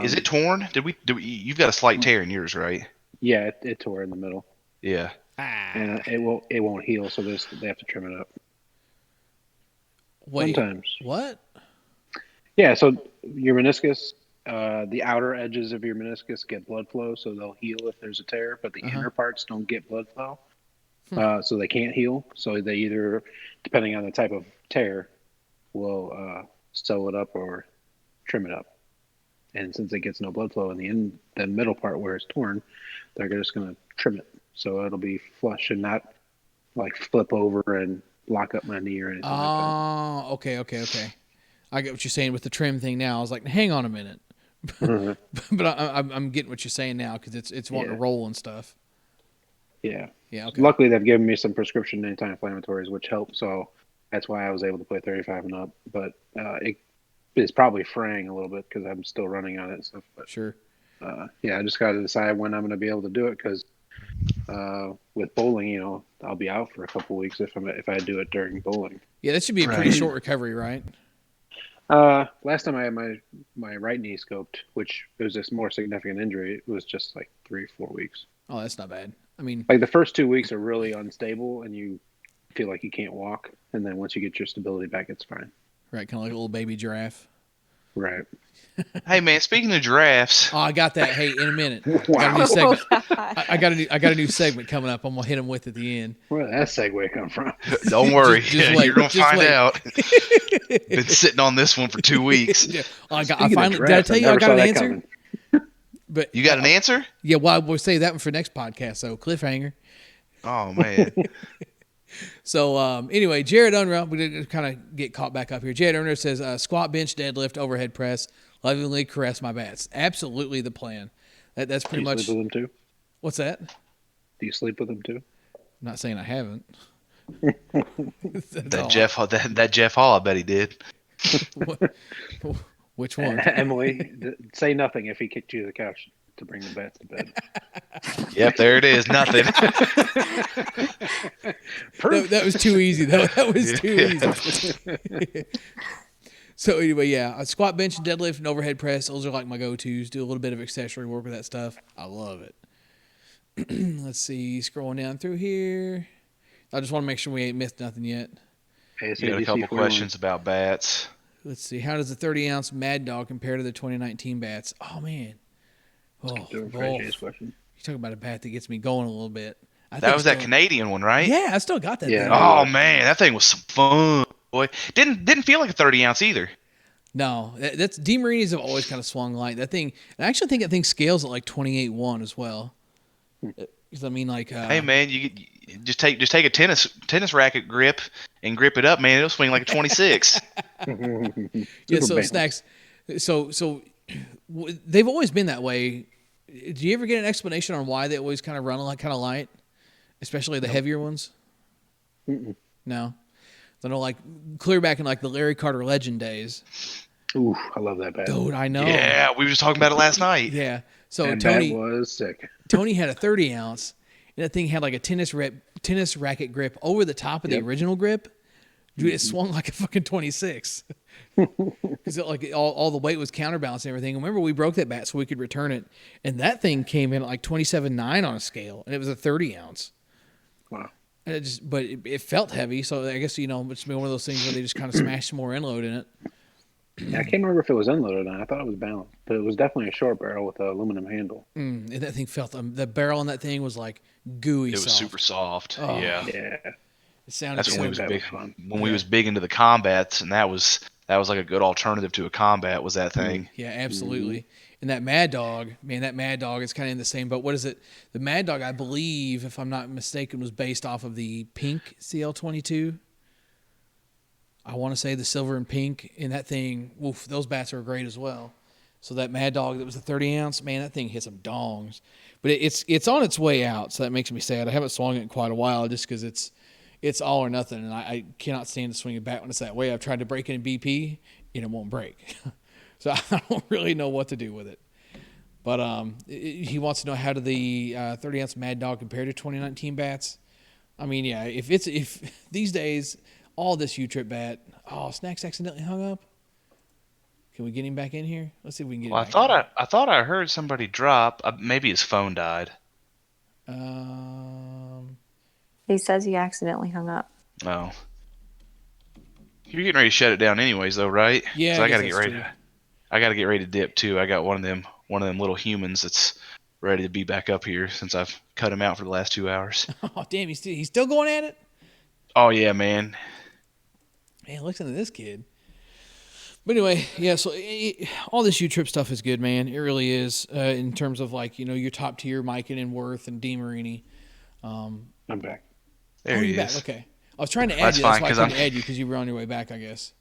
Is it torn? Did we? You've got a slight tear in yours, right? Yeah, it tore in the middle, Yeah. and it won't heal, so they have to trim it up. Wait, Sometimes. what? Yeah, so your meniscus, the outer edges of your meniscus get blood flow, so they'll heal if there's a tear, but the inner parts don't get blood flow, so they can't heal. So they either, depending on the type of tear, will sew it up or trim it up. And since it gets no blood flow in the middle part where it's torn, they're just going to trim it. So it'll be flush and not like flip over and lock up my knee or anything like that. Oh, okay. I get what you're saying with the trim thing now. I was like, hang on a minute. But I'm getting what you're saying now because it's wanting to roll and stuff. Yeah. Yeah, okay. Luckily, they've given me some prescription anti-inflammatories, which help. So that's why I was able to play 35 and up. But it's probably fraying a little bit because I'm still running on it and stuff. But, Sure. yeah, I just got to decide when I'm going to be able to do it because with bowling, I'll be out for a couple weeks if I do it during bowling. Yeah, that should be a pretty short recovery, right? Last time I had my right knee scoped, which was a more significant injury, it was just like 3 or 4 weeks. Oh, that's not bad. I mean, Like the first 2 weeks are really unstable, and you feel like you can't walk, and then once you get your stability back, it's fine. right, kind of like a little baby giraffe. Right. Hey man, speaking of giraffes, Oh, I got that. Hey, in a minute, Wow. I got a new segment. Oh, God. I got a new segment coming up. I'm gonna hit him with at the end. Where did that segue come from? don't worry, just wait, you're gonna just find wait. out. Been sitting on this one for 2 weeks. Yeah. Oh, I Speaking of finally did I giraffes, tell you I never got saw an that answer? coming. But You got an answer? yeah, well, we'll save that one for next podcast. So cliffhanger. Oh man. So anyway, Jared Unruh, we did kind of get caught back up here. Jared Unruh says squat, bench, deadlift, overhead press, lovingly caress my bats. Absolutely the plan. That's Do pretty you much. sleep with them too? What's that? I'm Do you sleep with them too? not saying I haven't. That Jeff Hall, I bet he did. Which one? Emily, say nothing if he kicked you to the couch to bring the bats to bed. Yep, there it is. Nothing. That was too easy, though. That was too easy. So anyway, yeah, a squat, bench, and deadlift, and overhead press. Those are like my go-tos. Do a little bit of accessory work with that stuff. I love it. Let's see. Scrolling down through here. I just want to make sure we ain't missed nothing yet. You got a couple questions about bats. Let's see. How does the 30-ounce Mad Dog compare to the 2019 bats? Oh, man. Oh, Jay's question. you talk about a bat that gets me going a little bit. That was that Canadian one, right? Yeah, I still got that. Yeah. thing. Oh man, that thing was some fun, boy. Didn't feel like a 30-ounce either. No, that's DeMarinis have always kind of swung light. That thing, and I actually think that thing scales at like 28.1 as well. Because I mean, like, Hey man, you just take a tennis racket grip and grip it up, man. It'll swing like a 26. yeah. So snacks. So they've always been that way. Do you ever get an explanation on why they always kind of run like kind of light, especially the heavier ones? No. I know, like clear back in like the Larry Carter Legend days. Ooh, I love that bat. Dude, I know. Yeah, we were just talking about it last night. Yeah. So That Tony bat was sick. Tony had a 30-ounce, and that thing had like a tennis racket grip over the top of the original grip. Dude, it swung like a fucking 26. Because like all the weight was counterbalanced and everything. Remember, we broke that bat so we could return it, and that thing came in at like 27.9 on a scale, and it was a 30-ounce. Wow. And it felt heavy, so I guess it's been one of those things where they just kind of smashed some more end load in it. Yeah, I can't remember if it was unloaded or not. I thought it was balanced, but it was definitely a short barrel with an aluminum handle. And that thing felt the barrel on that thing was like gooey. It was soft. super soft. Oh. Yeah. Yeah. It sounded That's so when we was good. big. When we was big into the combats, and that was like a good alternative to a combat. Was that thing? Yeah, absolutely. And that Mad Dog, man, is kind of in the same boat. What is it? The Mad Dog, I believe, if I'm not mistaken, was based off of the pink CL22. I want to say the silver and pink. And that thing, woof, those bats are great as well. So that Mad Dog that was a 30-ounce, man, that thing hit some dongs. But it's on its way out, so that makes me sad. I haven't swung it in quite a while just because it's all or nothing, and I cannot stand to swing it back when it's that way. I've tried to break it in BP, and it won't break. So I don't really know what to do with it. But he wants to know how did the 30-ounce Mad Dog compare to 2019 bats. I mean, yeah, if these days all this U-Trip bat, Snacks accidentally hung up. Can we get him back in here? Let's see if we can get him Well, back I thought I heard somebody drop. Maybe his phone died. He says he accidentally hung up. Oh. You're getting ready to shut it down anyways, though, right? Yeah, 'Cause I I gotta guess get that's ready. true. I gotta get ready to dip too. I got one of them little humans that's ready to be back up here since I've cut him out for the last 2 hours. Oh, damn, he's still going at it? Oh yeah, man. Man, listen to this kid. But anyway, yeah, so all this U-Trip stuff is good, man. It really is, in terms of like, your top tier, Mikan and Worth and DeMarini. I'm back. There he you're is. back. Okay. I was trying to add That's you. That's fine, why I 'cause couldn't I'm- add you because you were on your way back, I guess.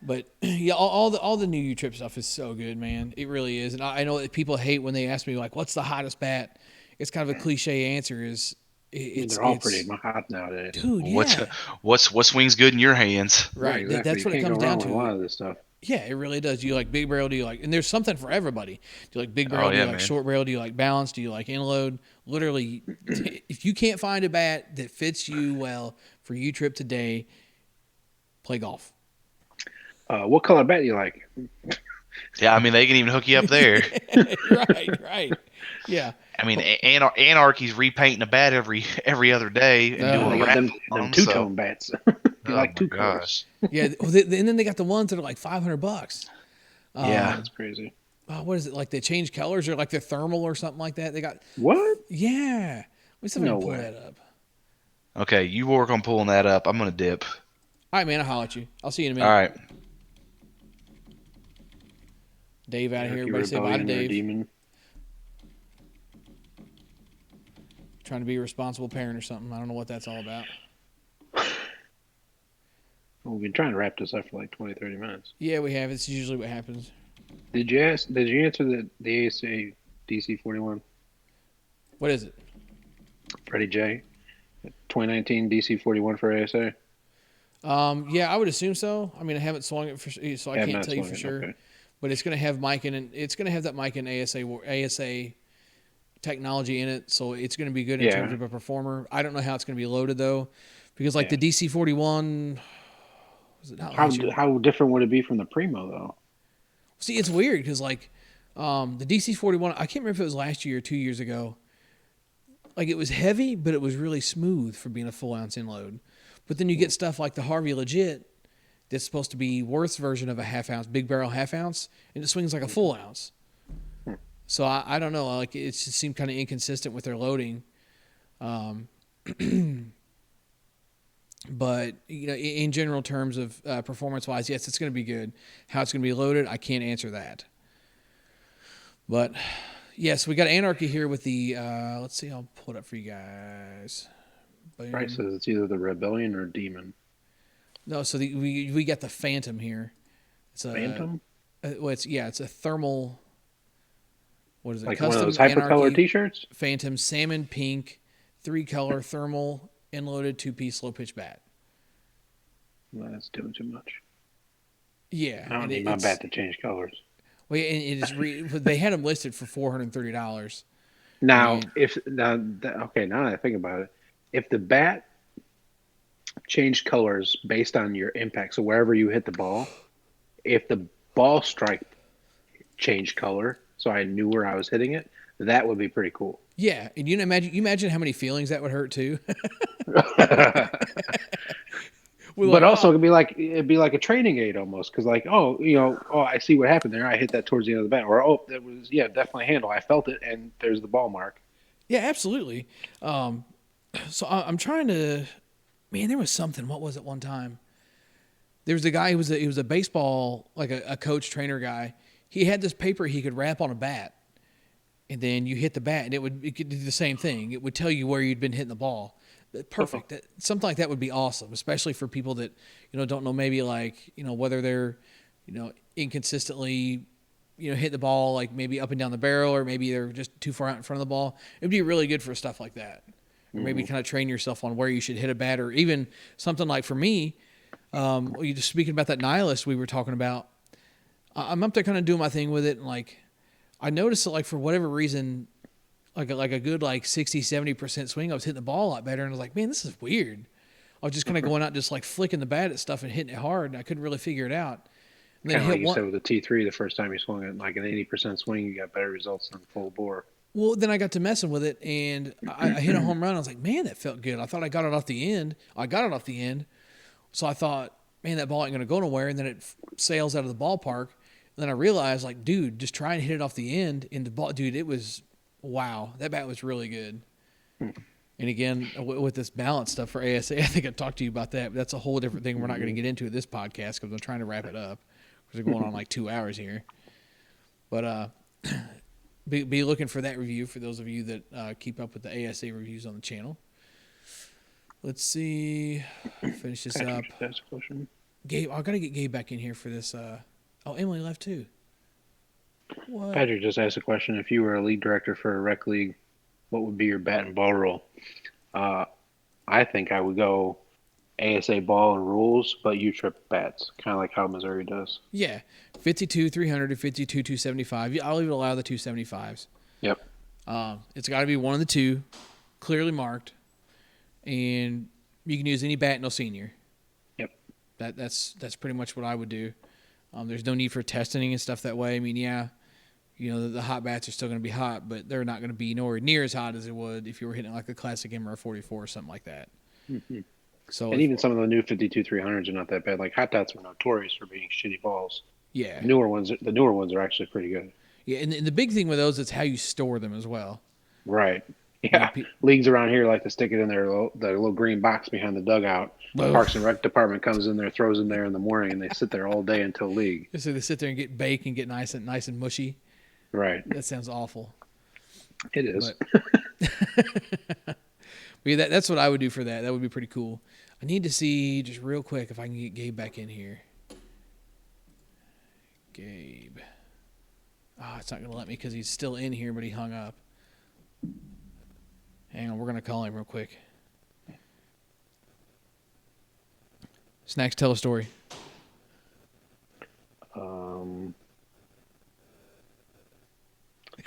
But yeah, all the new U-Trip stuff is so good, man. It really is. And I know that people hate when they ask me like, "What's the hottest bat?" It's kind of a cliche answer. They're all pretty hot nowadays. Dude, yeah. What swings good in your hands? Right. Exactly. That's what You it can't comes go down wrong with to. a lot of this stuff. Yeah, it really does. Do you like big barrel? Do you like? And there's something for everybody. Do you like big barrel? Oh, do you yeah, like man. short barrel? Do you like balance? Do you like inload? Literally, if you can't find a bat that fits you well for U-Trip today, play golf. What color bat do you like? Yeah, I mean they can even hook you up there. Right. Yeah. I mean, Anarchy's repainting a bat every other day and Oh, doing They a got wrap them on them. two-tone bats. They Oh like my two colors. gosh. Yeah. And then they got the ones that are like $500. Yeah. That's crazy. What is it? Like they change colors or like they're thermal or something like that? They got, What? yeah. Let me see if I No can pull way. that up. Okay, you work on pulling that up. I'm gonna dip. All right, man. I'll holler at you. I'll see you in a All minute. right. Dave out of here. Anarchy Everybody say bye to Rebellion or Dave. Demon. Trying to be a responsible parent or something. I don't know what that's all about. Well, we've been trying to wrap this up for like 20, 30 minutes. Yeah, we have. It's usually what happens. Did you answer the ASA DC-41? What is it? Freddie J. 2019 DC-41 for ASA? Yeah, I would assume so. I mean, I haven't swung it so I Have can't not tell you swung for it, sure. okay. But it's going to have mic in it. It's going to have that mic and ASA technology in it, so it's going to be good in terms of a performer. I don't know how it's going to be loaded though, because like the DC-41, was it not last year? How different would it be from the Primo though? See, it's weird because like the DC-41, I can't remember if it was last year or 2 years ago. Like it was heavy, but it was really smooth for being a full ounce in load. But then you get stuff like the Harvey Legit that's supposed to be worse version of a half ounce, big barrel half ounce, and it swings like a full ounce. So I don't know, like it just seemed kind of inconsistent with their loading. But you know, in general terms of performance-wise, yes, it's going to be good. How it's going to be loaded, I can't answer that. But yes, we got Anarchy here with the. Let's see, I'll pull it up for you guys. Boom. Right, says it's either the Rebellion or Demon. No, so we got the Phantom here. It's a Phantom? It's a thermal. What is it? Like Custom one of those hypercolor Anarchy T-shirts? Phantom salmon pink, 3-color thermal end-loaded 2-piece low pitch bat. Well, that's doing too much. Yeah, I don't need my bat to change colors. Well, and it is they had them listed for $430. Now, now that I think about it, if the bat changed colors based on your impact, so wherever you hit the ball, if the ball strike changed color, so I knew where I was hitting it, that would be pretty cool. Yeah, and you imagine how many feelings that would hurt too. But also it'd be like a training aid almost, because like I see what happened there. I hit that towards the end of the bat, or that was definitely a handle. I felt it, and there's the ball mark. Yeah, absolutely. So I'm trying to. Man, there was something. What was it one time? There was a guy who was a baseball, like a coach trainer guy. He had this paper he could wrap on a bat, and then you hit the bat, and it could do the same thing. It would tell you where you'd been hitting the ball. Perfect. Something like that would be awesome, especially for people that don't know, maybe like whether they're inconsistently hit the ball like maybe up and down the barrel, or maybe they're just too far out in front of the ball. It'd be really good for stuff like that. Or maybe kind of train yourself on where you should hit a bat, or even something like for me, you just speaking about that nihilist we were talking about. I'm up there kind of doing my thing with it, and like I noticed that like for whatever reason, like a good like 60-70% swing, I was hitting the ball a lot better, and I was like, man, this is weird. I was just kind of going out just like flicking the bat at stuff and hitting it hard, and I couldn't really figure it out. And then Kind of like you said with the T3, the first time you swung it like an 80% swing, you got better results than full bore. Well, then I got to messing with it, and I hit a home run. I was like, man, that felt good. I thought I got it off the end. I got it off the end. So I thought, man, that ball ain't going to go nowhere. And then it sails out of the ballpark. And then I realized, like, dude, just try and hit it off the end. And the ball, dude, it was, wow. That bat was really good. And again, with this balance stuff for ASA, I think I talked to you about that. But that's a whole different thing we're not going to get into at this podcast, because I'm trying to wrap it up. Because we're going on like 2 hours here. But, Be looking for that review for those of you that keep up with the ASA reviews on the channel. Let's see. Finish this up. Gabe, I got to get Gabe back in here for this. Emily left too. What? Patrick just asked a question. If you were a league director for a rec league, what would be your bat and ball rule? I think I would go ASA ball and rules, but you trip bats, kind of like how Missouri does. Yeah, 52-300 to 52-275. I'll even allow the 275s. Yep. It's got to be one of the two, clearly marked, and you can use any bat, no senior. Yep. That's pretty much what I would do. There's no need for testing and stuff that way. I mean, yeah, you know, the hot bats are still going to be hot, but they're not going to be nowhere near as hot as it would if you were hitting like a classic MR44 or something like that. Mm-hmm. So, and even some of the new 52-300s are not that bad. Like hot dots are notorious for being shitty balls. yeah, The newer ones are actually pretty good. yeah, and the big thing with those is how you store them as well. Right. Yeah. Leagues around here like to stick it in their little green box behind the dugout. Whoa. Parks and Rec department comes in there, throws them there in the morning, and they sit there all day until league. So they sit there and get baked and get nice and mushy. Right. That sounds awful. It is. But yeah, that's what I would do for that. That would be pretty cool. I need to see just real quick if I can get Gabe back in here. Gabe. Oh, it's not going to let me because he's still in here, but he hung up. Hang on, we're going to call him real quick. Snacks, tell a story.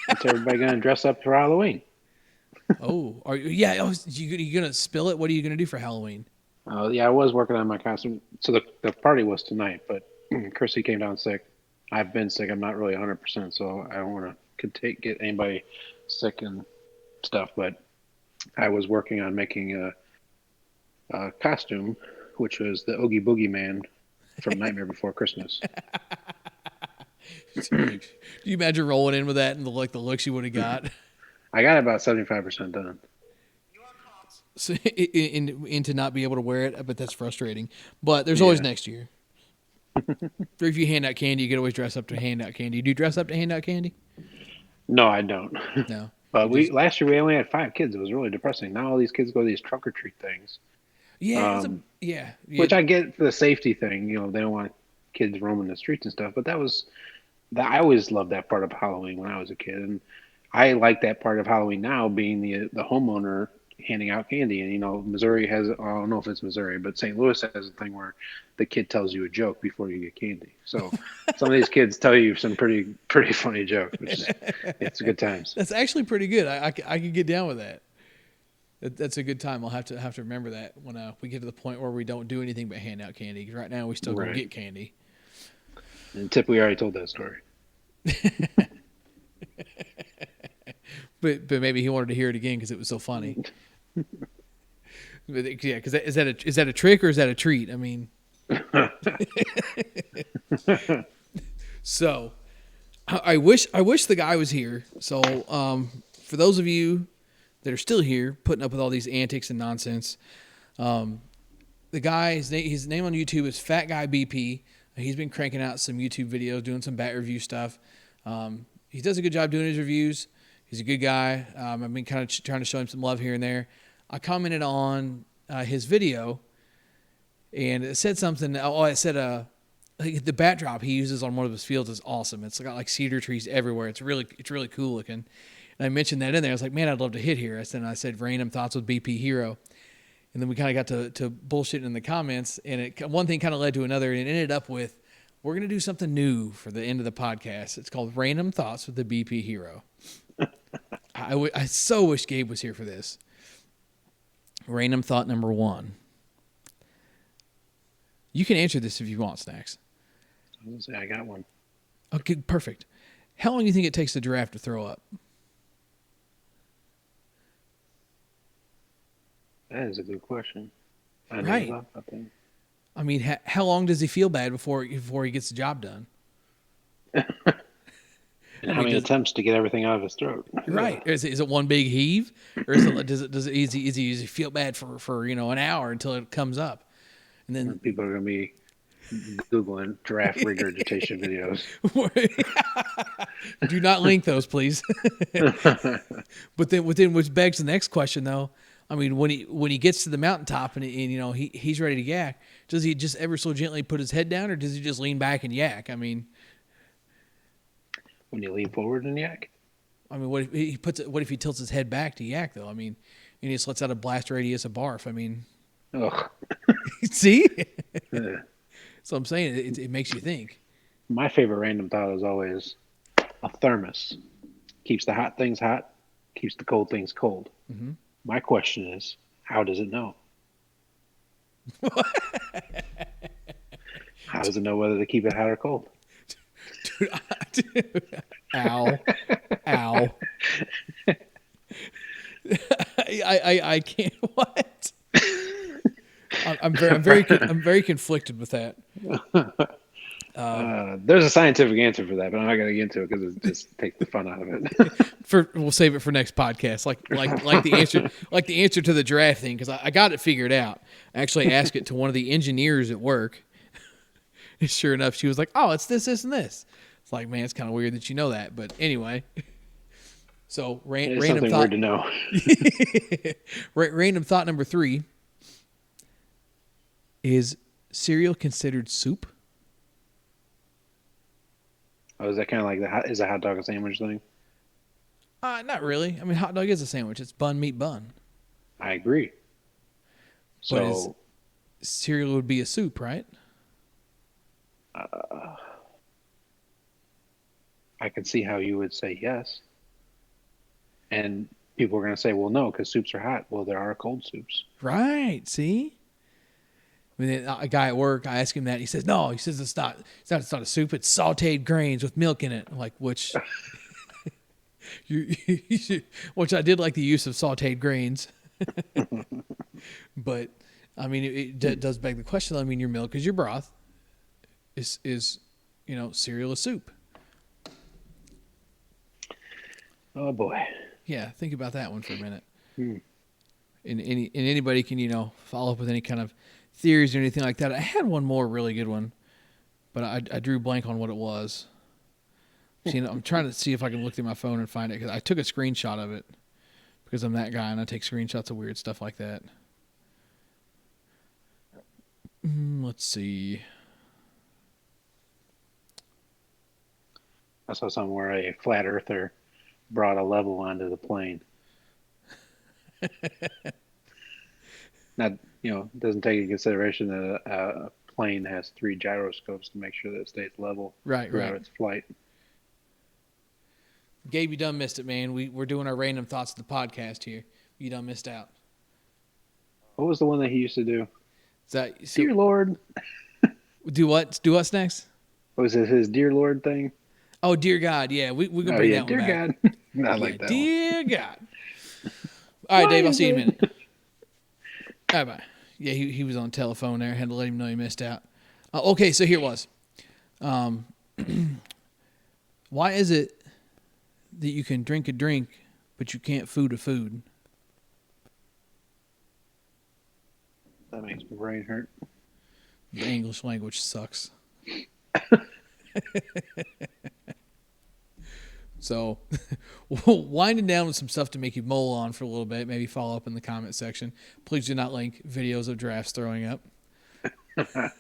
What's everybody going to dress up for Halloween? Oh, you going to spill it? What are you going to do for Halloween? Yeah, I was working on my costume. So the party was tonight, but Chrissy came down sick. I've been sick. I'm not really 100%, so I don't want to get anybody sick and stuff. But I was working on making a costume, which was the Oogie Boogie Man from Nightmare Before Christmas. Do you imagine rolling in with that and the looks you would have got? I got about 75% done. So, to not be able to wear it, but that's frustrating. But there's always next year. Or if you hand out candy, you could always dress up to hand out candy. Do you dress up to hand out candy? No, I don't. No. But last year we only had 5 kids. It was really depressing. Now all these kids go to these trunk or treat things. Yeah, Which I get for the safety thing. You know, they don't want kids roaming the streets and stuff. But I always loved that part of Halloween when I was a kid, and I like that part of Halloween now, being the homeowner handing out candy. And you know, Missouri has, I don't know if it's Missouri, but St. Louis has a thing where the kid tells you a joke before you get candy. So some of these kids tell you some pretty funny jokes, which is, it's good times. That's actually pretty good. I could get down with that. That's a good time. I'll have to remember that when we get to the point where we don't do anything but hand out candy. 'Cause right now we still go get candy. And Tip, we already told that story. But maybe he wanted to hear it again because it was so funny. But yeah, because is that a trick or is that a treat? I mean, so I wish the guy was here. So for those of you that are still here, putting up with all these antics and nonsense, the guy, his name on YouTube is Fat Guy BP. He's been cranking out some YouTube videos, doing some bat review stuff. He does a good job doing his reviews. He's a good guy. I've been kind of trying to show him some love here and there. I commented on his video, and it said something. It said the bat drop he uses on one of his fields is awesome. It's got like cedar trees everywhere. It's really cool looking. And I mentioned that in there. I was like, man, I'd love to hit here. I said random thoughts with BP Hero. And then we kind of got to bullshitting in the comments, and one thing kind of led to another, and it ended up with, we're going to do something new for the end of the podcast. It's called Random Thoughts with the BP Hero. I so wish Gabe was here for this. Random thought number 1. You can answer this if you want, Snacks. I was going to say, I got one. Okay, perfect. How long do you think it takes the giraffe to throw up? That is a good question. I never Right. thought about that. I mean, how long does he feel bad before he gets the job done? And how many attempts to get everything out of his throat? Right. Is it one big heave, or does he feel bad for an hour until it comes up, and then People are going to be Googling giraffe regurgitation videos. Do not link those, please. But then which begs the next question, though. I mean, when he gets to the mountaintop and he's ready to yak, does he just ever so gently put his head down, or does he just lean back and yak? I mean, when you lean forward and yak. I mean, what if he tilts his head back to yak though? I mean, and he just lets out a blast radius of barf. I mean, ugh. See? So I'm saying it makes you think. My favorite random thought is always a thermos keeps the hot things hot, keeps the cold things cold. Mm-hmm. My question is, how does it know? How does it know whether to keep it hot or cold? Ow. Ow. I can't. What? I'm very conflicted with that. There's a scientific answer for that, but I'm not going to get into it because it just takes the fun out of it. We'll save it for next podcast. Like the answer to the giraffe thing, because I got it figured out. I actually asked it to one of the engineers at work. And sure enough, she was like, "Oh, it's this, and this." It's like, man, it's kind of weird that you know that, but anyway. So random thought. Weird to know. Random thought number 3. Is cereal considered soup? Oh, is that kind of like is a hot dog a sandwich thing? Not really. I mean, hot dog is a sandwich. It's bun, meat, bun. I agree. So cereal would be a soup, right? I can see how you would say yes. And people are going to say, well, no, because soups are hot. Well, there are cold soups. Right. See? I mean, a guy at work, I asked him that. He says, no. He says, it's not a soup. It's sauteed grains with milk in it. I'm like, which... which I did like the use of sauteed grains. But, I mean, it does beg the question. I mean, your milk is your broth. Is cereal is soup. Oh, boy. Yeah, think about that one for a minute. And anybody can, follow up with any kind of theories or anything like that. I had one more really good one, but I drew blank on what it was. So, I'm trying to see if I can look through my phone and find it, because I took a screenshot of it because I'm that guy and I take screenshots of weird stuff like that. Let's see. I saw somewhere a flat earther brought a level onto the plane. Not, doesn't take into consideration that a plane has 3 gyroscopes to make sure that it stays level throughout its flight. Gabe, you done missed it, man. We're doing our random thoughts of the podcast here. You done missed out. What was the one that he used to do? Dear Lord. Do what? Do what's next? Was it his Dear Lord thing? Oh, dear God. Yeah, we're going to bring that one Dear back. God. Not like that Dear one. God. All right, Dave, I'll see you in a minute. Bye-bye. Yeah, he was on telephone there. I had to let him know he missed out. Okay, so here it was. Why is it that you can drink a drink, but you can't food a food? That makes my brain hurt. The English language sucks. So, winding down with some stuff to make you mull on for a little bit. Maybe follow up in the comment section. Please do not link videos of giraffes throwing up. I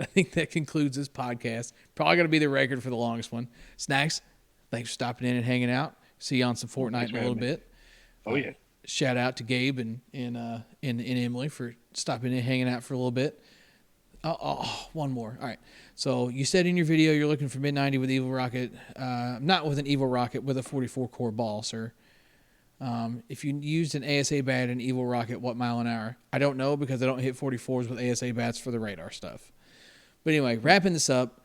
think that concludes this podcast. Probably going to be the record for the longest one. Snacks, thanks for stopping in and hanging out. See you on some Fortnite in a little bit. Oh, yeah. Shout out to Gabe and Emily for stopping in and hanging out for a little bit. One more. All right. So you said in your video you're looking for mid-90 with Evil Rocket. Not with an Evil Rocket, with a 44-core ball, sir. If you used an ASA bat and Evil Rocket, what mile an hour? I don't know, because I don't hit 44s with ASA bats for the radar stuff. But anyway, wrapping this up.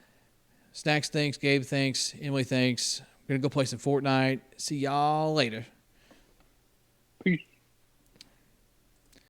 Snacks thanks, Gabe thanks, Emily thanks. I'm going to go play some Fortnite. See y'all later.